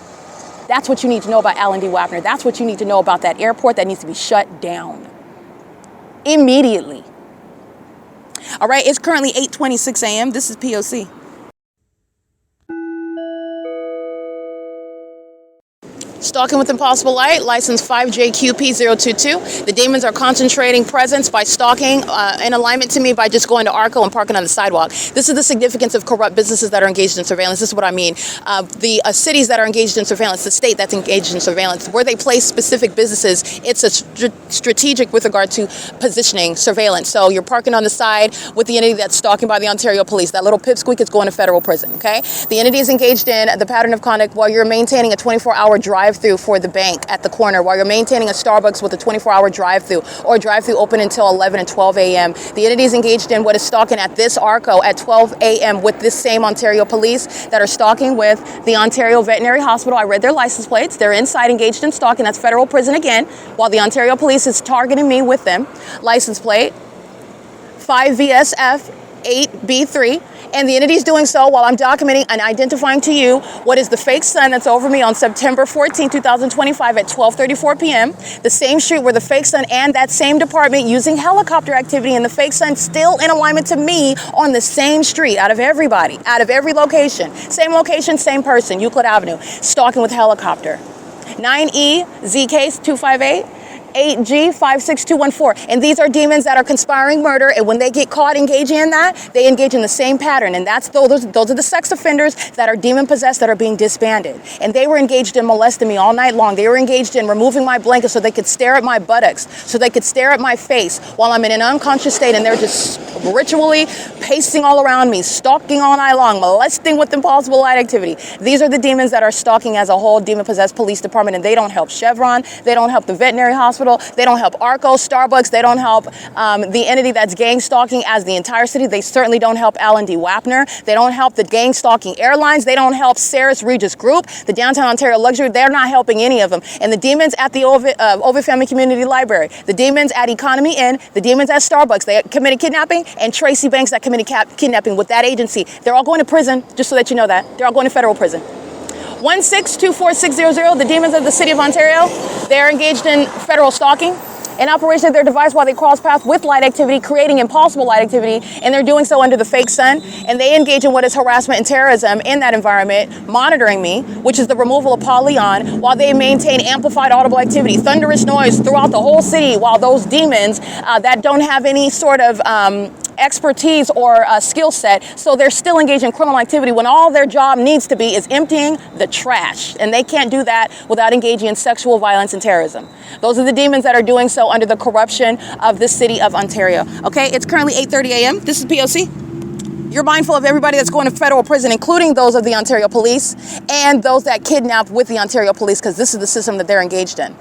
That's what you need to know about Alan D. Wapner. That's what you need to know about that airport that needs to be shut down immediately. All right, it's currently 8:26 a.m. This is P.O.C. Stalking with Impossible Light, license 5JQP022. The demons are concentrating presence by stalking in alignment to me by just going to ARCO and parking on the sidewalk. This is the significance of corrupt businesses that are engaged in surveillance. This is what I mean. The cities that are engaged in surveillance, the state that's engaged in surveillance, where they place specific businesses, it's a strategic with regard to positioning surveillance. So you're parking on the side with the entity that's stalking by the Ontario police. That little pipsqueak is going to federal prison, okay? The entity is engaged in the pattern of conduct while you're maintaining a 24-hour drive-through for the bank at the corner, while you're maintaining a Starbucks with a 24-hour drive-through, or drive-through open until 11 and 12 a.m. The entity is engaged in what is stalking at this ARCO at 12 a.m. with this same Ontario police that are stalking with the Ontario Veterinary Hospital. I read their license plates. They're inside engaged in stalking. That's federal prison again, while the Ontario police is targeting me with them. License plate 5VSF 8B3. And the entity is doing so while I'm documenting and identifying to you what is the fake sun that's over me on September 14, 2025 at 12:34 p.m. The same street where the fake sun and that same department using helicopter activity and the fake sun still in alignment to me on the same street out of everybody, out of every location. Same location, same person, Euclid Avenue, stalking with helicopter. 9E ZK258. 8G56214. And these are demons that are conspiring murder, and when they get caught engaging in that, they engage in the same pattern. And that's those are the sex offenders that are demon possessed that are being disbanded. And they were engaged in molesting me all night long. They were engaged in removing my blanket so they could stare at my buttocks, so they could stare at my face while I'm in an unconscious state, and they're just ritually pacing all around me, stalking all night long, molesting with impossible light activity. These are the demons that are stalking as a whole demon possessed police department, and they don't help Chevron, they don't help the veterinary hospital, they don't help ARCO, Starbucks, they don't help the entity that's gang stalking as the entire city. They certainly don't help Alan D. Wapner. They don't help the gang stalking airlines. They don't help Sarah's Regis Group, the Downtown Ontario Luxury. They're not helping any of them. And the demons at the OVITT Family Community Library, the demons at Economy Inn, the demons at Starbucks, they committed kidnapping, and Tracy Banks that committed kidnapping with that agency. They're all going to prison, just so that you know that. They're all going to federal prison. 1624600, the demons of the City of Ontario, they're engaged in federal stalking and operation of their device while they cross paths with light activity, creating impossible light activity, and they're doing so under the fake sun. And they engage in what is harassment and terrorism in that environment, monitoring me, which is the removal of polygon, while they maintain amplified audible activity, thunderous noise throughout the whole city, while those demons that don't have any sort of expertise or skill set, so they're still engaged in criminal activity when all their job needs to be is emptying the trash, and they can't do that without engaging in sexual violence and terrorism. Those are the demons that are doing so under the corruption of the City of Ontario. Okay, it's currently 8:30 a.m. This is P.O.C. You're mindful of everybody that's going to federal prison, including those of the Ontario Police and those that kidnap with the Ontario Police, because this is the system that they're engaged in.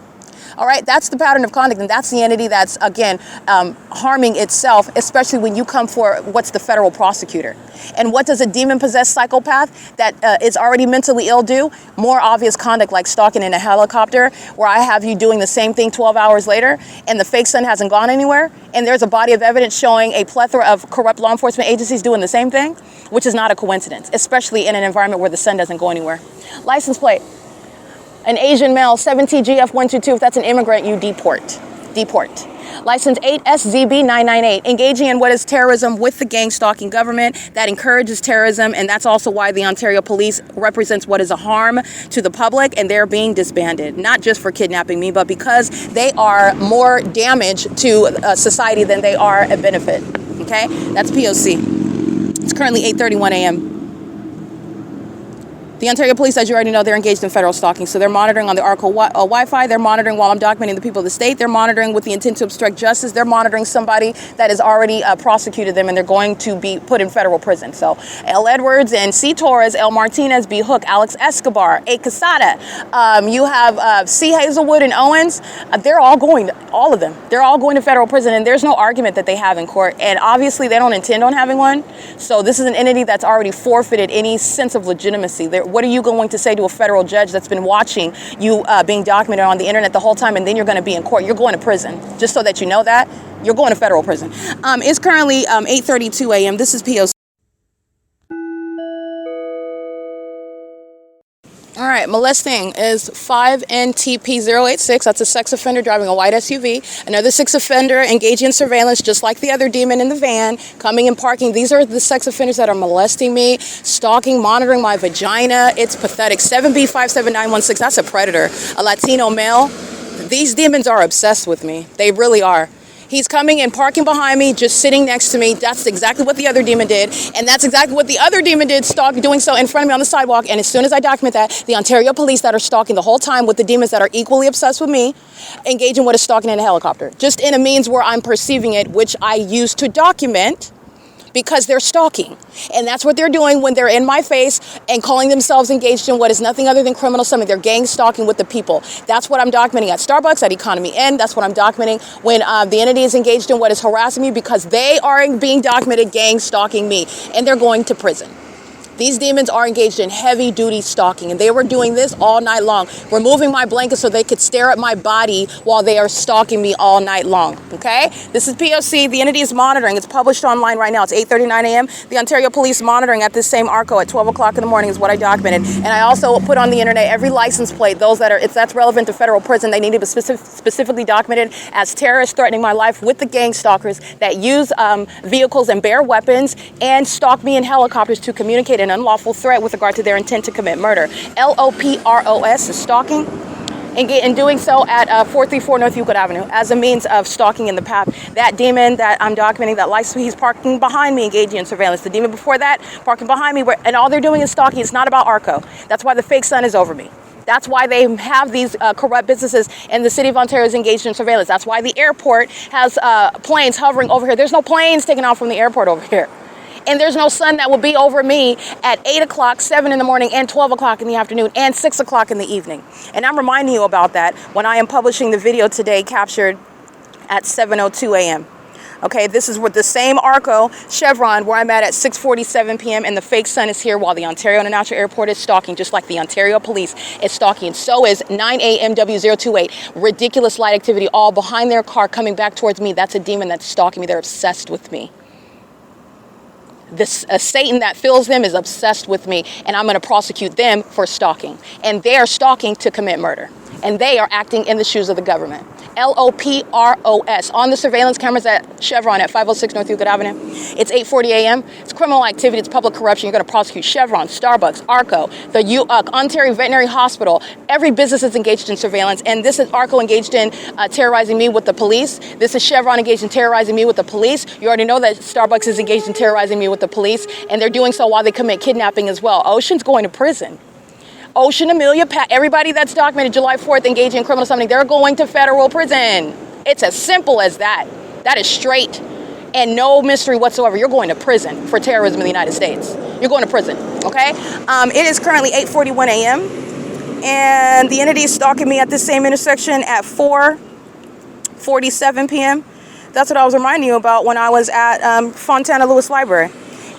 All right, that's the pattern of conduct, and that's the entity that's, again, harming itself, especially when you come for what's the federal prosecutor. And what does a demon-possessed psychopath that is already mentally ill do? More obvious conduct like stalking in a helicopter, where I have you doing the same thing 12 hours later, and the fake sun hasn't gone anywhere, and there's a body of evidence showing a plethora of corrupt law enforcement agencies doing the same thing, which is not a coincidence, especially in an environment where the sun doesn't go anywhere. License plate. An Asian male, 17GF122, if that's an immigrant, you deport. License 8SZB998, engaging in what is terrorism with the gang stalking government that encourages terrorism, and that's also why the Ontario Police represents what is a harm to the public, and they're being disbanded, not just for kidnapping me, but because they are more damage to society than they are a benefit. Okay, that's P.O.C. It's currently 8:31 a.m. The Ontario Police, as you already know, they're engaged in federal stalking. So they're monitoring on the ARCO Wi-Fi. They're monitoring while I'm documenting the people of the state. They're monitoring with the intent to obstruct justice. They're monitoring somebody that has already prosecuted them, and they're going to be put in federal prison. So L. Edwards and C. Torres, L. Martinez, B. Hook, Alex Escobar, A. Quesada. You have C. Hazelwood and Owens. They're all going, all of them. They're all going to federal prison, and there's no argument that they have in court. And obviously, they don't intend on having one. So this is an entity that's already forfeited any sense of legitimacy. What are you going to say to a federal judge that's been watching you being documented on the internet the whole time, and then you're going to be in court? You're going to prison. Just so that you know that, you're going to federal prison. It's currently 8:32 a.m. This is P.O.C. All right, molesting is 5NTP086. That's a sex offender driving a white SUV. Another sex offender engaging in surveillance, just like the other demon in the van, coming and parking. These are the sex offenders that are molesting me, stalking, monitoring my vagina. It's pathetic. 7B57916, that's a predator, a Latino male. These demons are obsessed with me. They really are. He's coming and parking behind me, just sitting next to me. That's exactly what the other demon did. And that's exactly what the other demon did, doing so in front of me on the sidewalk. And as soon as I document that, the Ontario police that are stalking the whole time with the demons that are equally obsessed with me, engage in what is stalking in a helicopter. Just in a means where I'm perceiving it, which I use to document, because they're stalking. And that's what they're doing when they're in my face and calling themselves engaged in what is nothing other than criminal summoning. They're gang stalking with the people. That's what I'm documenting at Starbucks, at Economy Inn. That's what I'm documenting when the entity is engaged in what is harassing me, because they are being documented gang stalking me, and they're going to prison. These demons are engaged in heavy-duty stalking, and they were doing this all night long, removing my blanket so they could stare at my body while they are stalking me all night long, okay? This is P.O.C. The entity is monitoring. It's published online right now. It's 8:39 a.m. The Ontario Police monitoring at this same ARCO at 12 o'clock in the morning is what I documented. And I also put on the internet every license plate, those that are, if that's relevant to federal prison, they need to be specifically documented as terrorists threatening my life with the gang stalkers that use vehicles and bear weapons and stalk me in helicopters to communicate an unlawful threat with regard to their intent to commit murder. LOPROS is stalking, and in doing so at 434 North Euclid Avenue as a means of stalking in the path. That demon that I'm documenting, that license, he's parking behind me engaging in surveillance. The demon before that, parking behind me, and all they're doing is stalking. It's not about ARCO. That's why the fake sun is over me. That's why they have these corrupt businesses, and the city of Ontario is engaged in surveillance. That's why the airport has planes hovering over here. There's no planes taking off from the airport over here. And there's no sun that will be over me at 8 o'clock, 7 in the morning, and 12 o'clock in the afternoon, and 6 o'clock in the evening. And I'm reminding you about that when I am publishing the video today captured at 7:02 a.m. Okay, this is with the same ARCO, Chevron, where I'm at 6:47 p.m. and the fake sun is here while the Ontario International Airport is stalking, just like the Ontario Police is stalking. And so is 9 AMW028. Ridiculous light activity all behind their car coming back towards me. That's a demon that's stalking me. They're obsessed with me. This Satan that fills them is obsessed with me, and I'm going to prosecute them for stalking. And they are stalking to commit murder. And they are acting in the shoes of the government. LOPROS on the surveillance cameras at Chevron at 506 North Euclid Avenue. It's 8:40 a.m. It's criminal activity. It's public corruption. You're going to prosecute Chevron, Starbucks, ARCO, the Ontario Veterinary Hospital. Every business is engaged in surveillance. And this is ARCO engaged in terrorizing me with the police. This is Chevron engaged in terrorizing me with the police. You already know that Starbucks is engaged in terrorizing me with the police. And they're doing so while they commit kidnapping as well. Ocean's going to prison. Ocean, Amelia, Pat, everybody that's documented July 4th engaging in criminal summoning, they're going to federal prison. It's as simple as that. That is straight and no mystery whatsoever. You're going to prison for terrorism in the United States. You're going to prison, okay? It is currently 8:41 a.m. and the entity is stalking me at this same intersection at 4:47 p.m. That's what I was reminding you about when I was at Fontana Lewis Library.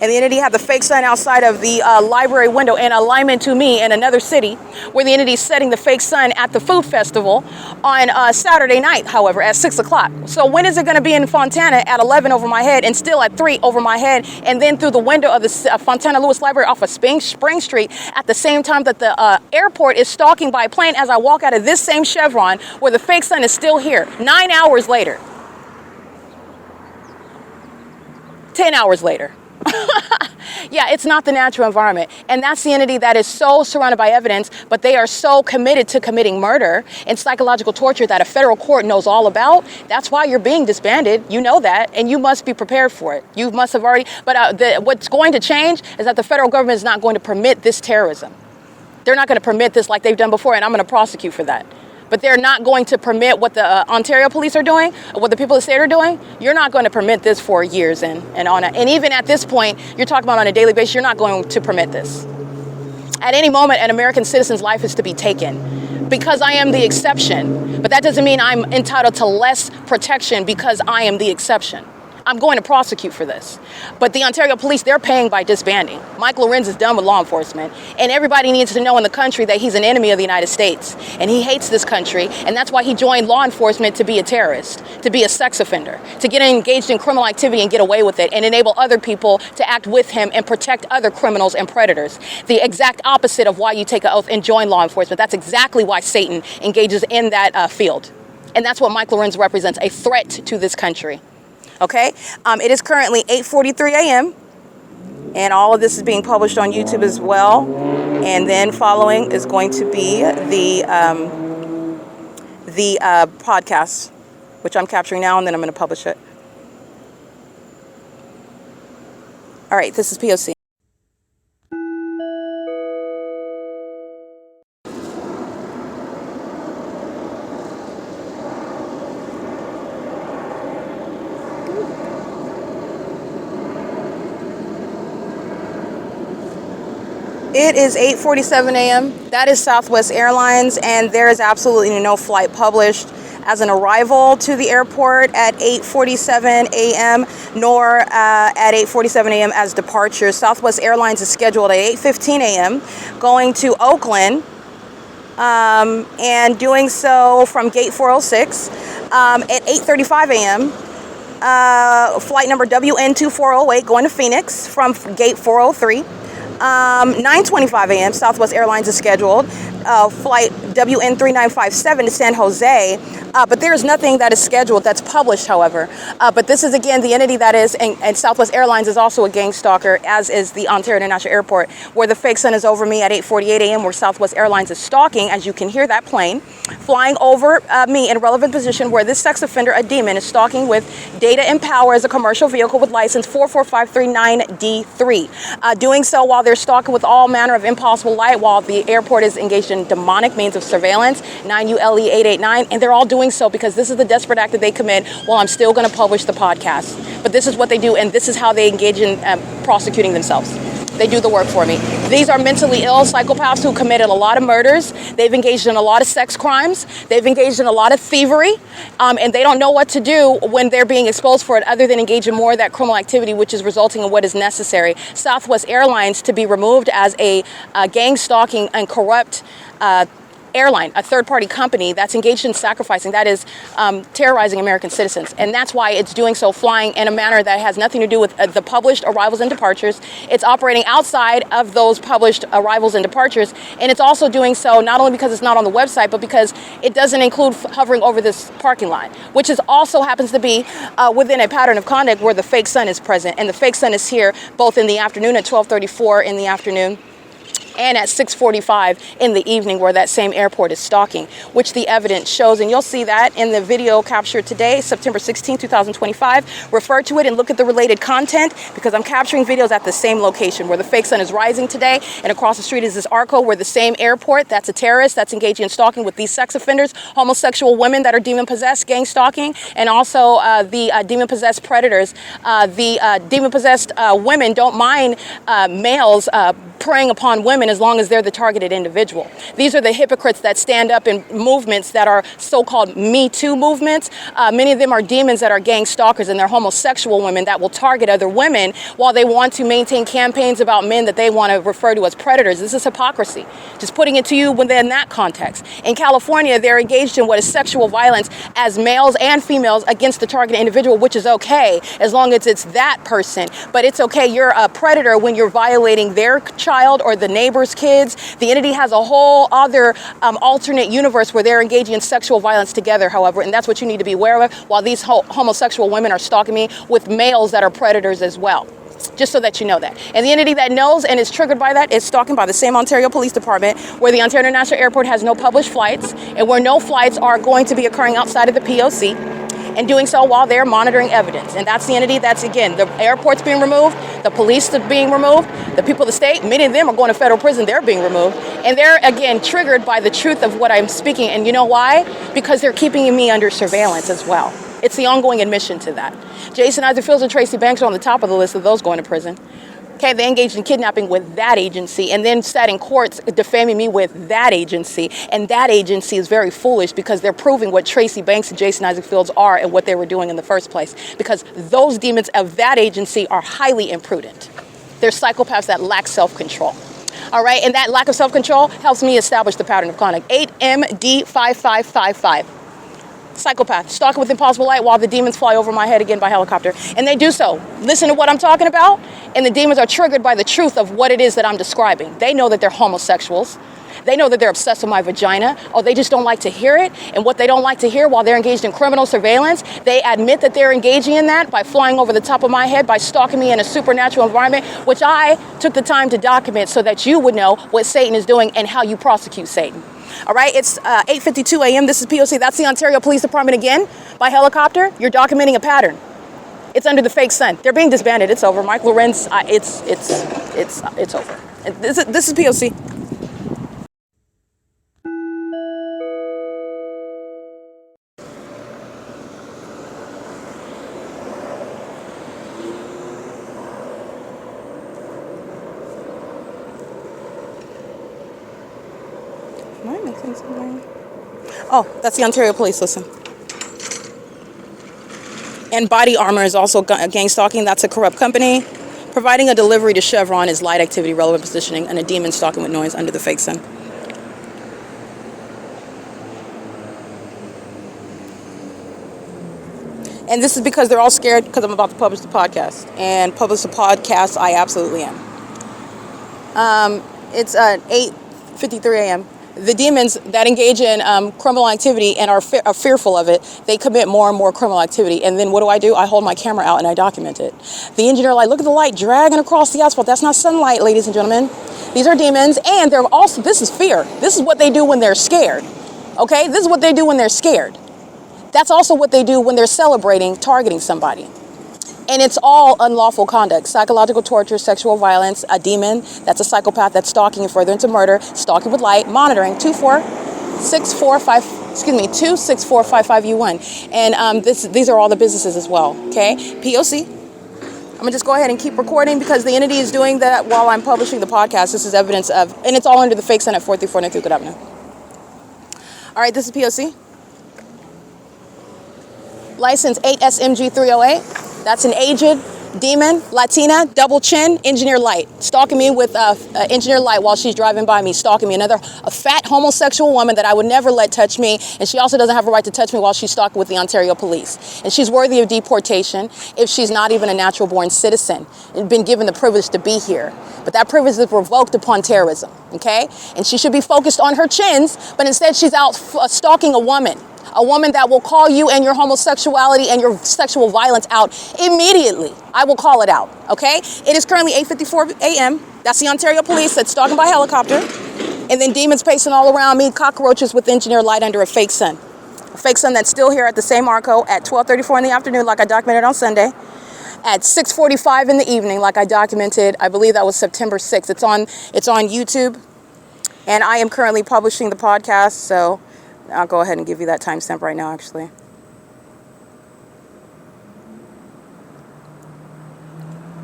And the entity had the fake sign outside of the library window in alignment to me in another city, where the entity is setting the fake sign at the food festival on Saturday night, however, at 6 o'clock. So when is it going to be in Fontana at 11 over my head and still at 3 over my head, and then through the window of the Fontana Lewis Library off of Spring Street at the same time that the airport is stalking by plane as I walk out of this same Chevron where the fake sign is still here 9 hours later, 10 hours later. Yeah, it's not the natural environment. And that's the entity that is so surrounded by evidence, but they are so committed to committing murder and psychological torture that a federal court knows all about. That's why you're being disbanded. You know that, and you must be prepared for it. You must have already, but what's going to change is that the federal government is not going to permit this terrorism. They're not going to permit this like they've done before, and I'm going to prosecute for that. But they're not going to permit what the Ontario police are doing, or what the people of the state are doing. You're not going to permit this for years and on. And even at this point, you're talking about on a daily basis, you're not going to permit this. At any moment, an American citizen's life is to be taken because I am the exception. But that doesn't mean I'm entitled to less protection because I am the exception. I'm going to prosecute for this. But the Ontario police, they're paying by disbanding. Mike LORENZ is done with law enforcement. And everybody needs to know in the country that he's an enemy of the United States. And he hates this country. And that's why he joined law enforcement to be a terrorist, to be a sex offender, to get engaged in criminal activity and get away with it and enable other people to act with him and protect other criminals and predators. The exact opposite of why you take an oath and join law enforcement. That's exactly why Satan engages in that field. And that's what Mike LORENZ represents, a threat to this country. Okay, it is currently 8:43 a.m. and all of this is being published on YouTube as well. And then following is going to be the podcast, which I'm capturing now, and then I'm going to publish it. All right, this is P.O.C. It is 8:47 a.m. That is Southwest Airlines, and there is absolutely no flight published as an arrival to the airport at 8:47 a.m. nor at 8:47 a.m. as departure. Southwest Airlines is scheduled at 8:15 a.m. going to Oakland and doing so from gate 406 at 8:35 a.m. Flight number WN2408 going to Phoenix from gate 403. 9:25 a.m. Southwest Airlines is scheduled. Flight WN3957 to San Jose. But there is nothing that is scheduled that's published, however. But this is, again, the entity that is, and Southwest Airlines is also a gang stalker, as is the Ontario International Airport, where the fake sun is over me at 8:48 a.m., where Southwest Airlines is stalking, as you can hear that plane, flying over me in a relevant position where this sex offender, a demon, is stalking with data and power as a commercial vehicle with license 44539D3. Doing so while they're stalking with all manner of impossible light while the airport is engaged in demonic means of surveillance, 9 ULE 889, and they're all doing so because this is the desperate act that they commit while I'm still going to publish the podcast. But this is what they do, and this is how they engage in prosecuting themselves. They do the work for me. These are mentally ill psychopaths who committed a lot of murders. They've engaged in a lot of sex crimes. They've engaged in a lot of thievery, and they don't know what to do when they're being exposed for it other than engage in more of that criminal activity, which is resulting in what is necessary. Southwest Airlines to be removed as a gang stalking and corrupt airline, a third-party company that's engaged in sacrificing, that is terrorizing American citizens. And that's why it's doing so, flying in a manner that has nothing to do with the published arrivals and departures. It's operating outside of those published arrivals and departures. And it's also doing so not only because it's not on the website, but because it doesn't include hovering over this parking lot, which is also happens to be within a pattern of conduct where the fake sun is present. And the fake sun is here both in the afternoon at 12:34 in the afternoon and at 6:45 in the evening, where that same airport is stalking, which the evidence shows. And you'll see that in the video captured today, September 16, 2025. Refer to it and look at the related content, because I'm capturing videos at the same location where the fake sun is rising today. And across the street is this ARCO, where the same airport, that's a terrorist that's engaging in stalking with these sex offenders, homosexual women that are demon-possessed, gang stalking, and also the demon-possessed predators. The demon-possessed women don't mind males preying upon women as long as they're the targeted individual. These are the hypocrites that stand up in movements that are so-called Me Too movements. Many of them are demons that are gang stalkers, and they're homosexual women that will target other women while they want to maintain campaigns about men that they want to refer to as predators. This is hypocrisy. Just putting it to you within that context. In California, they're engaged in what is sexual violence as males and females against the targeted individual, which is okay as long as it's that person. But it's okay, you're a predator when you're violating their child or the neighbor's kids. The entity has a whole other alternate universe where they're engaging in sexual violence together, however, and that's what you need to be aware of while these homosexual women are stalking me with males that are predators as well. Just so that you know that. And the entity that knows and is triggered by that is stalking by the same Ontario Police Department, where the Ontario International Airport has no published flights and where no flights are going to be occurring outside of the P.O.C. and doing so while they're monitoring evidence. And that's the entity that's, again, the airport's being removed, the police are being removed, the people of the state, many of them are going to federal prison, they're being removed. And they're, again, triggered by the truth of what I'm speaking. And you know why? Because they're keeping me under surveillance as well. It's the ongoing admission to that. Jason Isaac Fields and Tracy Banks are on the top of the list of those going to prison. Okay, they engaged in kidnapping with that agency and then sat in courts defaming me with that agency. And that agency is very foolish because they're proving what Tracy Banks and Jason Isaac Fields are and what they were doing in the first place. Because those demons of that agency are highly imprudent. They're psychopaths that lack self-control. All right, and that lack of self-control helps me establish the pattern of conduct. 8MD5555. Psychopath, stalking with impossible light while the demons fly over my head again by helicopter. And they do so. Listen to what I'm talking about. And the demons are triggered by the truth of what it is that I'm describing. They know that they're homosexuals. They know that they're obsessed with my vagina, or they just don't like to hear it. And what they don't like to hear while they're engaged in criminal surveillance, they admit that they're engaging in that by flying over the top of my head, by stalking me in a supernatural environment, which I took the time to document so that you would know what Satan is doing and how you prosecute Satan. All right, it's 8:52 a.m. This is P.O.C. That's the Ontario Police Department again, by helicopter. You're documenting a pattern. It's under the fake sun. They're being disbanded. It's over. Mike LORENZ, it's over. And this is P.O.C. Am I mixing something? Oh, that's the Ontario Police, listen. And Body Armor is also gang stalking. That's a corrupt company. Providing a delivery to Chevron is light activity, relevant positioning, and a demon stalking with noise under the fake sun. And this is because they're all scared because I'm about to publish the podcast. And publish the podcast, I absolutely am. It's 8:53 a.m. The demons that engage in criminal activity and are fearful of it, they commit more and more criminal activity. And then what do? I hold my camera out and I document it. The engineer light, look at the light dragging across the asphalt. That's not sunlight, ladies and gentlemen. These are demons, and they're also, this is fear. This is what they do when they're scared. Okay, this is what they do when they're scared. That's also what they do when they're celebrating targeting somebody. And it's all unlawful conduct: psychological torture, sexual violence, a demon that's a psychopath that's stalking and further into murder, stalking with light, monitoring 26455U1. And these are all the businesses as well. Okay, POC. I'm gonna just go ahead and keep recording because the entity is doing that while I'm publishing the podcast. This is evidence of, and it's all under the fake sun at 434 North Euclid Avenue. All right, this is POC. License 8SMG308. That's an aged demon, Latina, double chin, engineer light, stalking me with engineer light while she's driving by me, stalking me. A fat homosexual woman that I would never let touch me, and she also doesn't have a right to touch me while she's stalking with the Ontario Police. And she's worthy of deportation if she's not even a natural-born citizen and been given the privilege to be here. But that privilege is revoked upon terrorism, okay? And she should be focused on her chins, but instead she's out stalking a woman that will call you and your homosexuality and your sexual violence out immediately. I will call it out, okay? It is currently 8:54 a.m. That's the Ontario Police that's stalking by helicopter. And then demons pacing all around me, cockroaches with engineer light under a fake sun. A fake sun that's still here at the same ARCO at 12:34 in the afternoon, like I documented on Sunday. At 6:45 in the evening, like I documented, I believe that was September 6th. It's on YouTube. And I am currently publishing the podcast, so I'll go ahead and give you that timestamp right now, actually.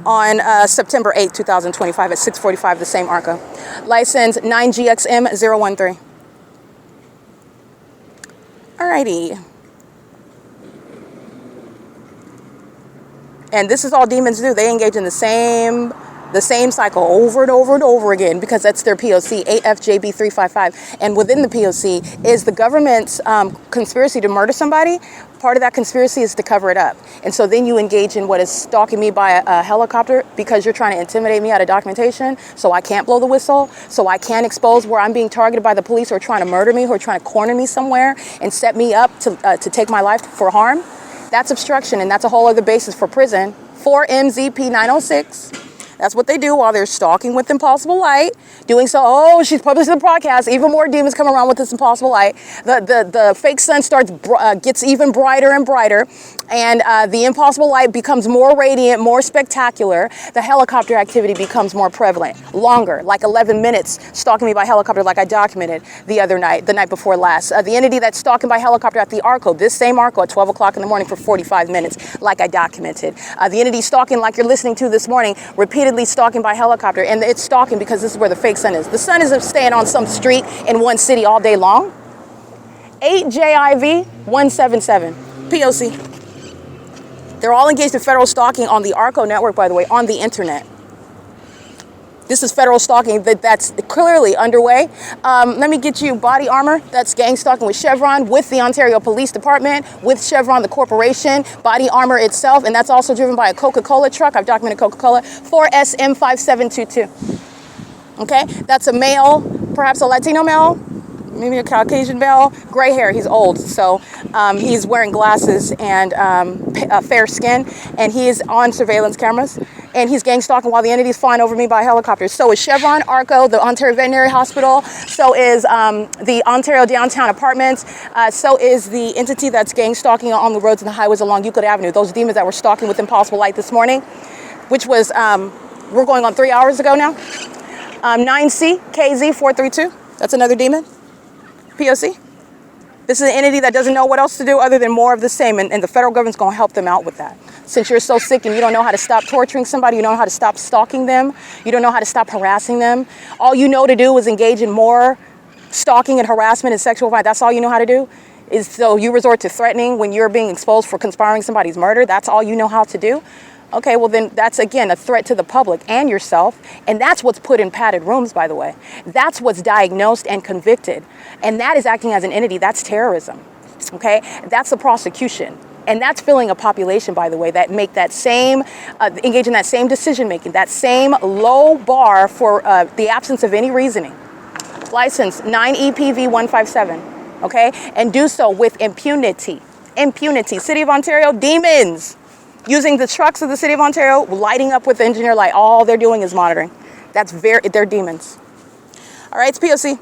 On September 8, 2025 at 6:45, the same ARCO. License 9GXM013. Alrighty. And this is all demons do. They engage in the same cycle over and over and over again because that's their POC, 8FJB355. And within the POC is the government's conspiracy to murder somebody. Part of that conspiracy is to cover it up. And so then you engage in what is stalking me by a helicopter because you're trying to intimidate me out of documentation so I can't blow the whistle, so I can't expose where I'm being targeted by the police who are trying to murder me, who are trying to corner me somewhere and set me up to take my life for harm. That's obstruction, and that's a whole other basis for prison. 4MZP906. That's what they do while they're stalking with impossible light. Doing so, oh, she's publishing the podcast. Even more demons come around with this impossible light. The fake sun gets even brighter and brighter. And the impossible light becomes more radiant, more spectacular. The helicopter activity becomes more prevalent, longer, like 11 minutes stalking me by helicopter, like I documented the night before last. The entity that's stalking by helicopter at the ARCO, this same ARCO at 12 o'clock in the morning for 45 minutes, like I documented. The entity stalking like you're listening to this morning, repeatedly stalking by helicopter. And it's stalking because this is where the fake sun is. The sun isn't staying on some street in one city all day long. 8JIV 177, P.O.C. They're all engaged in federal stalking on the ARCO network, by the way, on the internet. This is federal stalking that's clearly underway. Let me get you body armor. That's gang stalking with Chevron, with the Ontario Police Department, with Chevron, the corporation, body armor itself, and that's also driven by a Coca-Cola truck. I've documented Coca-Cola, 4SM5722. Okay, that's a male, perhaps a Latino male, maybe a Caucasian male, gray hair. He's old, so he's wearing glasses and fair skin, and he is on surveillance cameras, and he's gang stalking while the entity's flying over me by helicopters. So is Chevron, ARCO, the Ontario Veterinary Hospital, so is the Ontario Downtown Apartments, so is the entity that's gang stalking on the roads and the highways along Euclid Avenue, those demons that were stalking with impossible light this morning, which was, we're going on 3 hours ago now. 9C, KZ 432, that's another demon. P.O.C. This is an entity that doesn't know what else to do other than more of the same, and the federal government's going to help them out with that. Since you're so sick and you don't know how to stop torturing somebody, you don't know how to stop stalking them, you don't know how to stop harassing them, all you know to do is engage in more stalking and harassment and sexual violence. That's all you know how to do? Is so you resort to threatening when you're being exposed for conspiring somebody's murder? That's all you know how to do? Okay, well then that's again a threat to the public and yourself, and that's what's put in padded rooms, by the way. That's what's diagnosed and convicted, and that is acting as an entity. That's terrorism, okay? That's the prosecution, and that's filling a population, by the way, that make that same, engage in that same decision making, that same low bar for the absence of any reasoning. License 9EPV157, okay? And do so with impunity. Impunity. City of Ontario, demons. Using the trucks of the City of Ontario, lighting up with engineer light. All they're doing is monitoring. They're demons. All right, it's P.O.C.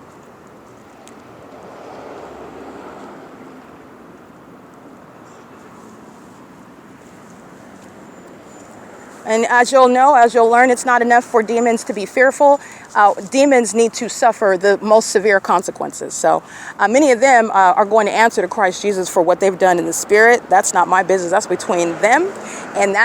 And as you'll know, as you'll learn, it's not enough for demons to be fearful. Demons need to suffer the most severe consequences. So many of them are going to answer to Christ Jesus for what they've done in the spirit. That's not my business. That's between them. And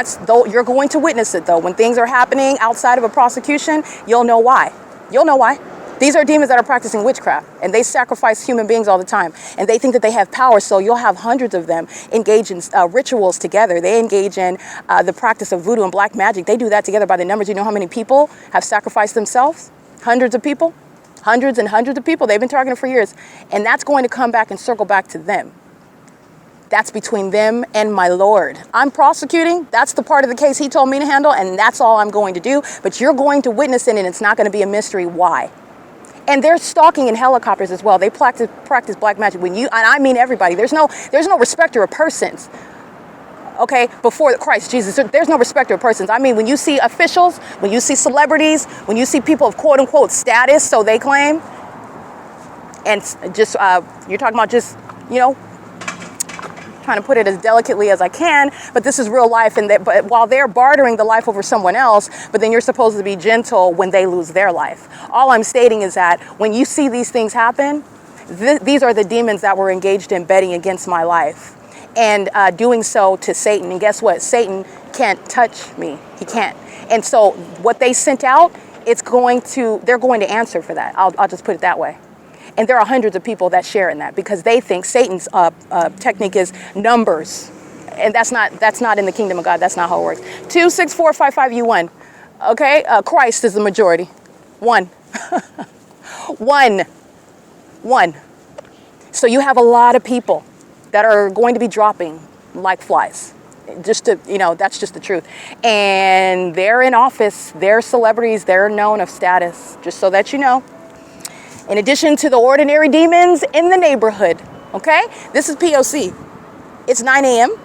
you're going to witness it, though. When things are happening outside of a prosecution, you'll know why. You'll know why. These are demons that are practicing witchcraft, and they sacrifice human beings all the time. And they think that they have power, so you'll have hundreds of them engage in rituals together. They engage in the practice of voodoo and black magic. They do that together by the numbers. You know how many people have sacrificed themselves? Hundreds of people? Hundreds and hundreds of people. They've been targeted for years. And that's going to come back and circle back to them. That's between them and my Lord. I'm prosecuting. That's the part of the case he told me to handle, and that's all I'm going to do. But you're going to witness it, and it's not going to be a mystery why. And they're stalking in helicopters as well. They practice black magic. And I mean everybody. There's no respecter of persons. Okay, before Christ Jesus, there's no respecter of persons. I mean, when you see officials, when you see celebrities, when you see people of quote unquote status, so they claim, and just you're talking about just, you know, trying to put it as delicately as I can, but this is real life, but while they're bartering the life over someone else, but then you're supposed to be gentle when they lose their life. All I'm stating is that when you see these things happen, these are the demons that were engaged in betting against my life and doing so to Satan. And guess what? Satan can't touch me. He can't. And so what they sent out, they're going to answer for that. I'll just put it that way. And there are hundreds of people that share in that because they think Satan's technique is numbers. And that's not in the kingdom of God. That's not how it works. 26455U1. Okay? Christ is the majority. One. One. So you have a lot of people that are going to be dropping like flies. Just to, that's just the truth. And they're in office. They're celebrities. They're known of status. Just so that you know. In addition to the ordinary demons in the neighborhood, okay? This is P.O.C. It's 9 a.m. .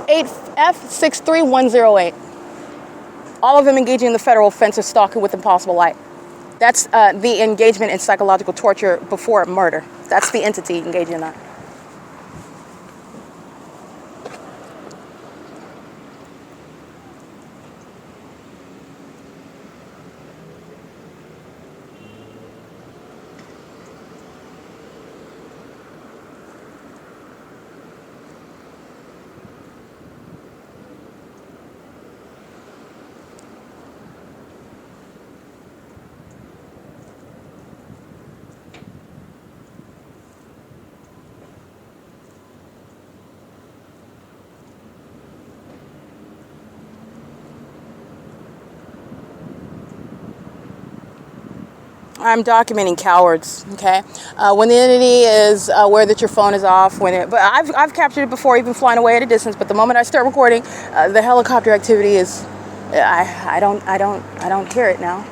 8F63108. All of them engaging in the federal offense of stalking with impossible light. That's the engagement in psychological torture before murder. That's the entity engaging in that. I'm documenting cowards, okay? When the entity is aware that your phone is off, but I've captured it before, even flying away at a distance. But the moment I start recording, the helicopter activity is, I don't hear it now.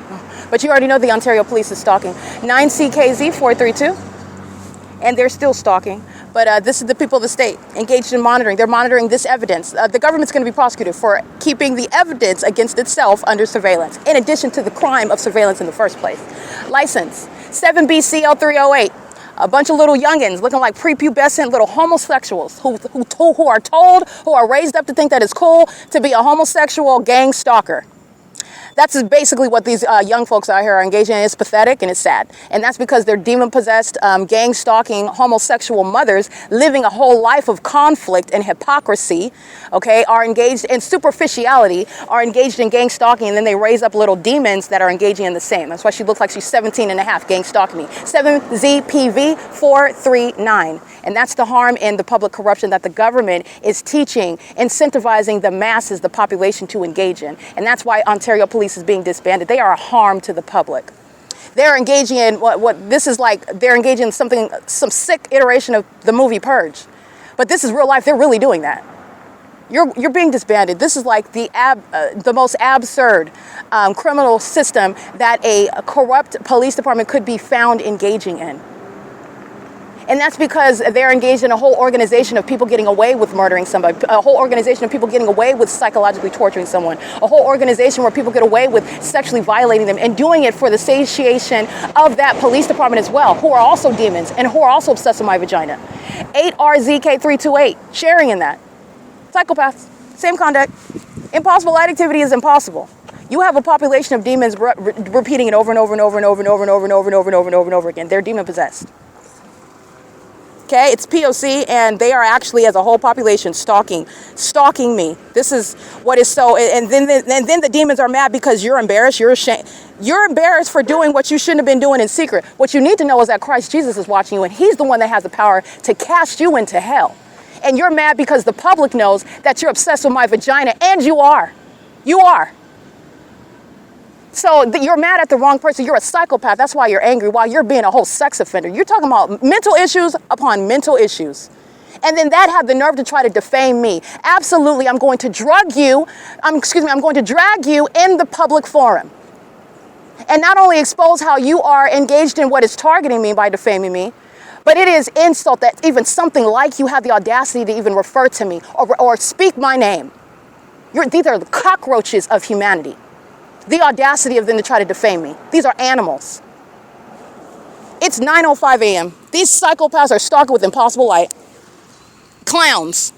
But you already know the Ontario Police is stalking. 9CKZ432, and they're still stalking. But this is the people of the state engaged in monitoring. They're monitoring this evidence. The government's going to be prosecuted for keeping the evidence against itself under surveillance, in addition to the crime of surveillance in the first place. License 7BCL308. A bunch of little youngins looking like prepubescent little homosexuals who are raised up to think that it's cool to be a homosexual gang stalker. That's basically what these young folks out here are engaging in. It's pathetic and it's sad. And that's because they're demon-possessed, gang-stalking homosexual mothers living a whole life of conflict and hypocrisy, okay, are engaged in superficiality, are engaged in gang stalking, and then they raise up little demons that are engaging in the same. That's why she looks like she's 17 and a half gang stalking me. 7ZPV439. And that's the harm in the public corruption that the government is teaching, incentivizing the masses, the population to engage in. And that's why Ontario Police is being disbanded. They are a harm to the public. They're engaging in what this is like. They're engaging in some sick iteration of the movie Purge. But this is real life. They're really doing that. You're being disbanded. This is like the most absurd criminal system that a corrupt police department could be found engaging in. And that's because they're engaged in a whole organization of people getting away with murdering somebody, a whole organization of people getting away with psychologically torturing someone, a whole organization where people get away with sexually violating them and doing it for the satiation of that police department as well, who are also demons and who are also obsessed with my vagina. 8RZK328, sharing in that. Psychopaths, same conduct. Impossible light activity is impossible. You have a population of demons repeating it over and over and over and over and over and over and over and over and over and over and over again. They're demon possessed. Okay, it's P.O.C. and they are actually, as a whole population, stalking me. This is what is so, and then the demons are mad because you're embarrassed, you're ashamed. You're embarrassed for doing what you shouldn't have been doing in secret. What you need to know is that Christ Jesus is watching you, and he's the one that has the power to cast you into hell. And you're mad because the public knows that you're obsessed with my vagina, and you are. You are. So you're mad at the wrong person. You're a psychopath. That's why you're angry, while you're being a whole sex offender. You're talking about mental issues upon mental issues. And then that had the nerve to try to defame me. Absolutely, I'm going to drag you in the public forum. And not only expose how you are engaged in what is targeting me by defaming me, but it is insult that even something like you have the audacity to even refer to me or speak my name. These are the cockroaches of humanity. The audacity of them to try to defame me. These are animals. It's 9:05 a.m. These psychopaths are stalking with impossible light. Clowns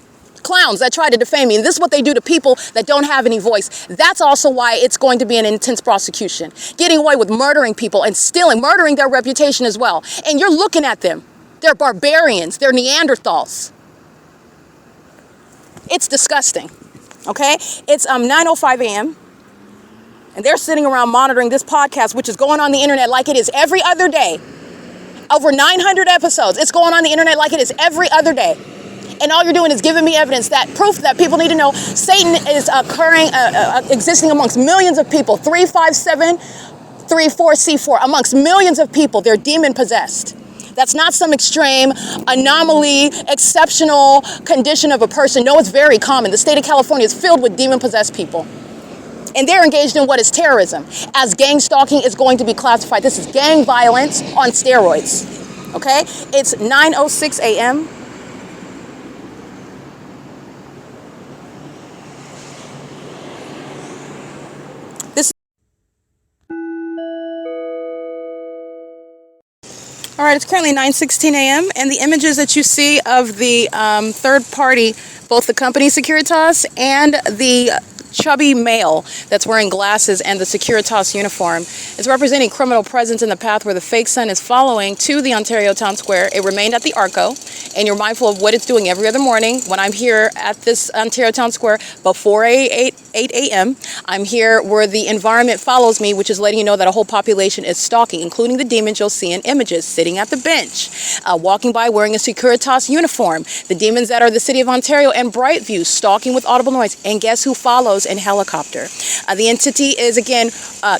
that try to defame me. And this is what they do to people that don't have any voice. That's also why it's going to be an intense prosecution. Getting away with murdering people and murdering their reputation as well. And you're looking at them. They're barbarians. They're Neanderthals. It's disgusting. Okay? It's 9:05 a.m. And they're sitting around monitoring this podcast, which is going on the internet like it is every other day. Over 900 episodes. It's going on the internet like it is every other day. And all you're doing is giving me evidence, that proof that people need to know. Satan is existing amongst millions of people. 35734C4 amongst millions of people. They're demon possessed. That's not some extreme anomaly, exceptional condition of a person. No, it's very common. The state of California is filled with demon possessed people. And they're engaged in what is terrorism. As gang stalking is going to be classified. This is gang violence on steroids. Okay? It's 9:06 a.m. All right, it's currently 9:16 a.m. and the images that you see of the third party, both the company Securitas and the chubby male that's wearing glasses and the Securitas uniform, is representing criminal presence in the path where the fake sun is following to the Ontario Town Square. It remained at the ARCO, and you're mindful of what it's doing every other morning when I'm here at this Ontario Town Square before 8 a.m. I'm here where the environment follows me, which is letting you know that a whole population is stalking, including the demons you'll see in images, sitting at the bench, walking by wearing a Securitas uniform. The demons that are the City of Ontario and Brightview, stalking with audible noise. And guess who follows in helicopter? The entity is, again,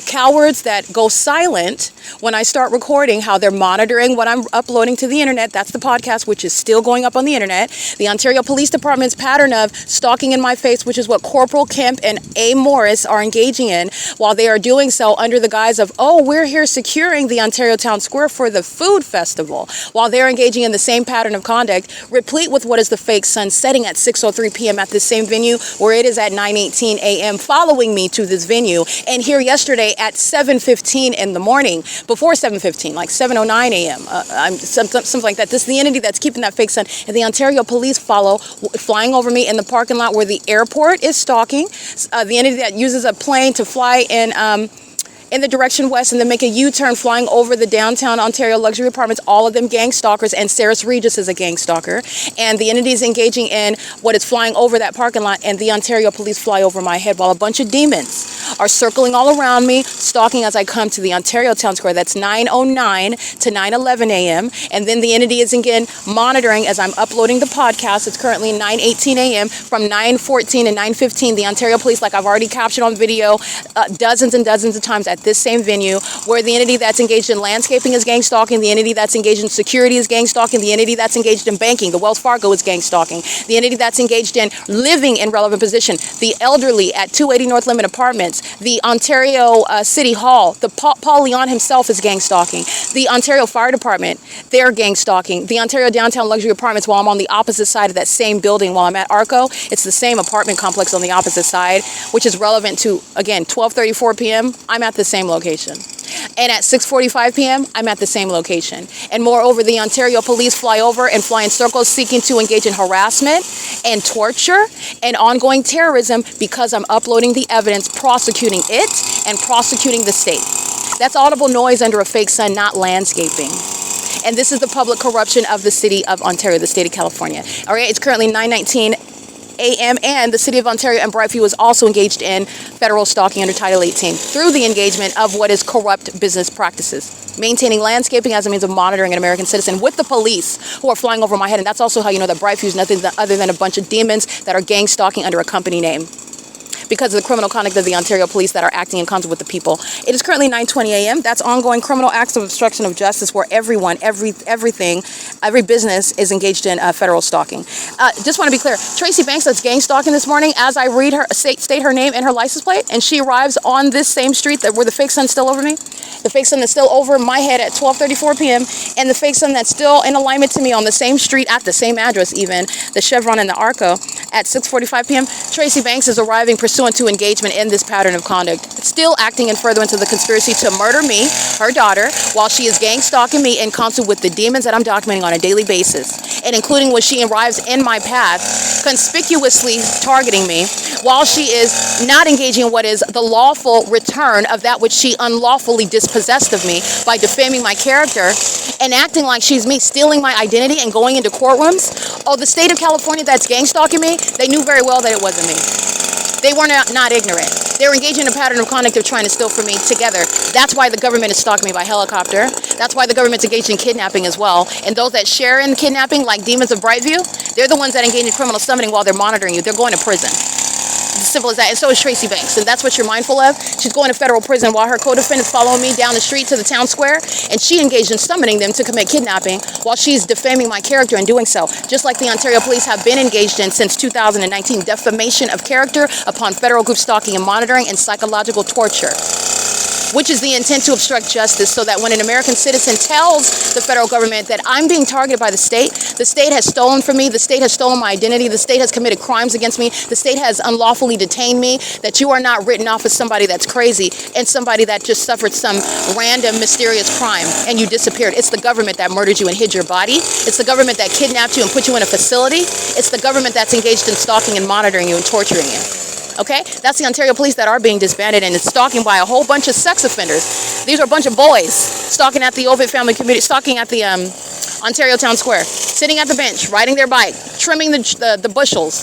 cowards that go silent when I start recording, how they're monitoring what I'm uploading to the internet. That's the podcast, which is still going up on the internet. The Ontario Police Department's pattern of stalking in my face, which is what Corporal Kemp and A. Morris are engaging in, while they are doing so under the guise of, oh, we're here securing the Ontario Town Square for the food festival, while they're engaging in the same pattern of conduct, replete with what is the fake sun setting at 6:03 p.m. at this same venue, where it is at 9:18 a.m. following me to this venue, and here yesterday at 7:15 in the morning, before 7:15, like 7:09 a.m., something like that. This is the entity that's keeping that fake sun, and the Ontario Police follow, flying over me in the parking lot where the airport is stalking. The entity that uses a plane to fly in the direction west and then make a U-turn flying over the downtown Ontario luxury apartments, all of them gang stalkers, and Saris Regis is a gang stalker. And the entity is engaging in what is flying over that parking lot, and the Ontario Police fly over my head while a bunch of demons are circling all around me, stalking as I come to the Ontario Town Square. That's 9:09 to 9:11 a.m. And then the entity is again monitoring as I'm uploading the podcast. It's currently 9:18 a.m. From 9:14 and 9:15, the Ontario Police, like I've already captured on video, dozens and dozens of times at this same venue, where the entity that's engaged in landscaping is gang stalking, the entity that's engaged in security is gang stalking, the entity that's engaged in banking, the Wells Fargo, is gang stalking, the entity that's engaged in living in relevant position, the elderly at 280 North Limit Apartments, the Ontario City Hall, the Paul Leon himself is gang stalking, the Ontario Fire Department, they're gang stalking, the Ontario Downtown Luxury Apartments, while I'm on the opposite side of that same building while I'm at ARCO, it's the same apartment complex on the opposite side, which is relevant to, again, 12:34 p.m., I'm at the same location. And at 6:45 p.m., I'm at the same location. And moreover, the Ontario Police fly over and fly in circles seeking to engage in harassment and torture and ongoing terrorism because I'm uploading the evidence, prosecuting it and prosecuting the state. That's audible noise under a fake sun, not landscaping. And this is the public corruption of the City of Ontario, the state of California. All right, it's currently 9:19 a.m. and the City of Ontario and Brightview is also engaged in federal stalking under Title 18 through the engagement of what is corrupt business practices, maintaining landscaping as a means of monitoring an American citizen with the police who are flying over my head. And that's also how you know that Brightview is nothing other than a bunch of demons that are gang stalking under a company name, because of the criminal conduct of the Ontario Police that are acting in concert with the people. It is currently 9:20 a.m. That's ongoing criminal acts of obstruction of justice where everyone, everything, every business is engaged in federal stalking. Just want to be clear, Tracy Banks that's gang stalking this morning, as I read her, state her name and her license plate, and she arrives on this same street where the fake sun's still over me, the fake sun that's still over my head at 12:34 p.m., and the fake sun that's still in alignment to me on the same street at the same address even, the Chevron and the ARCO, at 6:45 p.m., Tracy Banks is arriving pursuant to engagement in this pattern of conduct, still acting in furtherance of the conspiracy to murder me, her daughter, while she is gang stalking me in concert with the demons that I'm documenting on a daily basis, and including when she arrives in my path, conspicuously targeting me, while she is not engaging in what is the lawful return of that which she unlawfully dispossessed of me by defaming my character and acting like she's me, stealing my identity and going into courtrooms. Oh, the state of California that's gang stalking me, they knew very well that it wasn't me. They were not ignorant. They were engaging in a pattern of conduct of trying to steal from me together. That's why the government is stalking me by helicopter. That's why the government's engaged in kidnapping as well. And those that share in kidnapping, like demons of Brightview, they're the ones that engage in criminal summoning while they're monitoring you. They're going to prison. As simple as that. And so is Tracy Banks. And that's what you're mindful of. She's going to federal prison while her co-defendants following me down the street to the town square. And she engaged in summoning them to commit kidnapping while she's defaming my character in doing so. Just like the Ontario Police have been engaged in since 2019, defamation of character upon federal group stalking and monitoring and psychological torture. which is the intent to obstruct justice, so that when an American citizen tells the federal government that I'm being targeted by the state has stolen from me, the state has stolen my identity, the state has committed crimes against me, the state has unlawfully detained me, that you are not written off as somebody that's crazy and somebody that just suffered some random mysterious crime and you disappeared. It's the government that murdered you and hid your body. It's the government that kidnapped you and put you in a facility. It's the government that's engaged in stalking and monitoring you and torturing you. Okay? That's the Ontario police that are being disbanded, and it's stalking by a whole bunch of sex offenders. These are a bunch of boys stalking at the OVITT family community, stalking at the Ontario Town Square, sitting at the bench, riding their bike, trimming the bushels,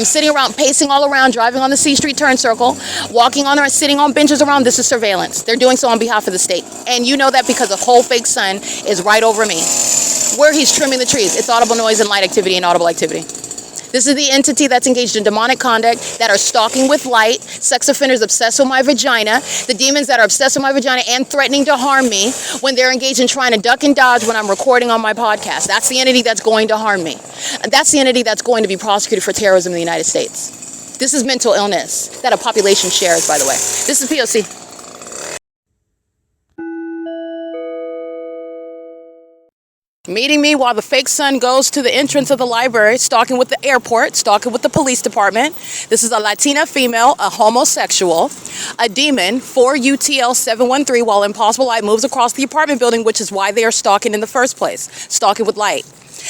sitting around, pacing all around, driving on the C Street turn circle, walking on or sitting on benches around. This is surveillance. They're doing so on behalf of the state. And you know that because a whole fake sun is right over me, where he's trimming the trees. It's audible noise and light activity and audible activity. This is the entity that's engaged in demonic conduct, that are stalking with light, sex offenders obsessed with my vagina, the demons that are obsessed with my vagina and threatening to harm me when they're engaged in trying to duck and dodge when I'm recording on my podcast. That's the entity that's going to harm me. That's the entity that's going to be prosecuted for terrorism in the United States. This is mental illness that a population shares, by the way. This is P.O.C. Meeting me while the fake son goes to the entrance of the library, stalking with the airport, stalking with the police department. This is a Latina female, a homosexual, a demon, 4UTL 713, while Impossible Light moves across the apartment building, which is why they are stalking in the first place, stalking with light.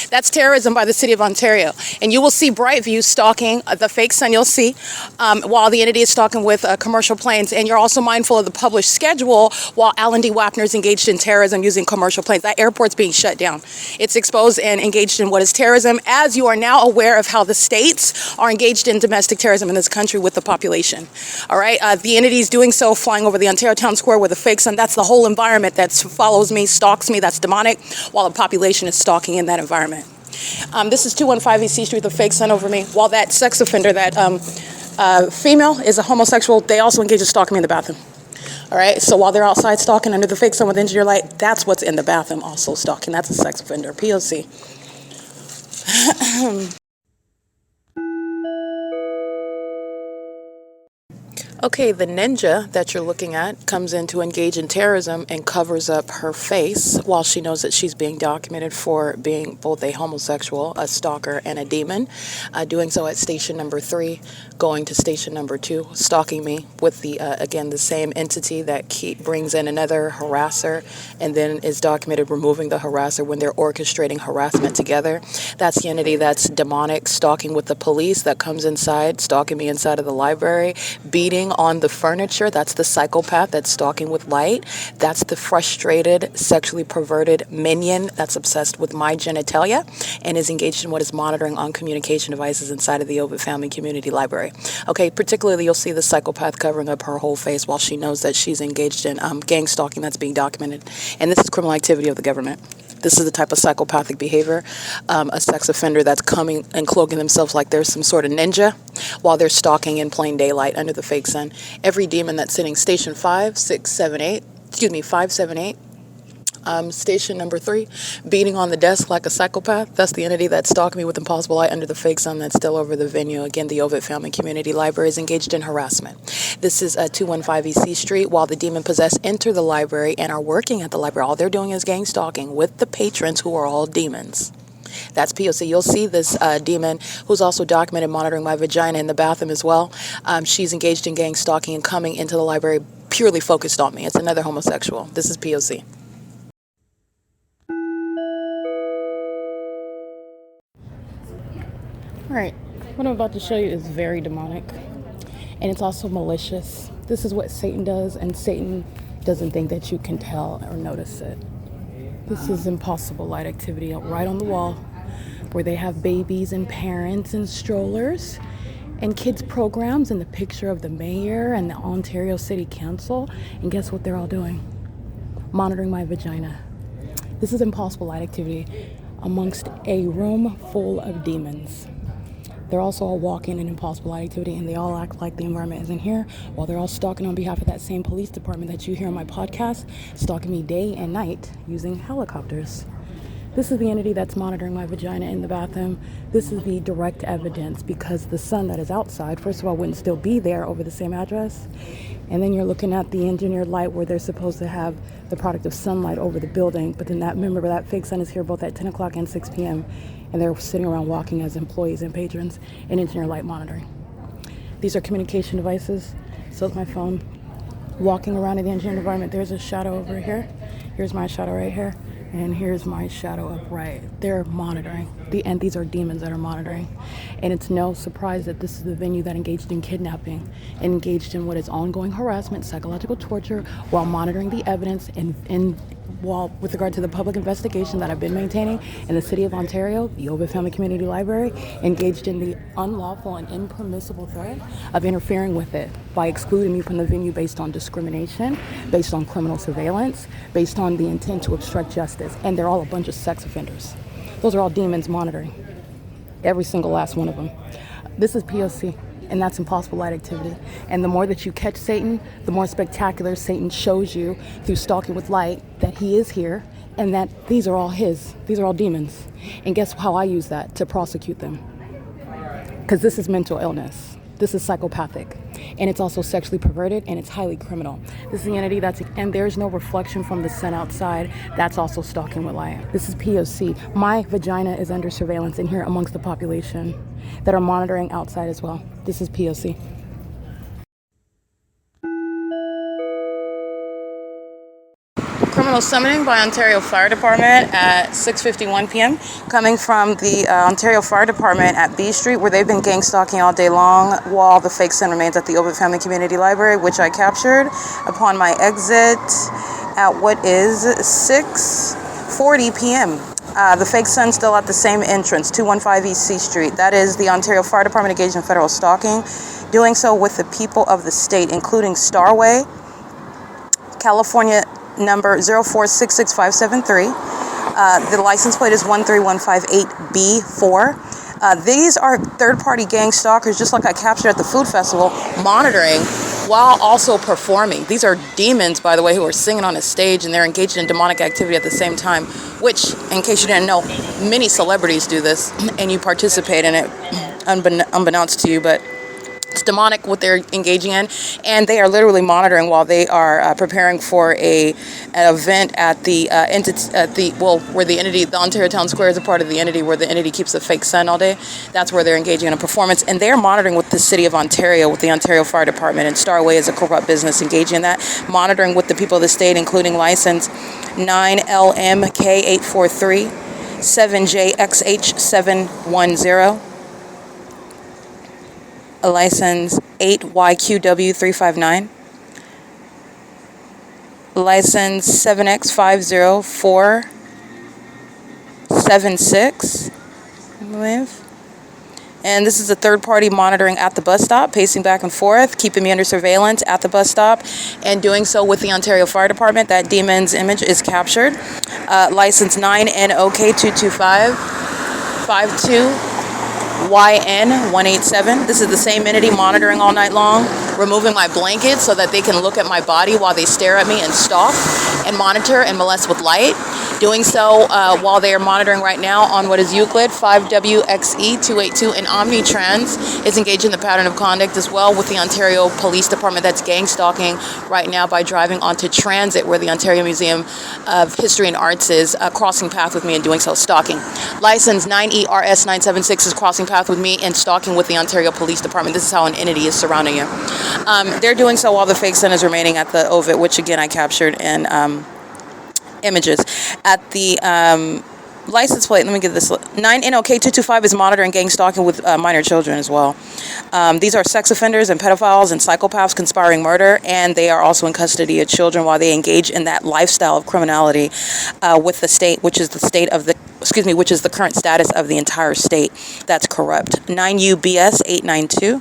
That's terrorism by the city of Ontario. And you will see Brightview stalking the fake son, you'll see, while the entity is stalking with commercial planes. And you're also mindful of the published schedule while Alan D. WAPNER is engaged in terrorism using commercial planes. That airport's being shut down. It's exposed and engaged in what is terrorism, as you are now aware of how the states are engaged in domestic terrorism in this country with the population. All right, the entity is doing so, flying over the Ontario Town Square with a fake son. That's the whole environment that follows me, stalks me, that's demonic, while the population is stalking in that environment. This is 215 East C Street, the fake son over me, while that sex offender, that female, is a homosexual. They also engage in stalking me in the bathroom. All right, so while they're outside stalking under the fake sun with engineer light, that's what's in the bathroom also stalking. That's a sex offender, P.O.C. Okay, the ninja that you're looking at comes in to engage in terrorism and covers up her face while she knows that she's being documented for being both a homosexual, a stalker, and a demon. Doing so at station number 3, going to station number 2, stalking me with the, again, the same entity that brings in another harasser and then is documented removing the harasser when they're orchestrating harassment together. That's the entity that's demonic, stalking with the police, that comes inside, stalking me inside of the library, beating on the furniture. That's the psychopath that's stalking with light. That's the frustrated, sexually perverted minion that's obsessed with my genitalia and is engaged in what is monitoring on communication devices inside of the OVITT Family Community Library. Okay, particularly you'll see the psychopath covering up her whole face while she knows that she's engaged in gang stalking that's being documented. And this is criminal activity of the government. This is the type of psychopathic behavior, a sex offender that's coming and cloaking themselves like there's some sort of ninja while they're stalking in plain daylight under the fake sun. Every demon that's sitting station 578, station number 3, beating on the desk like a psychopath. That's the entity that's stalking me with impossible light under the fake sun that's still over the venue. Again, the OVITT Family Community Library is engaged in harassment. This is 215 EC Street. While the demon possessed enter the library and are working at the library, all they're doing is gang stalking with the patrons who are all demons. That's P.O.C. You'll see this demon who's also documented monitoring my vagina in the bathroom as well. She's engaged in gang stalking and coming into the library purely focused on me. It's another homosexual. This is P.O.C. Alright, what I'm about to show you is very demonic, and it's also malicious. This is what Satan does, and Satan doesn't think that you can tell or notice it. This is impossible light activity right on the wall, where they have babies and parents and strollers and kids programs and the picture of the mayor and the Ontario City Council, and guess what they're all doing? Monitoring my vagina. This is impossible light activity amongst a room full of demons. They're also all walking in impossible light activity, and they all act like the environment isn't here, while they're all stalking on behalf of that same police department that you hear on my podcast, stalking me day and night using helicopters. This is the entity that's monitoring my vagina in the bathroom. This is the direct evidence because the sun that is outside, first of all, wouldn't still be there over the same address. And then you're looking at the engineered light where they're supposed to have the product of sunlight over the building. But then remember that fake sun is here both at 10 o'clock and 6 p.m. And they're sitting around walking as employees and patrons in engineered light monitoring. These are communication devices. So is my phone. Walking around in the engineered environment, there's a shadow over here. Here's my shadow right here. And here's my shadow up right. They're monitoring. And these are demons that are monitoring. And it's no surprise that this is the venue that engaged in kidnapping, engaged in what is ongoing harassment, psychological torture, while monitoring the evidence and while with regard to the public investigation that I've been maintaining in the city of Ontario, the OVITT Family Community Library, engaged in the unlawful and impermissible threat of interfering with it by excluding me from the venue based on discrimination, based on criminal surveillance, based on the intent to obstruct justice. And they're all a bunch of sex offenders. Those are all demons monitoring. Every single last one of them. This is P.O.C. and that's impossible light activity. And the more that you catch Satan, the more spectacular Satan shows you through stalking with light that he is here and that these are all his. These are all demons. And guess how I use that to prosecute them? Because this is mental illness. This is psychopathic. And it's also sexually perverted and it's highly criminal. This is the entity and there's no reflection from the sun outside. That's also stalking with light. This is P.O.C. My vagina is under surveillance in here amongst the population that are monitoring outside as well. This is P.O.C. Criminal summoning by Ontario Fire Department at 6:51 p.m. coming from the Ontario Fire Department at B Street, where they've been gang stalking all day long while the fake sun remains at the OVITT Family Community Library, which I captured upon my exit at what is 6:40 p.m. The fake sun still at the same entrance, 215 East C Street. That is the Ontario Fire Department engaged in federal stalking, doing so with the people of the state, including Starway, California number 0466573. The license plate is 13158B4. These are third-party gang stalkers, just like I captured at the food festival, monitoring while also performing. These are demons, by the way, who are singing on a stage, and they're engaged in demonic activity at the same time, which, in case you didn't know, many celebrities do this, and you participate in it unbeknownst to you, but it's demonic what they're engaging in, and they are literally monitoring while they are preparing for an event at the where the entity, the Ontario Town Square is a part of the entity where the entity keeps the fake sun all day. That's where they're engaging in a performance, and they're monitoring with the city of Ontario, with the Ontario Fire Department, and Starway is a corrupt business engaging in that, monitoring with the people of the state, including license 9LMK843 7JXH710. A license 8YQW359, license 7X50476, I believe. And this is a third-party monitoring at the bus stop, pacing back and forth, keeping me under surveillance at the bus stop, and doing so with the Ontario Fire Department. That demon's image is captured. License 9NOK22552. YN187. This is the same entity monitoring all night long, removing my blanket so that they can look at my body while they stare at me and stalk and monitor and molest with light. Doing so while they are monitoring right now on what is Euclid 5WXE282, and Omnitrans is engaged in the pattern of conduct as well with the Ontario Police Department that's gang stalking right now by driving onto Transit, where the Ontario Museum of History and Arts is, crossing path with me and doing so, stalking. License 9ERS976 is crossing path with me and stalking with the Ontario Police Department. This is how an entity is surrounding you. They're doing so while the fake sun is remaining at the OVIT, which again I captured in images. At the license plate, let me get this, 9NOK225 is monitoring gang stalking with minor children as well. These are sex offenders and pedophiles and psychopaths conspiring murder, and they are also in custody of children while they engage in that lifestyle of criminality with the state, which is the state of the, which is the current status of the entire state. That's corrupt. 9UBS892.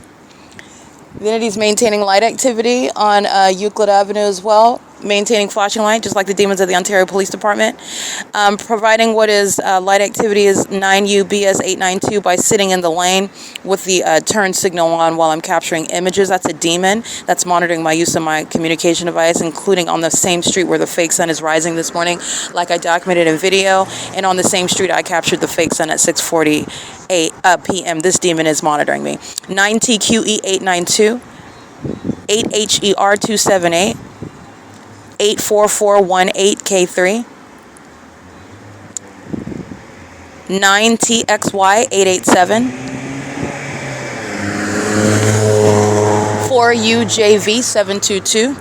The entity is maintaining light activity on Euclid Avenue as well. maintaining flashing light, just like the demons of the Ontario Police Department. Providing what is light activity is 9U-BS 892 by sitting in the lane with the turn signal on while I'm capturing images. That's a demon that's monitoring my use of my communication device, including on the same street where the fake sun is rising this morning, like I documented in video. And on the same street, I captured the fake sun at 6:48 p.m. This demon is monitoring me. 9TQE 892, 8HER 278, 84418K3, 9TXY 887, 4UJV 722,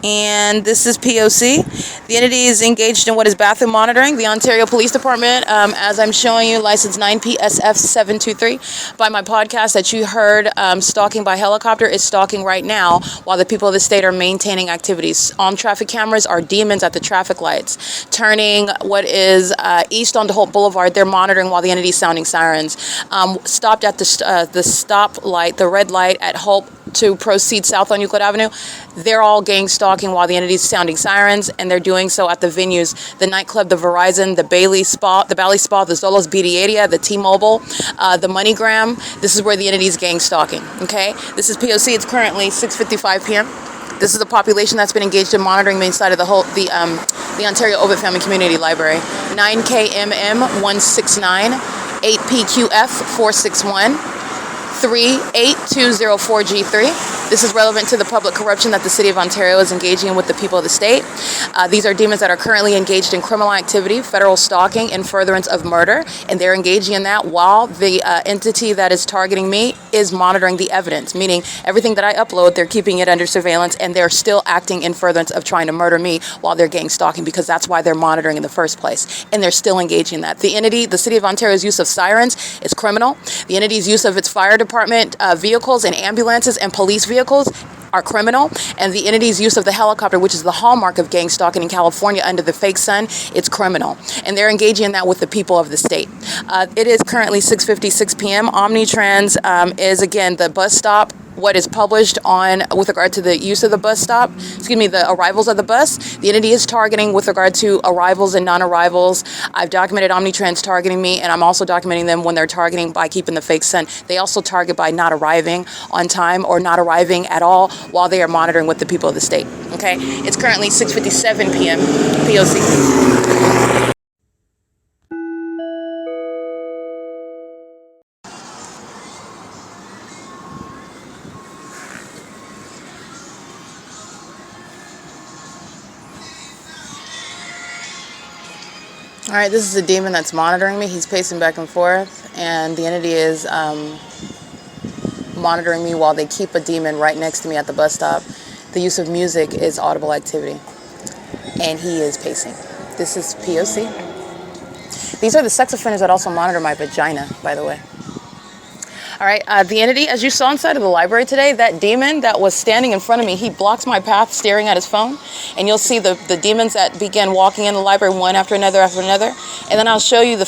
and this is P.O.C. The entity is engaged in what is bathroom monitoring. The Ontario Police Department, as I'm showing you, license 9PSF 723. By my podcast that you heard, stalking by helicopter, is stalking right now while the people of the state are maintaining activities. On traffic cameras are demons at the traffic lights. Turning what is east onto Holt Boulevard, they're monitoring while the entity is sounding sirens. Stopped at the stop light, the red light at Holt to proceed south on Euclid Avenue. They're all gang stalking while the entity is sounding sirens, and they're doing so at the venues, the nightclub, the Verizon, the Bailey Spa, the Bally Spa, the Zolos BD area, the T-Mobile, the MoneyGram. This is where the entity is gang stalking, okay? This is P.O.C. It's currently 6:55 p.m. This is the population that's been engaged in monitoring the inside of the Ontario OVITT Family Community Library. 9KMM 169, 8PQF 461, 38204G3. This is relevant to the public corruption that the City of Ontario is engaging in with the people of the state. These are demons that are currently engaged in criminal activity, federal stalking, and furtherance of murder, and they're engaging in that while the entity that is targeting me is monitoring the evidence, meaning everything that I upload, they're keeping it under surveillance, and they're still acting in furtherance of trying to murder me while they're gang stalking, because that's why they're monitoring in the first place, and they're still engaging in that. The entity, the City of Ontario's use of sirens is criminal. The entity's use of its fire department vehicles and ambulances and police vehicles are criminal, and the entity's use of the helicopter, which is the hallmark of gang stalking in California under the fake sun, it's criminal, and they're engaging in that with the people of the state. It is currently 6:56 p.m. Omnitrans is again the bus stop. What is published on with regard to the use of the bus stop, the arrivals of the bus. The entity is targeting with regard to arrivals and non-arrivals. I've documented Omnitrans targeting me, and I'm also documenting them when they're targeting by keeping the fake sun. They also target by not arriving on time or not arriving at all while they are monitoring with the people of the state. Okay, it's currently 6:57 p.m. P.O.C. All right, this is a demon that's monitoring me. He's pacing back and forth, and the entity is monitoring me while they keep a demon right next to me at the bus stop. The use of music is audible activity, and he is pacing. This is P.O.C. These are the sex offenders that also monitor my vagina, by the way. All right, the entity, as you saw inside of the library today, that demon that was standing in front of me, he blocks my path staring at his phone. And you'll see the demons that began walking in the library one after another. And then I'll show you the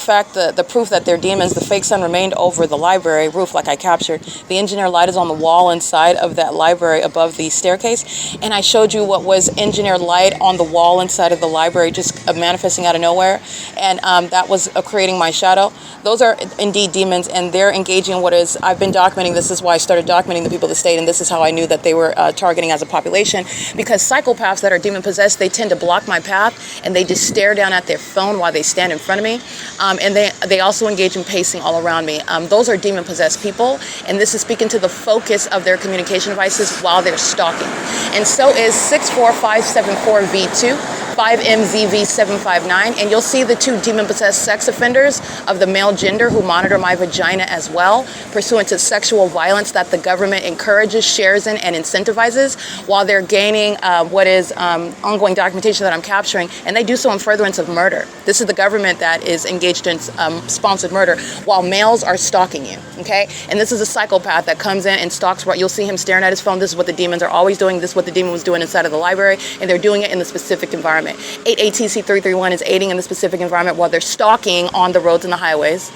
proof that they're demons. The fake sun remained over the library roof like I captured. The engineer light is on the wall inside of that library above the staircase. And I showed you what was engineer light on the wall inside of the library just manifesting out of nowhere. And that was creating my shadow. Those are indeed demons, and they're engaging in what is, I've been documenting, this is why I started documenting the people of the state, and this is how I knew that they were targeting as a population, because psychopaths that are demon-possessed, they tend to block my path, and they just stare down at their phone while they stand in front of me, and they also engage in pacing all around me. Those are demon-possessed people, and this is speaking to the focus of their communication devices while they're stalking. And so is 64574V2, 5MZV759, and you'll see the two demon-possessed sex offenders of the male gender who monitor my vagina as well, pursuant to sexual violence that the government encourages, shares in, and incentivizes while they're gaining what is ongoing documentation that I'm capturing, and they do so in furtherance of murder. This is the government that is engaged in sponsored murder while males are stalking you, okay? And this is a psychopath that comes in and stalks, you'll see him staring at his phone. This is what the demons are always doing. This is what the demon was doing inside of the library, and they're doing it in the specific environment. 8ATC331 is aiding in the specific environment while they're stalking on the roads and the highways.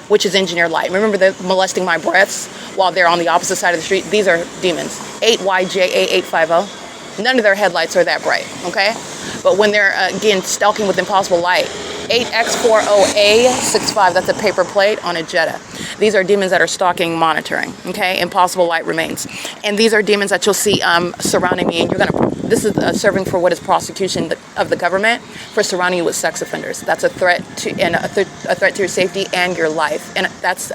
which is engineered light. Remember the molesting my breaths while they're on the opposite side of the street? These are demons. 8YJA850. None of their headlights are that bright, okay? But when they're, again, stalking with impossible light, 8X40A65, that's a paper plate on a Jetta. These are demons that are stalking, monitoring, okay? Impossible light remains. And these are demons that you'll see surrounding me, and this is serving for what is prosecution of the government for surrounding you with sex offenders. That's a threat to, and a threat to your safety and your life. And that's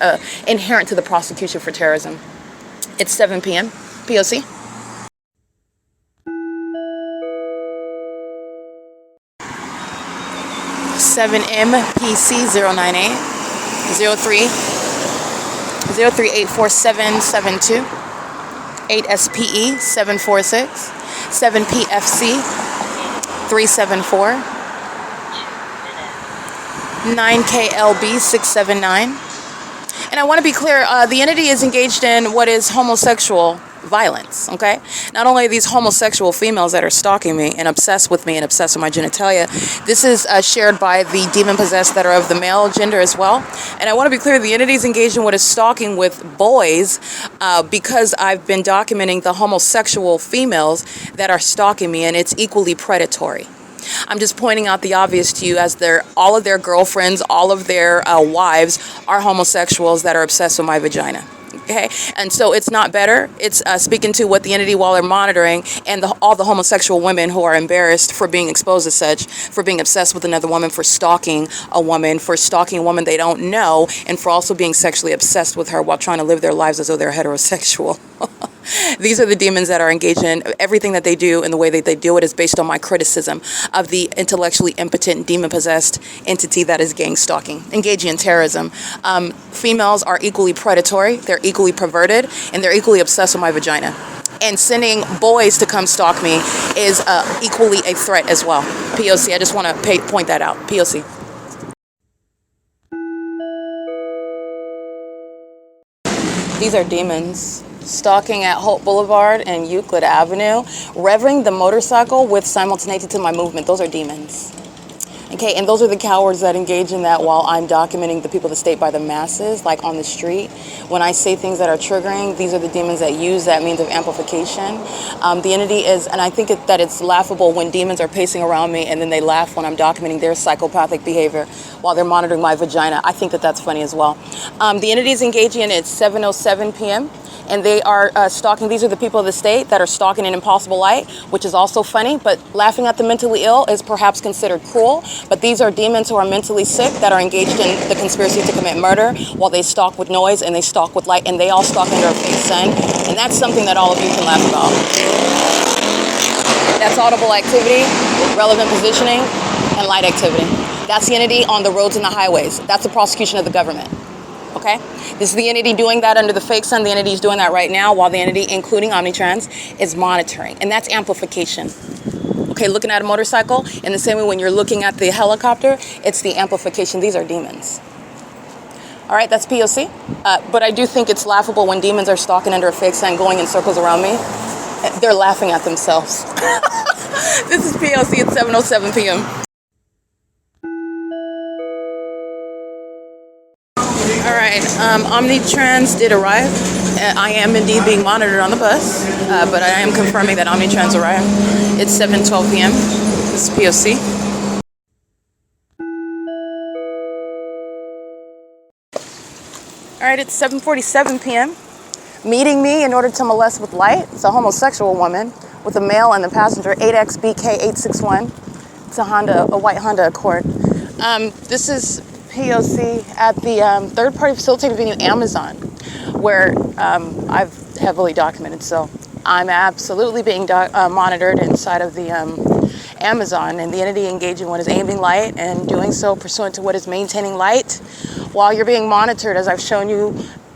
inherent to the prosecution for terrorism. It's 7 p.m. P.O.C. MPC098 03847772 8SPE 746 7PFC 374 9KLB 679. And I want to be clear, the entity is engaged in what is homosexual violence, okay? Not only are these homosexual females that are stalking me and obsessed with my genitalia, this is shared by the demon-possessed that are of the male gender as well. And I want to be clear, the entity is engaged in what is stalking with boys because I've been documenting the homosexual females that are stalking me, and it's equally predatory. I'm just pointing out the obvious to you, as all of their girlfriends, all of their wives are homosexuals that are obsessed with my vagina. Okay, and so it's not better. It's speaking to what the entity, while they're monitoring, and all the homosexual women who are embarrassed for being exposed as such, for being obsessed with another woman, for stalking a woman they don't know, and for also being sexually obsessed with her while trying to live their lives as though they're heterosexual. These are the demons that are engaged in everything that they do, and the way that they do it is based on my criticism of the intellectually impotent, demon-possessed entity that is gang stalking, engaging in terrorism. Females are equally predatory, they're equally perverted, and they're equally obsessed with my vagina. And sending boys to come stalk me is equally a threat as well. P.O.C. I just want to point that out. P.O.C. These are demons stalking at Holt Boulevard and Euclid Avenue, revving the motorcycle with simultaneity to my movement. Those are demons. Okay, and those are the cowards that engage in that while I'm documenting the people of the state by the masses, like on the street. When I say things that are triggering, these are the demons that use that means of amplification. The entity is, and I think that it's laughable when demons are pacing around me and then they laugh when I'm documenting their psychopathic behavior while they're monitoring my vagina. I think that that's funny as well. The entity is engaging in, it's 7:07 p.m. and they are stalking. These are the people of the state that are stalking in impossible light, which is also funny, but laughing at the mentally ill is perhaps considered cruel. But these are demons who are mentally sick that are engaged in the conspiracy to commit murder while they stalk with noise and they stalk with light, and they all stalk under a fake sun. And that's something that all of you can laugh about. That's audible activity, relevant positioning, and light activity. That's the entity on the roads and the highways. That's the prosecution of the government. Okay? This is the entity doing that under the fake sun. The entity is doing that right now, while the entity, including Omnitrans, is monitoring. And that's amplification. Okay, looking at a motorcycle, in the same way when you're looking at the helicopter, it's the amplification. These are demons. All right, that's P.O.C. But I do think it's laughable when demons are stalking under a fake sun, going in circles around me. They're laughing at themselves. This is P.O.C. at 7:07 p.m. All right, Omnitrans did arrive. I am indeed being monitored on the bus, but I am confirming that Omnitrans arrived. It's 7:12 p.m. This is P.O.C. All right, it's 7:47 p.m. Meeting me in order to molest with light. It's a homosexual woman with a male and the passenger, 8XBK861. It's a white Honda Accord. This is P.O.C. at the third-party facilitated venue Amazon, where I've heavily documented. So I'm absolutely being monitored inside of the Amazon, and the entity engaging what is aiming light and doing so pursuant to what is maintaining light while you're being monitored. As I've shown you,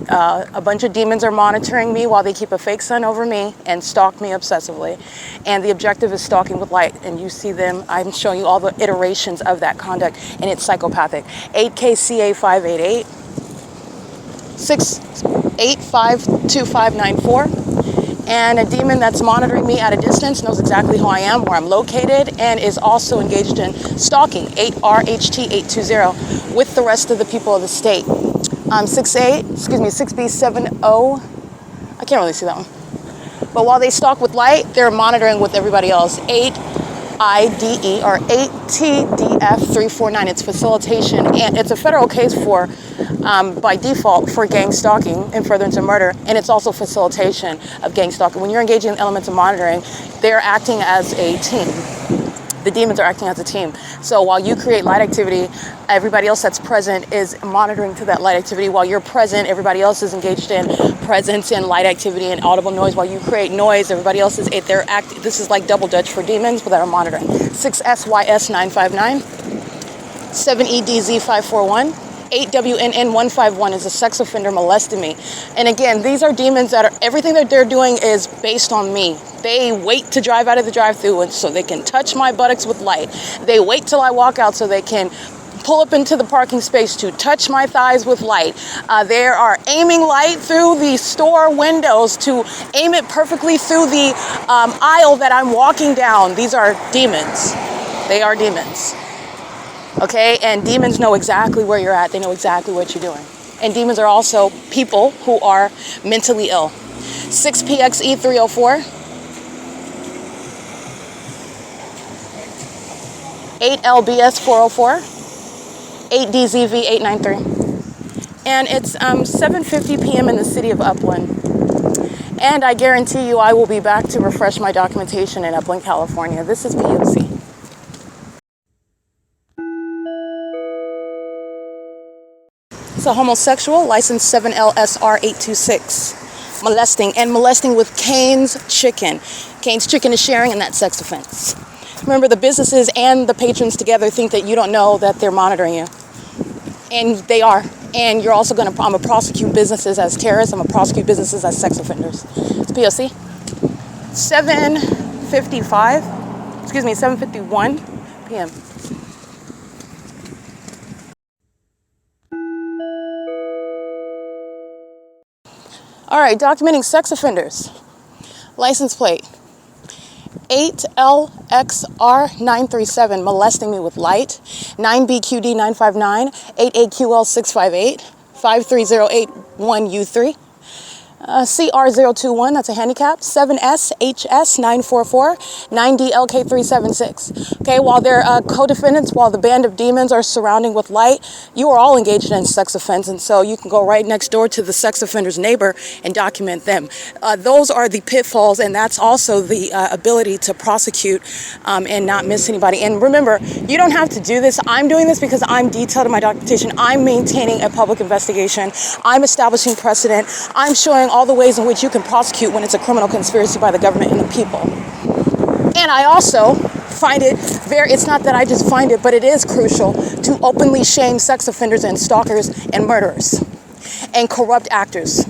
a bunch of demons are monitoring me while they keep a fake sun over me and stalk me obsessively. And the objective is stalking with light. And you see them, I'm showing you all the iterations of that conduct, and it's psychopathic. 8KCA588 6852594. And a demon that's monitoring me at a distance knows exactly who I am, where I'm located, and is also engaged in stalking, 8RHT820, with the rest of the people of the state. 6B70. I can't really see that one. But while they stalk with light, they're monitoring with everybody else. 8IDE or 8TDF349. It's facilitation, and it's a federal case for, by default, for gang stalking and furtherance of murder, and it's also facilitation of gang stalking. When you're engaging in elements of monitoring, they're acting as a team. The demons are acting as a team. So while you create light activity, everybody else that's present is monitoring to that light activity. While you're present, everybody else is engaged in presence and light activity and audible noise. While you create noise, everybody else is this is like double Dutch for demons, but that are monitoring. 6SYS959, 7EDZ541, 8WNN151 is a sex offender molesting me. And again, these are demons that are, everything that they're doing is based on me. They wait to drive out of the drive-thru and so they can touch my buttocks with light. They wait till I walk out so they can pull up into the parking space to touch my thighs with light. They are aiming light through the store windows to aim it perfectly through the aisle that I'm walking down. These are demons. They are demons. Okay, and demons know exactly where you're at. They know exactly what you're doing. And demons are also people who are mentally ill. 6PXE304, 8LBS404, 8DZV893. And it's 7:50 p.m. in the city of Upland. And I guarantee you I will be back to refresh my documentation in Upland, California. This is P.O.C. It's a homosexual, license 7LSR826, molesting with Cane's Chicken. Cane's Chicken is sharing, and that's sex offense. Remember, the businesses and the patrons together think that you don't know that they're monitoring you. And they are. And you're also I'm going to prosecute businesses as terrorists. I'm going to prosecute businesses as sex offenders. It's P.O.C. 7:51 p.m. All right, documenting sex offenders. License plate 8LXR937, molesting me with light. 9BQD959, 8AQL658, 53081U3. CR021, that's a handicap. 7SHS944, 9DLK376. Okay, while they're co-defendants, while the band of demons are surrounding with light, you are all engaged in sex offense, and so you can go right next door to the sex offender's neighbor and document them. Those are the pitfalls, and that's also the ability to prosecute and not miss anybody. And remember, you don't have to do this. I'm doing this because I'm detailed in my documentation. I'm maintaining a public investigation. I'm establishing precedent. I'm showing all the ways in which you can prosecute when it's a criminal conspiracy by the government and the people. And I also find it it's not that I just find it, but it is crucial to openly shame sex offenders and stalkers and murderers and corrupt actors,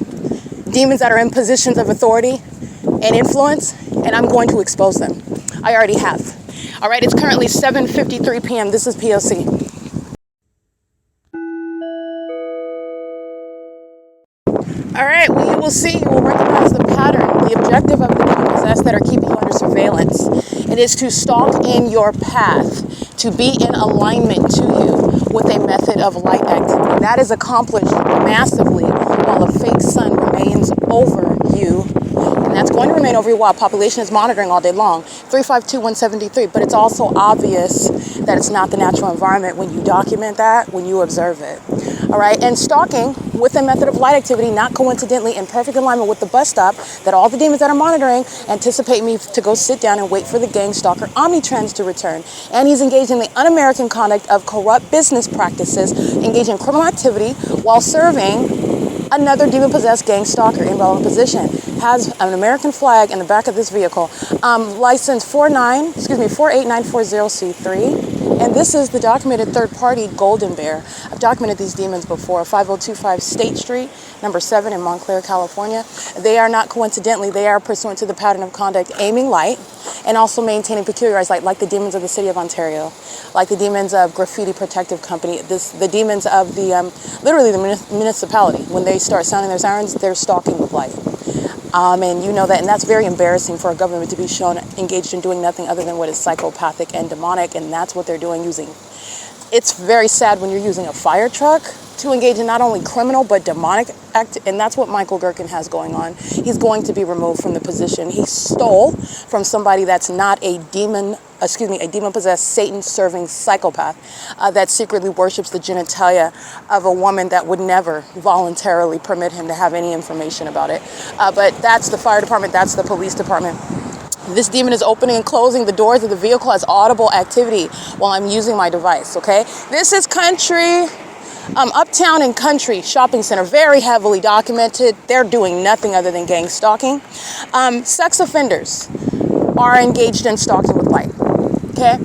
demons that are in positions of authority and influence, and I'm going to expose them. I already have. All right, it's currently 7:53 p.m. This is P.O.C. All right, well, you will see, you will recognize the pattern, the objective of the demon possessed that are keeping you under surveillance. It is to stalk in your path, to be in alignment to you with a method of light activity. That is accomplished massively while a fake sun remains over you. And that's going to remain over you while population is monitoring all day long. 352-173, but it's also obvious that it's not the natural environment when you document that, when you observe it. All right, and stalking with a method of light activity, not coincidentally in perfect alignment with the bus stop that all the demons that are monitoring anticipate me to go sit down and wait for the gang stalker Omnitrans to return. And he's engaged in the un-American conduct of corrupt business practices, engaged in criminal activity while serving another demon-possessed gang stalker in relevant position. Has an American flag in the back of this vehicle. License 48940C3. And this is the documented third-party Golden Bear. I've documented these demons before. 5025 State Street, number 7 in Montclair, California. They are not coincidentally, they are pursuant to the pattern of conduct, aiming light and also maintaining peculiarized light, like the demons of the city of Ontario, like the demons of Graffiti Protective Company, the demons of the, literally the municipality. When they start sounding their sirens, they're stalking with light. And you know that, and that's very embarrassing for a government to be shown engaged in doing nothing other than what is psychopathic and demonic, and that's what they're doing using. It's very sad when you're using a fire truck to engage in not only criminal but demonic act, and that's what Michael GERKEN has going on. He's going to be removed from the position. He stole from somebody that's not a demon-possessed, Satan-serving psychopath that secretly worships the genitalia of a woman that would never voluntarily permit him to have any information about it. But that's the fire department, that's the police department. This demon is opening and closing the doors of the vehicle as audible activity while I'm using my device, okay? This is country, Uptown and Country Shopping Center, very heavily documented. They're doing nothing other than gang stalking. Sex offenders are engaged in stalking with light, okay?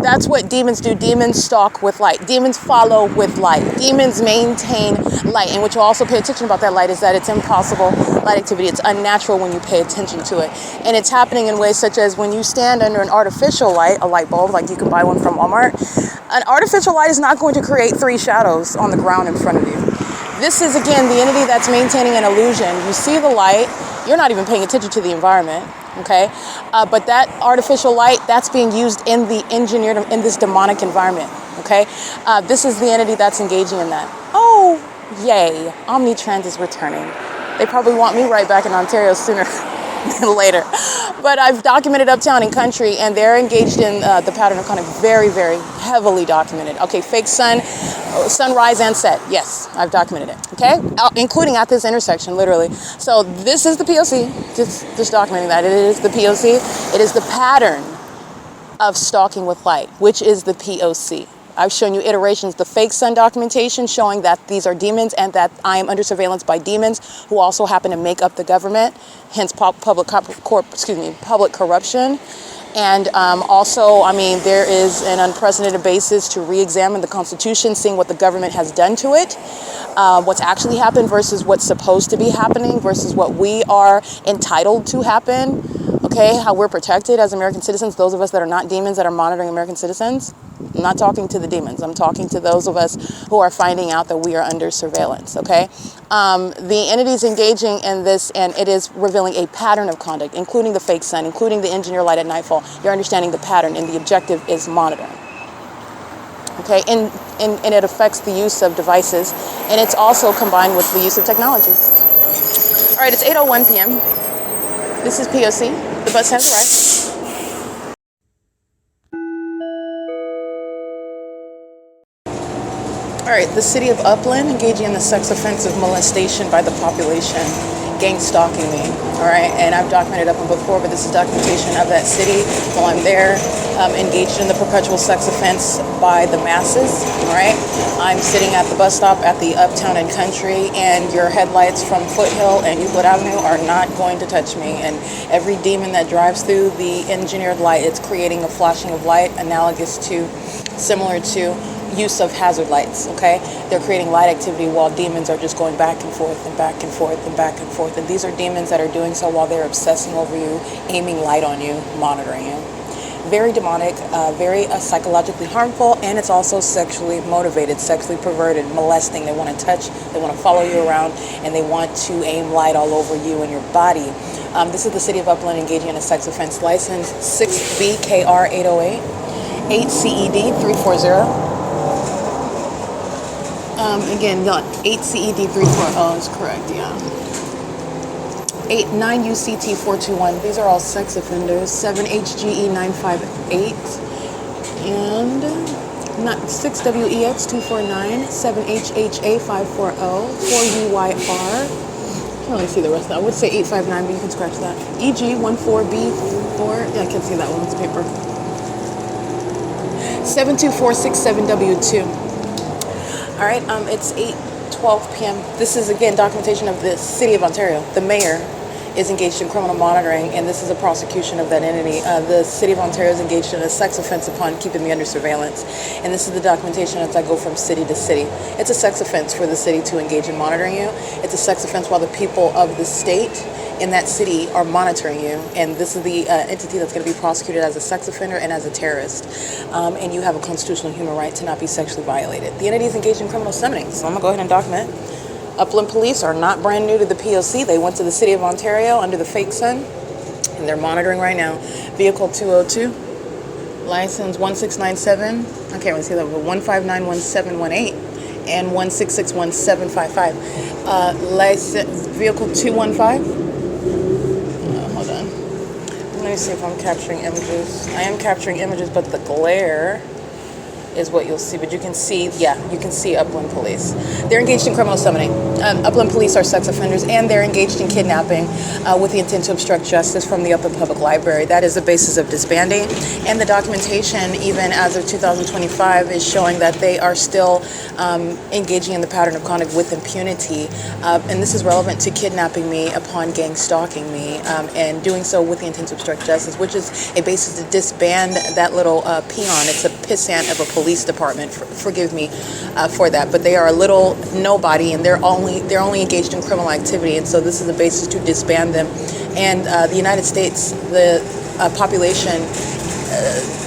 That's what demons do. Demons stalk with light. Demons follow with light. Demons maintain light. And what you also pay attention about that light is that it's impossible light activity. It's unnatural when you pay attention to it. And it's happening in ways such as when you stand under an artificial light, a light bulb, like you can buy one from Walmart, an artificial light is not going to create 3 shadows on the ground in front of you. This is, again, the entity that's maintaining an illusion. You see the light. You're not even paying attention to the environment. Okay, but that artificial light, that's being used in the engineered, in this demonic environment. Okay, this is the entity that's engaging in that. Oh, yay, Omnitrans is returning. They probably want me right back in Ontario sooner than later. But I've documented Uptown and Country, and they're engaged in the pattern of conduct, very, very heavily documented. Okay, fake sunrise and set. Yes, I've documented it. Okay, including at this intersection, literally. So this is the P.O.C. Just documenting that. It is the P.O.C. It is the pattern of stalking with light, which is the P.O.C. I've shown you iterations, the fake sun documentation showing that these are demons and that I am under surveillance by demons who also happen to make up the government, hence public corruption. And also, I mean, there is an unprecedented basis to re-examine the Constitution, seeing what the government has done to it, what's actually happened versus what's supposed to be happening versus what we are entitled to happen. Okay, how we're protected as American citizens, those of us that are not demons that are monitoring American citizens. I'm not talking to the demons. I'm talking to those of us who are finding out that we are under surveillance, okay? The entity's engaging in this, and it is revealing a pattern of conduct, including the fake sun, including the engineer light at nightfall. You're understanding the pattern, and the objective is monitoring, okay? And it affects the use of devices, and it's also combined with the use of technology. All right, it's 8:01 p.m. This is P.O.C. The bus has arrived. All right, the city of Upland engaging in the sex offense of molestation by the population, gang stalking me, all right? And I've documented Upland before, but this is documentation of that city while I'm there, engaged in the perpetual sex offense by the masses, all right? I'm sitting at the bus stop at the Uptown and Country, and your headlights from Foothill and Euclid Avenue are not going to touch me. And every demon that drives through the engineered light, it's creating a flashing of light similar to use of hazard lights, okay? They're creating light activity while demons are just going back and forth and back and forth and back and forth. And these are demons that are doing so while they're obsessing over you, aiming light on you, monitoring you. Very demonic, very psychologically harmful, and it's also sexually motivated, sexually perverted, molesting. They want to touch, they want to follow you around, and they want to aim light all over you and your body. This is the city of Upland engaging in a sex offense license 6BKR 808, 8CED 340. Again, not 8CED 340 is correct, yeah. 9UCT 421. These are all sex offenders. 7HGE 958 and 6WEX 249, 7HHA 540, 4UYR. Can't really see the rest of that. I would say 859, but you can scratch that. EG 14B4. Yeah, I can't see that one. It's paper. 72467W2. All right, it's 8:12 p.m. This is, again, documentation of the City of Ontario. The mayor is engaged in criminal monitoring, and this is a prosecution of that entity. The City of Ontario is engaged in a sex offense upon keeping me under surveillance, and this is the documentation as I go from city to city. It's a sex offense for the city to engage in monitoring you. It's a sex offense while the people of the state in that city are monitoring you, and this is the entity that's going to be prosecuted as a sex offender and as a terrorist, and you have a constitutional human right to not be sexually violated. The entity is engaged in criminal summoning, so I'm going to go ahead and document. Upland Police are not brand new to the P.O.C. They went to the City of Ontario under the fake sun, and they're monitoring right now. Vehicle 202, license 1697, I can't really see that, but 1591718, and 1661755. License vehicle 215. Hold on. Let me see if I'm capturing images. I am capturing images, but the glare is what you'll see. But you can see, yeah, you can see Upland Police. They're engaged in criminal summoning. Upland Police are sex offenders, and they're engaged in kidnapping with the intent to obstruct justice from the Upland Public Library. That is the basis of disbanding. And the documentation, even as of 2025, is showing that they are still engaging in the pattern of conduct with impunity. And this is relevant to kidnapping me upon gang stalking me and doing so with the intent to obstruct justice, which is a basis to disband that little peon. It's a pissant of a police department. Forgive me for that, but they are a little nobody, and they're only engaged in criminal activity, and so this is a basis to disband them. And the United States, the population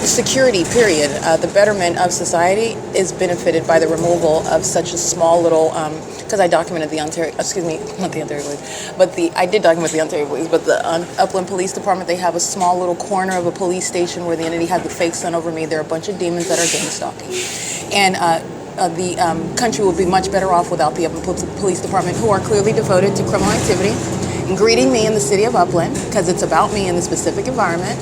security period, the betterment of society is benefited by the removal of such a small little, because I documented the Ontario, excuse me, not the Ontario Police, but I did document the Ontario Police, but the Upland Police Department, they have a small little corner of a police station where the entity had the fake sun over me. There are a bunch of demons that are gang stalking. And the country would be much better off without the Upland Police Department, who are clearly devoted to criminal activity and greeting me in the city of Upland, because it's about me in the specific environment.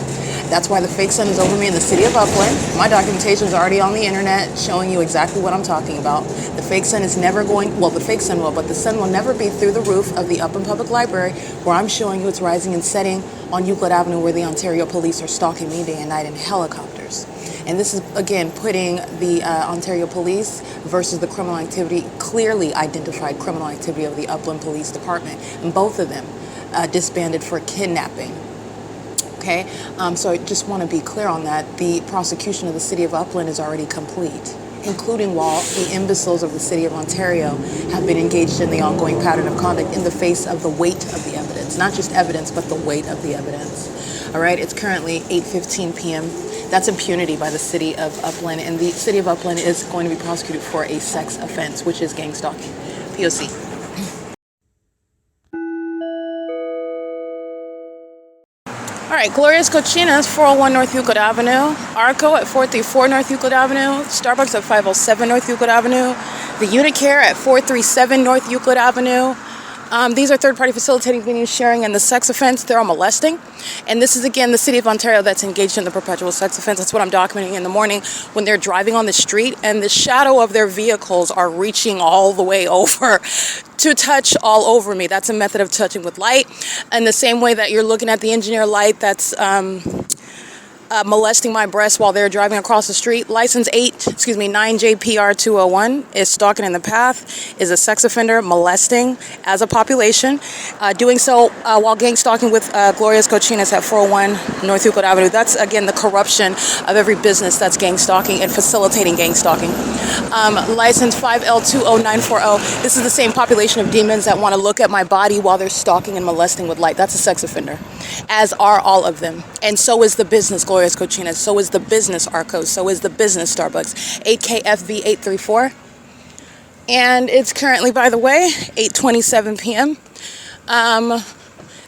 That's why the fake sun is over me in the city of Upland. My documentation is already on the internet showing you exactly what I'm talking about. The fake sun is never going, well, the fake sun will, but the sun will never be through the roof of the Upland Public Library, where I'm showing you it's rising and setting on Euclid Avenue, where the Ontario Police are stalking me day and night in helicopters. And this is, again, putting the Ontario Police versus the criminal activity, clearly identified criminal activity of the Upland Police Department. And both of them disbanded for kidnapping. Okay, so I just want to be clear on that. The prosecution of the city of Upland is already complete, including while the imbeciles of the city of Ontario have been engaged in the ongoing pattern of conduct in the face of the weight of the evidence. Not just evidence, but the weight of the evidence. All right, it's currently 8:15 p.m. That's impunity by the city of Upland, and the city of Upland is going to be prosecuted for a sex offense, which is gang stalking. P.O.C. All right, Gloria's Cochinas, 401 North Euclid Avenue, ARCO at 434 North Euclid Avenue, Starbucks at 507 North Euclid Avenue, the UNICARE at 437 North Euclid Avenue. These are third-party facilitating venues sharing in the sex offense. They're all molesting. And this is, again, the city of Ontario that's engaged in the perpetual sex offense. That's what I'm documenting in the morning when they're driving on the street and the shadow of their vehicles are reaching all the way over to touch all over me. That's a method of touching with light. And the same way that you're looking at the engineer light that's molesting my breast while they're driving across the street. License 9JPR201 is stalking in the path, is a sex offender molesting as a population, doing so while gang stalking with Gloria's Cochinas at 401 North Euclid Avenue. That's, again, the corruption of every business that's gang stalking and facilitating gang stalking. License 5L20940. This is the same population of demons that want to look at my body while they're stalking and molesting with light. That's a sex offender, as are all of them. And so is the business Gloria's Cochinas, so is the business ARCO, so is the business Starbucks. 8KFV834. And it's currently, by the way, 8:27 p.m.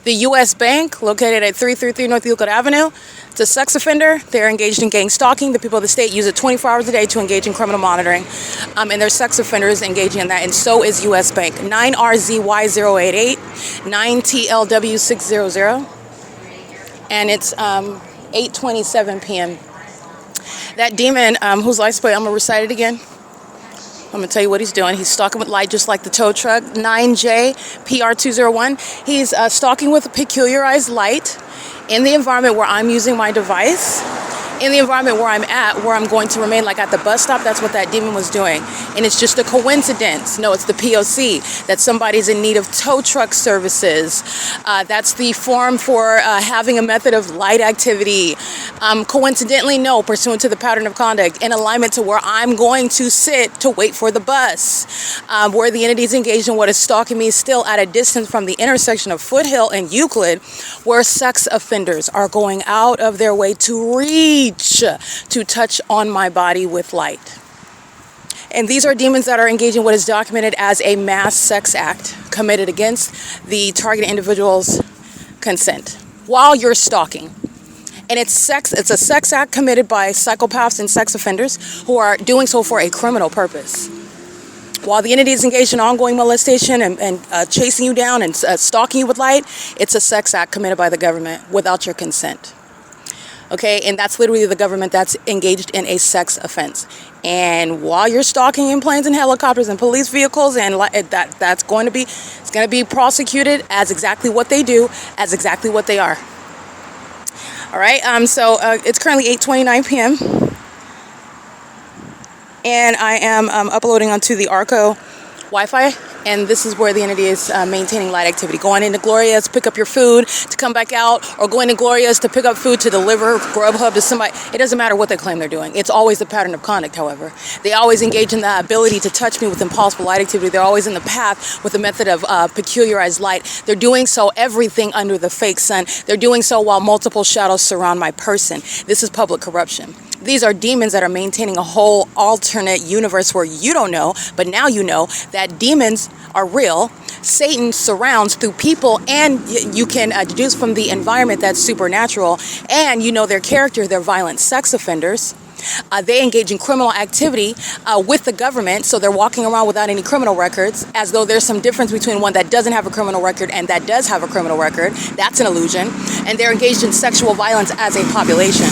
The U.S. Bank, located at 333 North Euclid Avenue. It's a sex offender. They're engaged in gang stalking. The people of the state use it 24 hours a day to engage in criminal monitoring. And there's sex offenders engaging in that. And so is U.S. Bank. 9RZY088, 9TLW600. And it's 8:27 p.m. That demon, whose license plate, I'm going to recite it again. I'm going to tell you what he's doing. He's stalking with light just like the tow truck, 9JPR201. He's stalking with a peculiarized light in the environment where I'm using my device, in the environment where I'm at, where I'm going to remain, like at the bus stop. That's what that demon was doing. And it's just a coincidence. No, it's the P.O.C. that somebody's in need of tow truck services. That's the form for having a method of light activity. Coincidentally, no, pursuant to the pattern of conduct, in alignment to where I'm going to sit to wait for the bus. Where the entity's engaged in what is stalking me still at a distance from the intersection of Foothill and Euclid, where sex offenders are going out of their way to reach to touch on my body with light. And these are demons that are engaging what is documented as a mass sex act committed against the targeted individual's consent while you're stalking. And it's a sex act committed by psychopaths and sex offenders who are doing so for a criminal purpose. While the entity is engaged in ongoing molestation and chasing you down and stalking you with light, it's a sex act committed by the government without your consent. Okay, and that's literally the government that's engaged in a sex offense. And while you're stalking in planes and helicopters and police vehicles, and that's going to be prosecuted as exactly what they do, as exactly what they are. All right. So it's currently 8:29 p.m. and I am uploading onto the ARCO Wi-Fi, and this is where the entity is maintaining light activity. Going into Gloria's to pick up your food to come back out, or going to Gloria's to pick up food to deliver Grubhub to somebody. It doesn't matter what they claim they're doing. It's always a pattern of conduct, however. They always engage in the ability to touch me with impossible light activity. They're always in the path with the method of peculiarized light. They're doing so everything under the fake sun. They're doing so while multiple shadows surround my person. This is public corruption. These are demons that are maintaining a whole alternate universe where you don't know, but now you know that demons are real. Satan surrounds through people, and you can deduce from the environment that's supernatural, and you know their character. They're violent sex offenders. They engage in criminal activity with the government, so they're walking around without any criminal records, as though there's some difference between one that doesn't have a criminal record and that does have a criminal record. That's an illusion. And they're engaged in sexual violence as a population.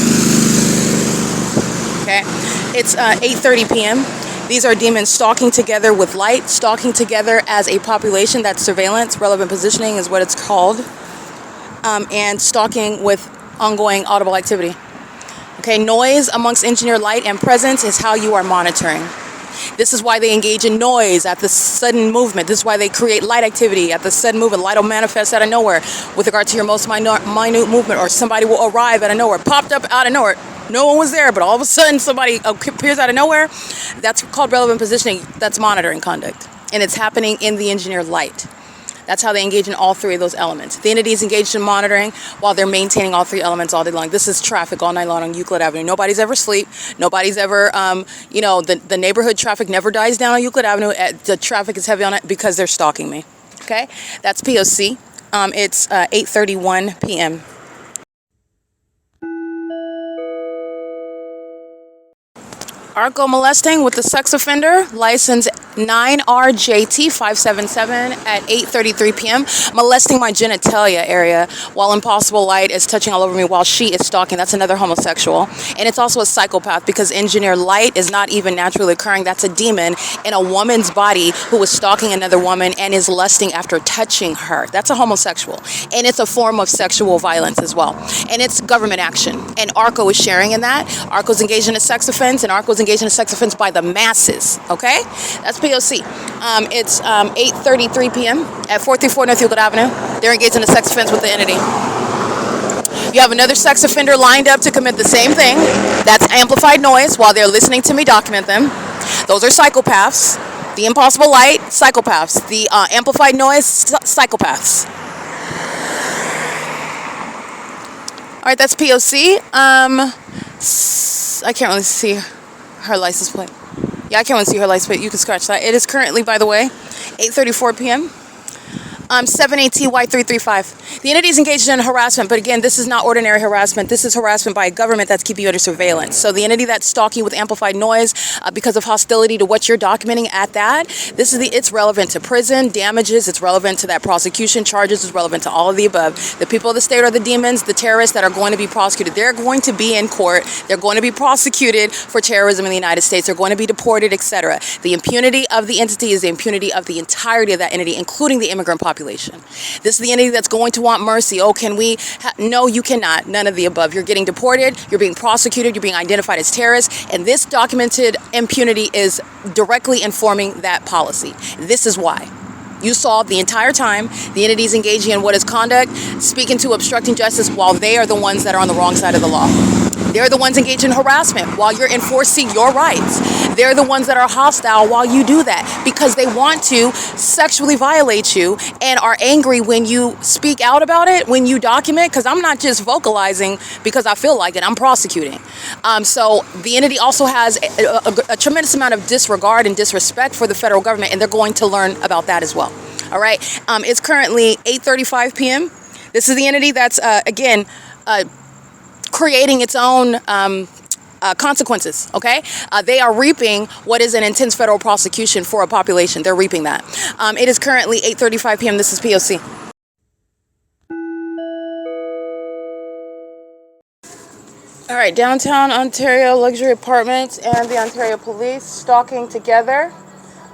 Okay, it's 8:30 p.m. These are demons stalking together with light, stalking together as a population. That's surveillance. Relevant positioning is what it's called. And stalking with ongoing audible activity. Okay, noise amongst engineered light and presence is how you are monitoring. This is why they engage in noise at the sudden movement. This is why they create light activity at the sudden movement. Light will manifest out of nowhere with regard to your most minute movement, or somebody will arrive out of nowhere, popped up out of nowhere. No one was there, but all of a sudden somebody appears out of nowhere. That's called relevant positioning. That's monitoring conduct. And it's happening in the engineered light. That's how they engage in all three of those elements. The entity is engaged in monitoring while they're maintaining all three elements all day long. This is traffic all night long on Euclid Avenue. Nobody's ever asleep. Nobody's ever, the neighborhood traffic never dies down on Euclid Avenue. The traffic is heavy on it because they're stalking me. Okay? That's P.O.C. It's 8:31 p.m. ARCO molesting with the sex offender, license 9RJT577 at 8:33 p.m. Molesting my genitalia area while impossible light is touching all over me while she is stalking. That's another homosexual. And it's also a psychopath because engineered light is not even naturally occurring. That's a demon in a woman's body who is stalking another woman and is lusting after touching her. That's a homosexual. And it's a form of sexual violence as well. And it's government action. And ARCO is sharing in that. ARCO's engaged in a sex offense, and ARCO's engaged in a sex offense by the masses. Okay? That's P.O.C. It's 8:33 p.m. at 434 North Euclid Avenue. They're engaged in a sex offense with the entity. You have another sex offender lined up to commit the same thing. That's amplified noise while they're listening to me document them. Those are psychopaths. The impossible light, psychopaths. The amplified noise, psychopaths. All right, that's P.O.C. I can't really see her license plate. Yeah, I can't really see her license plate. You can scratch that. It is currently, by the way, 8:34 p.m. 78TY335. The entity is engaged in harassment, but again, this is not ordinary harassment. This is harassment by a government that's keeping you under surveillance. So the entity that's stalking with amplified noise because of hostility to what you're documenting at that, it's relevant to prison, damages, it's relevant to that prosecution, charges, it's relevant to all of the above. The people of the state are the demons, the terrorists that are going to be prosecuted. They're going to be in court. They're going to be prosecuted for terrorism in the United States. They're going to be deported, etc. The impunity of the entity is the impunity of the entirety of that entity, including the immigrant population. This is the entity that's going to want mercy. Oh, can we? No, you cannot. None of the above. You're getting deported. You're being prosecuted. You're being identified as terrorists. And this documented impunity is directly informing that policy. This is why. You saw the entire time the entities engaging in what is conduct, speaking to obstructing justice while they are the ones that are on the wrong side of the law. They're the ones engaged in harassment while you're enforcing your rights. They're the ones that are hostile while you do that because they want to sexually violate you and are angry when you speak out about it, when you document, because I'm not just vocalizing because I feel like it, I'm prosecuting. So the entity also has a tremendous amount of disregard and disrespect for the federal government, and they're going to learn about that as well. All right. It's currently 8:35 p.m. This is the entity that's, again, creating its own consequences, okay? They are reaping what is an intense federal prosecution for a population. They're reaping that. It is currently 8:35 p.m. This is P.O.C. All right, downtown Ontario luxury apartments and the Ontario police stalking together,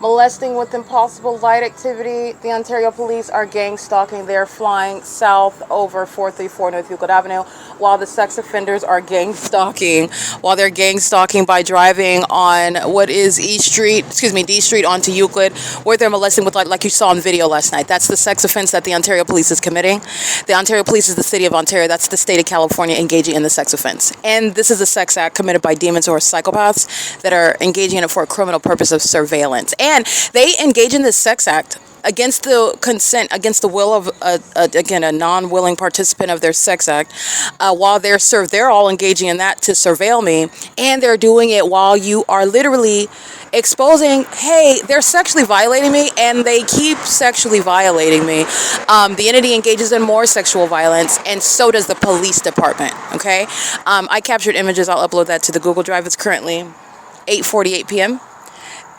molesting with impossible light activity. The Ontario police are gang stalking. They're flying south over 434 North Euclid Avenue, while the sex offenders are gang stalking. While they're gang stalking by driving on what is D Street onto Euclid, where they're molesting with like you saw in the video last night. That's the sex offense that the Ontario police is committing. The Ontario police is the city of Ontario. That's the state of California engaging in the sex offense. And this is a sex act committed by demons or psychopaths that are engaging in it for a criminal purpose of surveillance. And they engage in this sex act against the consent, against the will of, a non-willing participant of their sex act. While they're served, they're all engaging in that to surveil me. And they're doing it while you are literally exposing, hey, they're sexually violating me, and they keep sexually violating me. The entity engages in more sexual violence, and so does the police department, okay? I captured images. I'll upload that to the Google Drive. It's currently 8:48 p.m.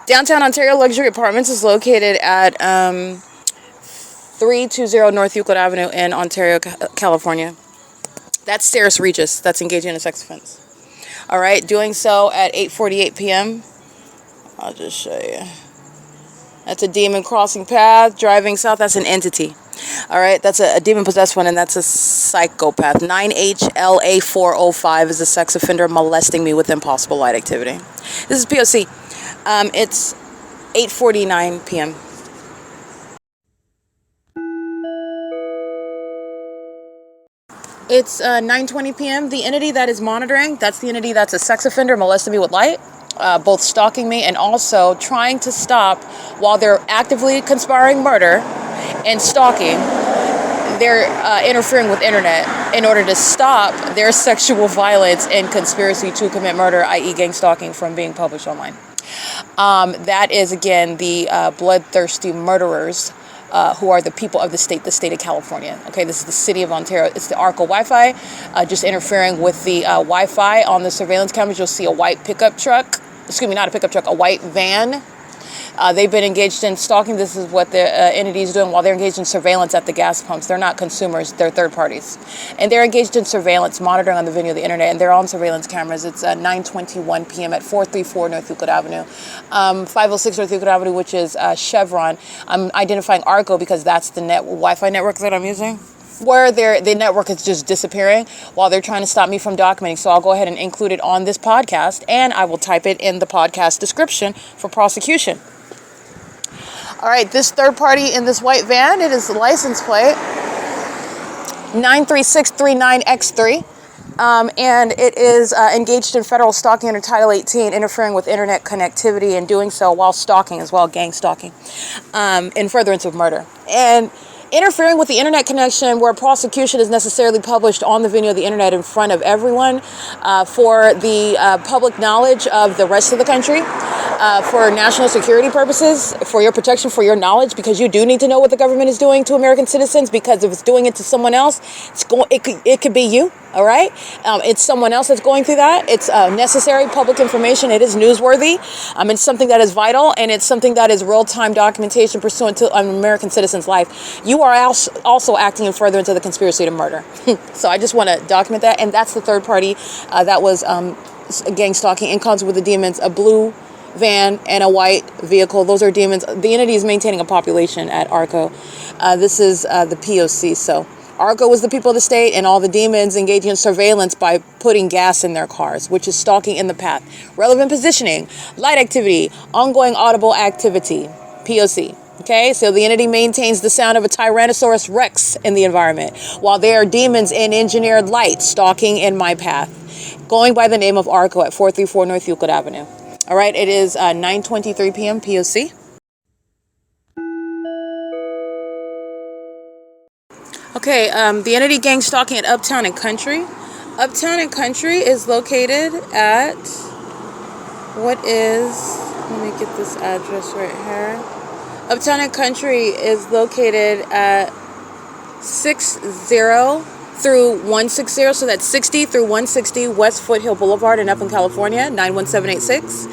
Downtown Ontario Luxury Apartments is located at 320 North Euclid Avenue in Ontario, California. That's Sarah's Regis that's engaging in a sex offense. All right, doing so at 8:48 p.m. I'll just show you. That's a demon crossing path, driving south. That's an entity. All right, that's a demon-possessed one, and that's a psychopath. 9HLA405 is a sex offender molesting me with impossible light activity. This is P.O.C. It's 8:49 p.m. It's 9:20 p.m. The entity that is monitoring, that's the entity that's a sex offender molesting me with light, both stalking me and also trying to stop while they're actively conspiring murder and stalking. They're interfering with internet in order to stop their sexual violence and conspiracy to commit murder, i.e. gang stalking, from being published online. That is, again, the bloodthirsty murderers who are the people of the state of California. Okay, this is the city of Ontario. It's the ARCO Wi-Fi, just interfering with the Wi-Fi on the surveillance cameras. You'll see a white pickup truck. Excuse me, not a pickup truck, a white van. They've been engaged in stalking. This is what the entity is doing while they're engaged in surveillance at the gas pumps. They're not consumers. They're third parties. And they're engaged in surveillance, monitoring on the video of the internet, and they're on surveillance cameras. It's 9:21 p.m. at 434 North Euclid Avenue. 506 North Euclid Avenue, which is CHEVRON. I'm identifying ARCO because that's the Wi-Fi network that I'm using, where the network is just disappearing while they're trying to stop me from documenting. So I'll go ahead and include it on this podcast, and I will type it in the podcast description for prosecution. All right, this third party in this white van, it is the license plate 93639X3, and it is engaged in federal stalking under Title 18, interfering with internet connectivity and doing so while stalking as well, gang stalking, in furtherance of murder. And interfering with the internet connection where prosecution is necessarily published on the video of the internet in front of everyone for the public knowledge of the rest of the country, for national security purposes, for your protection, for your knowledge, because you do need to know what the government is doing to American citizens, because if it's doing it to someone else, it could be you. All right, it's someone else that's going through that. It's necessary public information. It is newsworthy. It's something that is vital, and it's something that is real-time documentation pursuant to an American citizen's life. You are also acting in furtherance of the conspiracy to murder. So I just want to document that, and that's the third party that was gang stalking in concert with the demons. A blue van and a white vehicle. Those are demons. The entity is maintaining a population at ARCO. This is the P.O.C. So ARCO was the people of the state, and all the demons engaging in surveillance by putting gas in their cars, which is stalking in the path. Relevant positioning, light activity, ongoing audible activity, P.O.C. Okay, so the entity maintains the sound of a Tyrannosaurus Rex in the environment, while there are demons in engineered light stalking in my path, going by the name of ARCO at 434 North Euclid Avenue. All right, it is 9:23 p.m. P.O.C. Okay, the entity gang stalking at Uptown and Country. Uptown and Country is located at, let me get this address right here. Uptown and Country is located at 60 through 160, so that's 60 through 160 West Foothill Boulevard in Upland, California, 91786,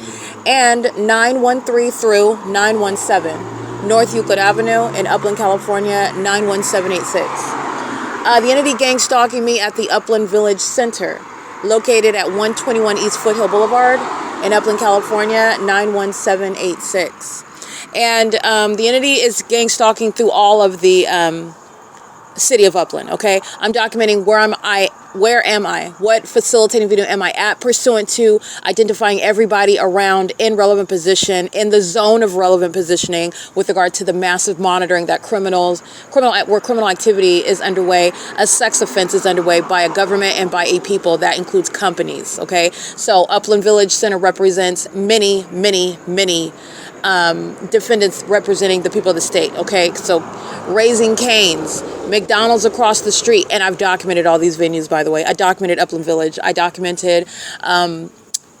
and 913 through 917 North Euclid Avenue in Upland, California, 91786. The entity gang stalking me at the Upland Village Center, located at 121 East Foothill Boulevard in Upland, California, 91786. And the entity is gang stalking through all of the city of Upland, okay? I'm documenting where am I, what facilitating video am I at, pursuant to identifying everybody around in relevant position, in the zone of relevant positioning with regard to the massive monitoring that where criminal activity is underway, a sex offense is underway by a government and by a people. That includes companies, okay? So Upland Village Center represents many defendants representing the people of the state, okay? So Raising Cane's, McDonald's across the street, and I've documented all these venues, by the way. I documented Upland Village. I documented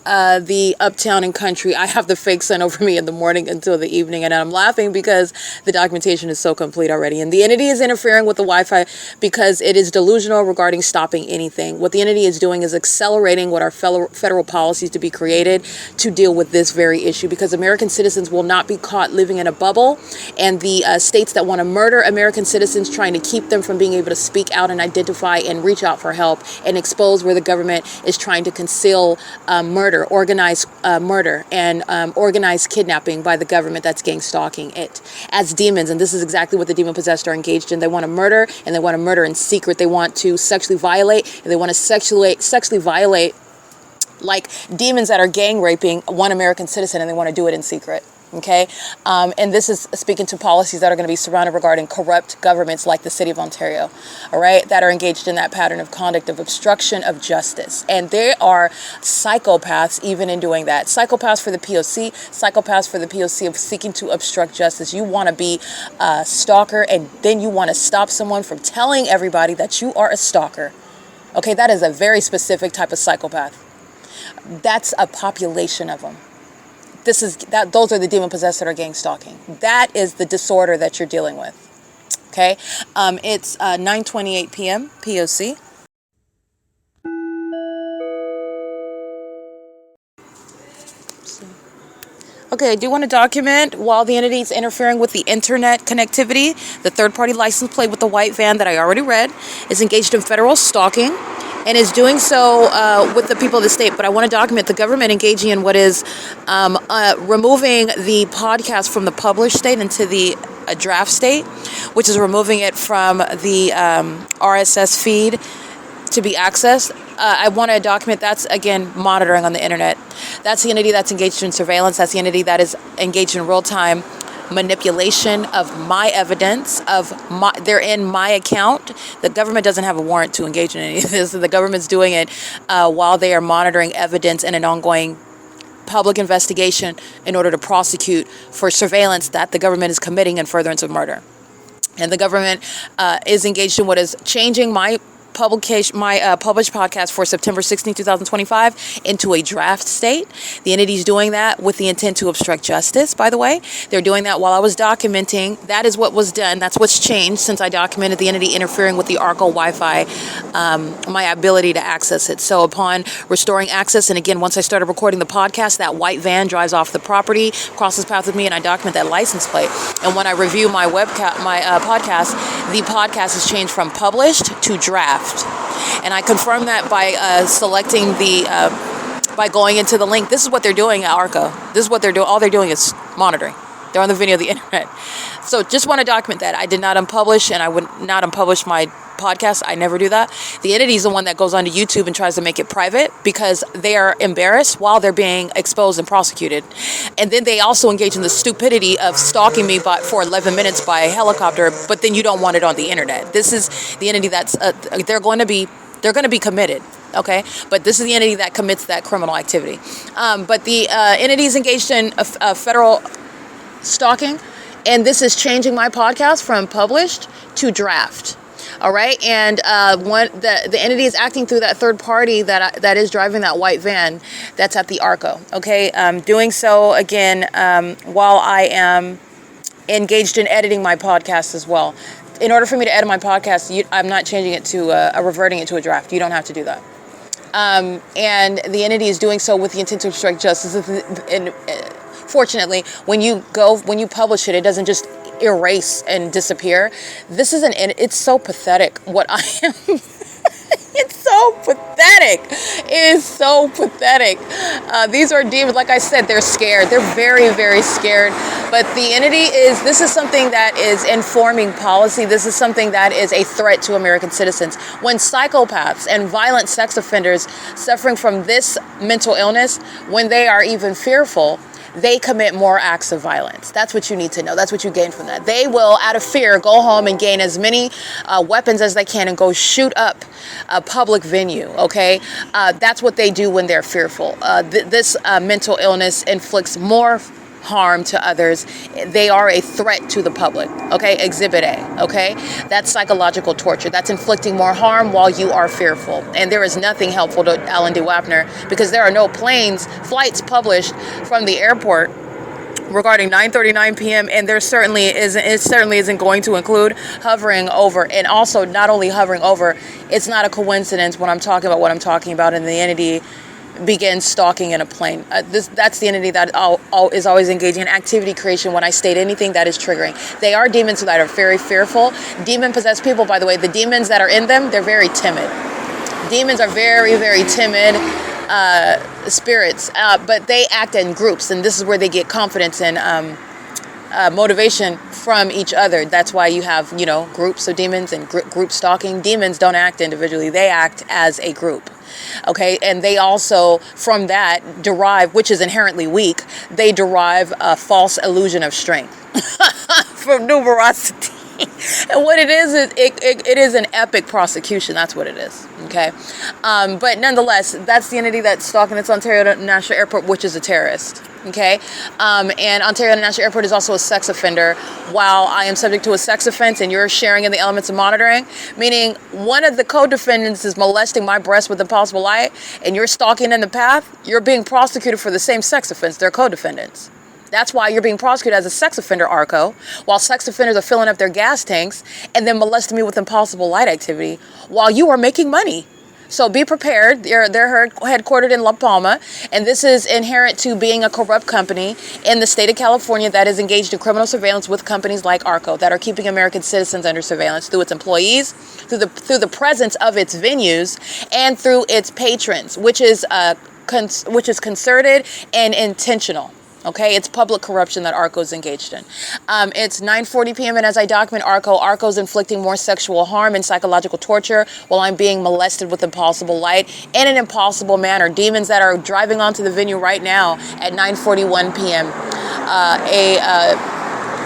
the Uptown and Country. I have the fake sun over me in the morning until the evening, and I'm laughing because the documentation is so complete already. And the entity is interfering with the Wi-Fi because it is delusional regarding stopping anything. What the entity is doing is accelerating what our federal policies to be created to deal with this very issue, because American citizens will not be caught living in a bubble, and the states that want to murder American citizens, trying to keep them from being able to speak out and identify and reach out for help and expose where the government is trying to conceal murder, organized murder, and organized kidnapping by the government that's gang stalking it as demons. And this is exactly what the demon possessed are engaged in. They want to murder, and they want to murder in secret. They want to sexually violate, and they want to sexually violate like demons that are gang raping one American citizen, and they want to do it in secret. Okay, and this is speaking to policies that are going to be surrounded regarding corrupt governments like the city of Ontario, all right, that are engaged in that pattern of conduct of obstruction of justice. And there are psychopaths even in doing that. Psychopaths for the P.O.C., psychopaths for the P.O.C. of seeking to obstruct justice. You want to be a stalker, and then you want to stop someone from telling everybody that you are a stalker. Okay, that is a very specific type of psychopath. That's a population of them. Those are the demon possessed that are gang stalking. That is the disorder that you're dealing with. Okay, it's 9:28 p.m. P.O.C. Okay, I do want to document, while the entity is interfering with the internet connectivity, the third-party license plate with the white van that I already read is engaged in federal stalking, and is doing so with the people of the state. But I want to document the government engaging in what is removing the podcast from the published state into the draft state, which is removing it from the RSS feed to be accessed. I want to document that's, again, monitoring on the internet. That's the entity that's engaged in surveillance. That's the entity that is engaged in real-time manipulation of my evidence, they're in my account. The government doesn't have a warrant to engage in any of this. The government's doing it while they are monitoring evidence in an ongoing public investigation in order to prosecute for surveillance that the government is committing in furtherance of murder. And the government is engaged in what is changing my published podcast for September 16, 2025 into a draft state. The entity is doing that with the intent to obstruct justice, by the way. They're doing that while I was documenting. That is what was done. That's what's changed since I documented the entity interfering with the ARCO Wi-Fi, my ability to access it. So upon restoring access, and again, once I started recording the podcast, that white van drives off the property, crosses paths with me, and I document that license plate. And when I review my podcast, the podcast has changed from published to draft. And I confirm that by selecting by going into the link. This is what they're doing at ARCO. This is what they're doing. All they're doing is monitoring. They're on the video of the internet. So just want to document that. I did not unpublish, and I would not unpublish my podcast. I never do that. The entity is the one that goes onto YouTube and tries to make it private because they are embarrassed while they're being exposed and prosecuted. And then they also engage in the stupidity of stalking me for 11 minutes by helicopter, but then you don't want it on the internet. This is the entity that's, they're going to be committed. Okay, but this is the entity that commits that criminal activity. But the entity is engaged in federal stalking, and this is changing my podcast from published to draft. All right, and the entity is acting through that third party that is driving that white van that's at the ARCO. Okay, doing so again while I am engaged in editing my podcast as well. In order for me to edit my podcast, I'm not changing it to reverting it to a draft. You don't have to do that. And the entity is doing so with the intent to obstruct justice. And fortunately, when you publish it, it doesn't just erase and disappear. It's so pathetic what I am. It's so pathetic. It is so pathetic. These are demons. Like I said, they're scared. They're very, very scared. But the entity this is something that is informing policy. This is something that is a threat to American citizens. When psychopaths and violent sex offenders suffering from this mental illness, when they are even fearful, they commit more acts of violence. That's what you need to know. That's what you gain from that. They will, out of fear, go home and gain as many weapons as they can and go shoot up a public venue, okay? That's what they do when they're fearful. This mental illness inflicts more harm to others. They are a threat to the public, okay? Exhibit A, okay? That's psychological torture. That's inflicting more harm while you are fearful. And there is nothing helpful to Alan D. Wapner because there are no flights published from the airport regarding 9:39 p.m. and it certainly isn't going to include hovering over. And also, not only hovering over, it's not a coincidence when I'm talking about what I'm talking about, and the entity begins stalking in a plane. That's the entity that is always engaging in activity creation when I state anything that is triggering. They are demons that are very fearful. Demon-possessed people, by the way, the demons that are in them, they're very timid. Demons are very, very timid spirits, but they act in groups, and this is where they get confidence and motivation from each other. That's why you have, groups of demons and group stalking. Demons don't act individually. They act as a group. Okay, and they also, from that, derive, which is inherently weak, they derive a false illusion of strength from numerosity. And what it is it is an epic prosecution. That's what it is. Okay, but nonetheless, that's the entity that's stalking. It's Ontario National Airport, which is a terrorist. Okay, and Ontario National Airport is also a sex offender. While I am subject to a sex offense and you're sharing in the elements of monitoring, meaning one of the co-defendants is molesting my breast with impossible light and you're stalking in the path, you're being prosecuted for the same sex offense. They're co-defendants. That's why you're being prosecuted as a sex offender, ARCO, while sex offenders are filling up their gas tanks and then molesting me with impossible light activity while you are making money. So be prepared. They're headquartered in La Palma, and this is inherent to being a corrupt company in the state of California that is engaged in criminal surveillance with companies like ARCO that are keeping American citizens under surveillance through its employees, through the presence of its venues, and through its patrons, which is concerted and intentional. Okay, it's public corruption that ARCO is engaged in. It's 9:40 p.m. and as I document ARCO is inflicting more sexual harm and psychological torture while I'm being molested with impossible light in an impossible manner. Demons that are driving onto the venue right now at 9:41 p.m.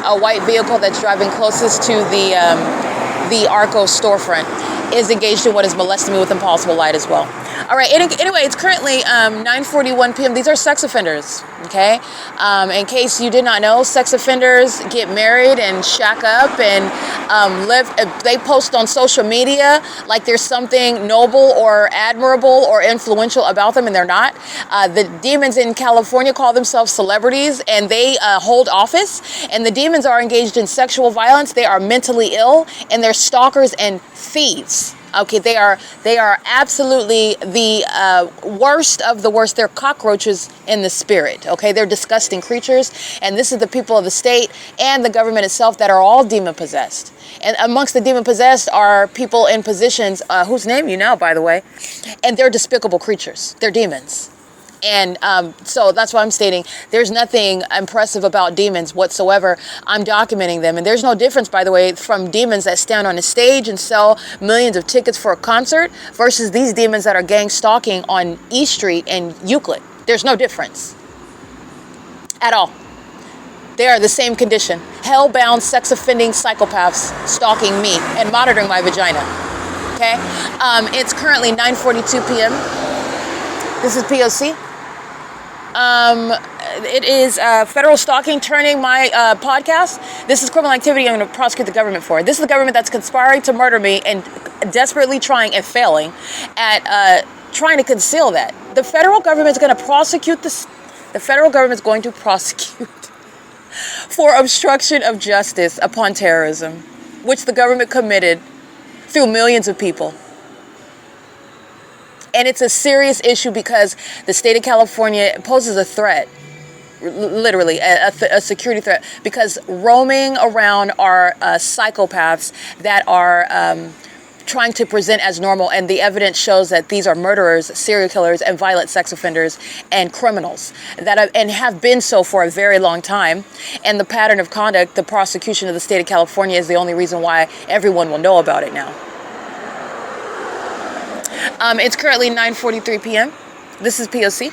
A white vehicle that's driving closest to the ARCO storefront is engaged in what is molesting me with impossible light as well. All right, anyway, it's currently 9:41 p.m. These are sex offenders, okay? In case you did not know, sex offenders get married and shack up and they post on social media like there's something noble or admirable or influential about them, and they're not. The demons in California call themselves celebrities, and they hold office, and the demons are engaged in sexual violence. They are mentally ill, and they're stalkers and thieves. Okay, they are absolutely the worst of the worst. They're cockroaches in the spirit. Okay, they're disgusting creatures, and this is the people of the state and the government itself that are all demon possessed. And amongst the demon possessed are people in positions whose name you know, by the way, and they're despicable creatures. They're demons. And so that's why I'm stating there's nothing impressive about demons whatsoever. I'm documenting them. And there's no difference, by the way, from demons that stand on a stage and sell millions of tickets for a concert versus these demons that are gang stalking on E Street and Euclid. There's no difference at all. They are the same condition. Hell-bound, sex-offending psychopaths stalking me and monitoring my vagina. Okay? It's currently 9:42 p.m. This is P.O.C. It is federal stalking turning my podcast. This is criminal activity I'm going to prosecute the government for. This is the government that's conspiring to murder me and desperately trying and failing at trying to conceal that. The federal government is going to prosecute this. The federal government is going to prosecute for obstruction of justice upon terrorism, which the government committed through millions of people. And it's a serious issue because the state of California poses a threat, literally a security threat, because roaming around are psychopaths that are trying to present as normal, and the evidence shows that these are murderers, serial killers, and violent sex offenders and criminals that have been so for a very long time. And the pattern of conduct, the prosecution of the state of California, is the only reason why everyone will know about it now. It's currently 9:43 p.m. This is P.O.C.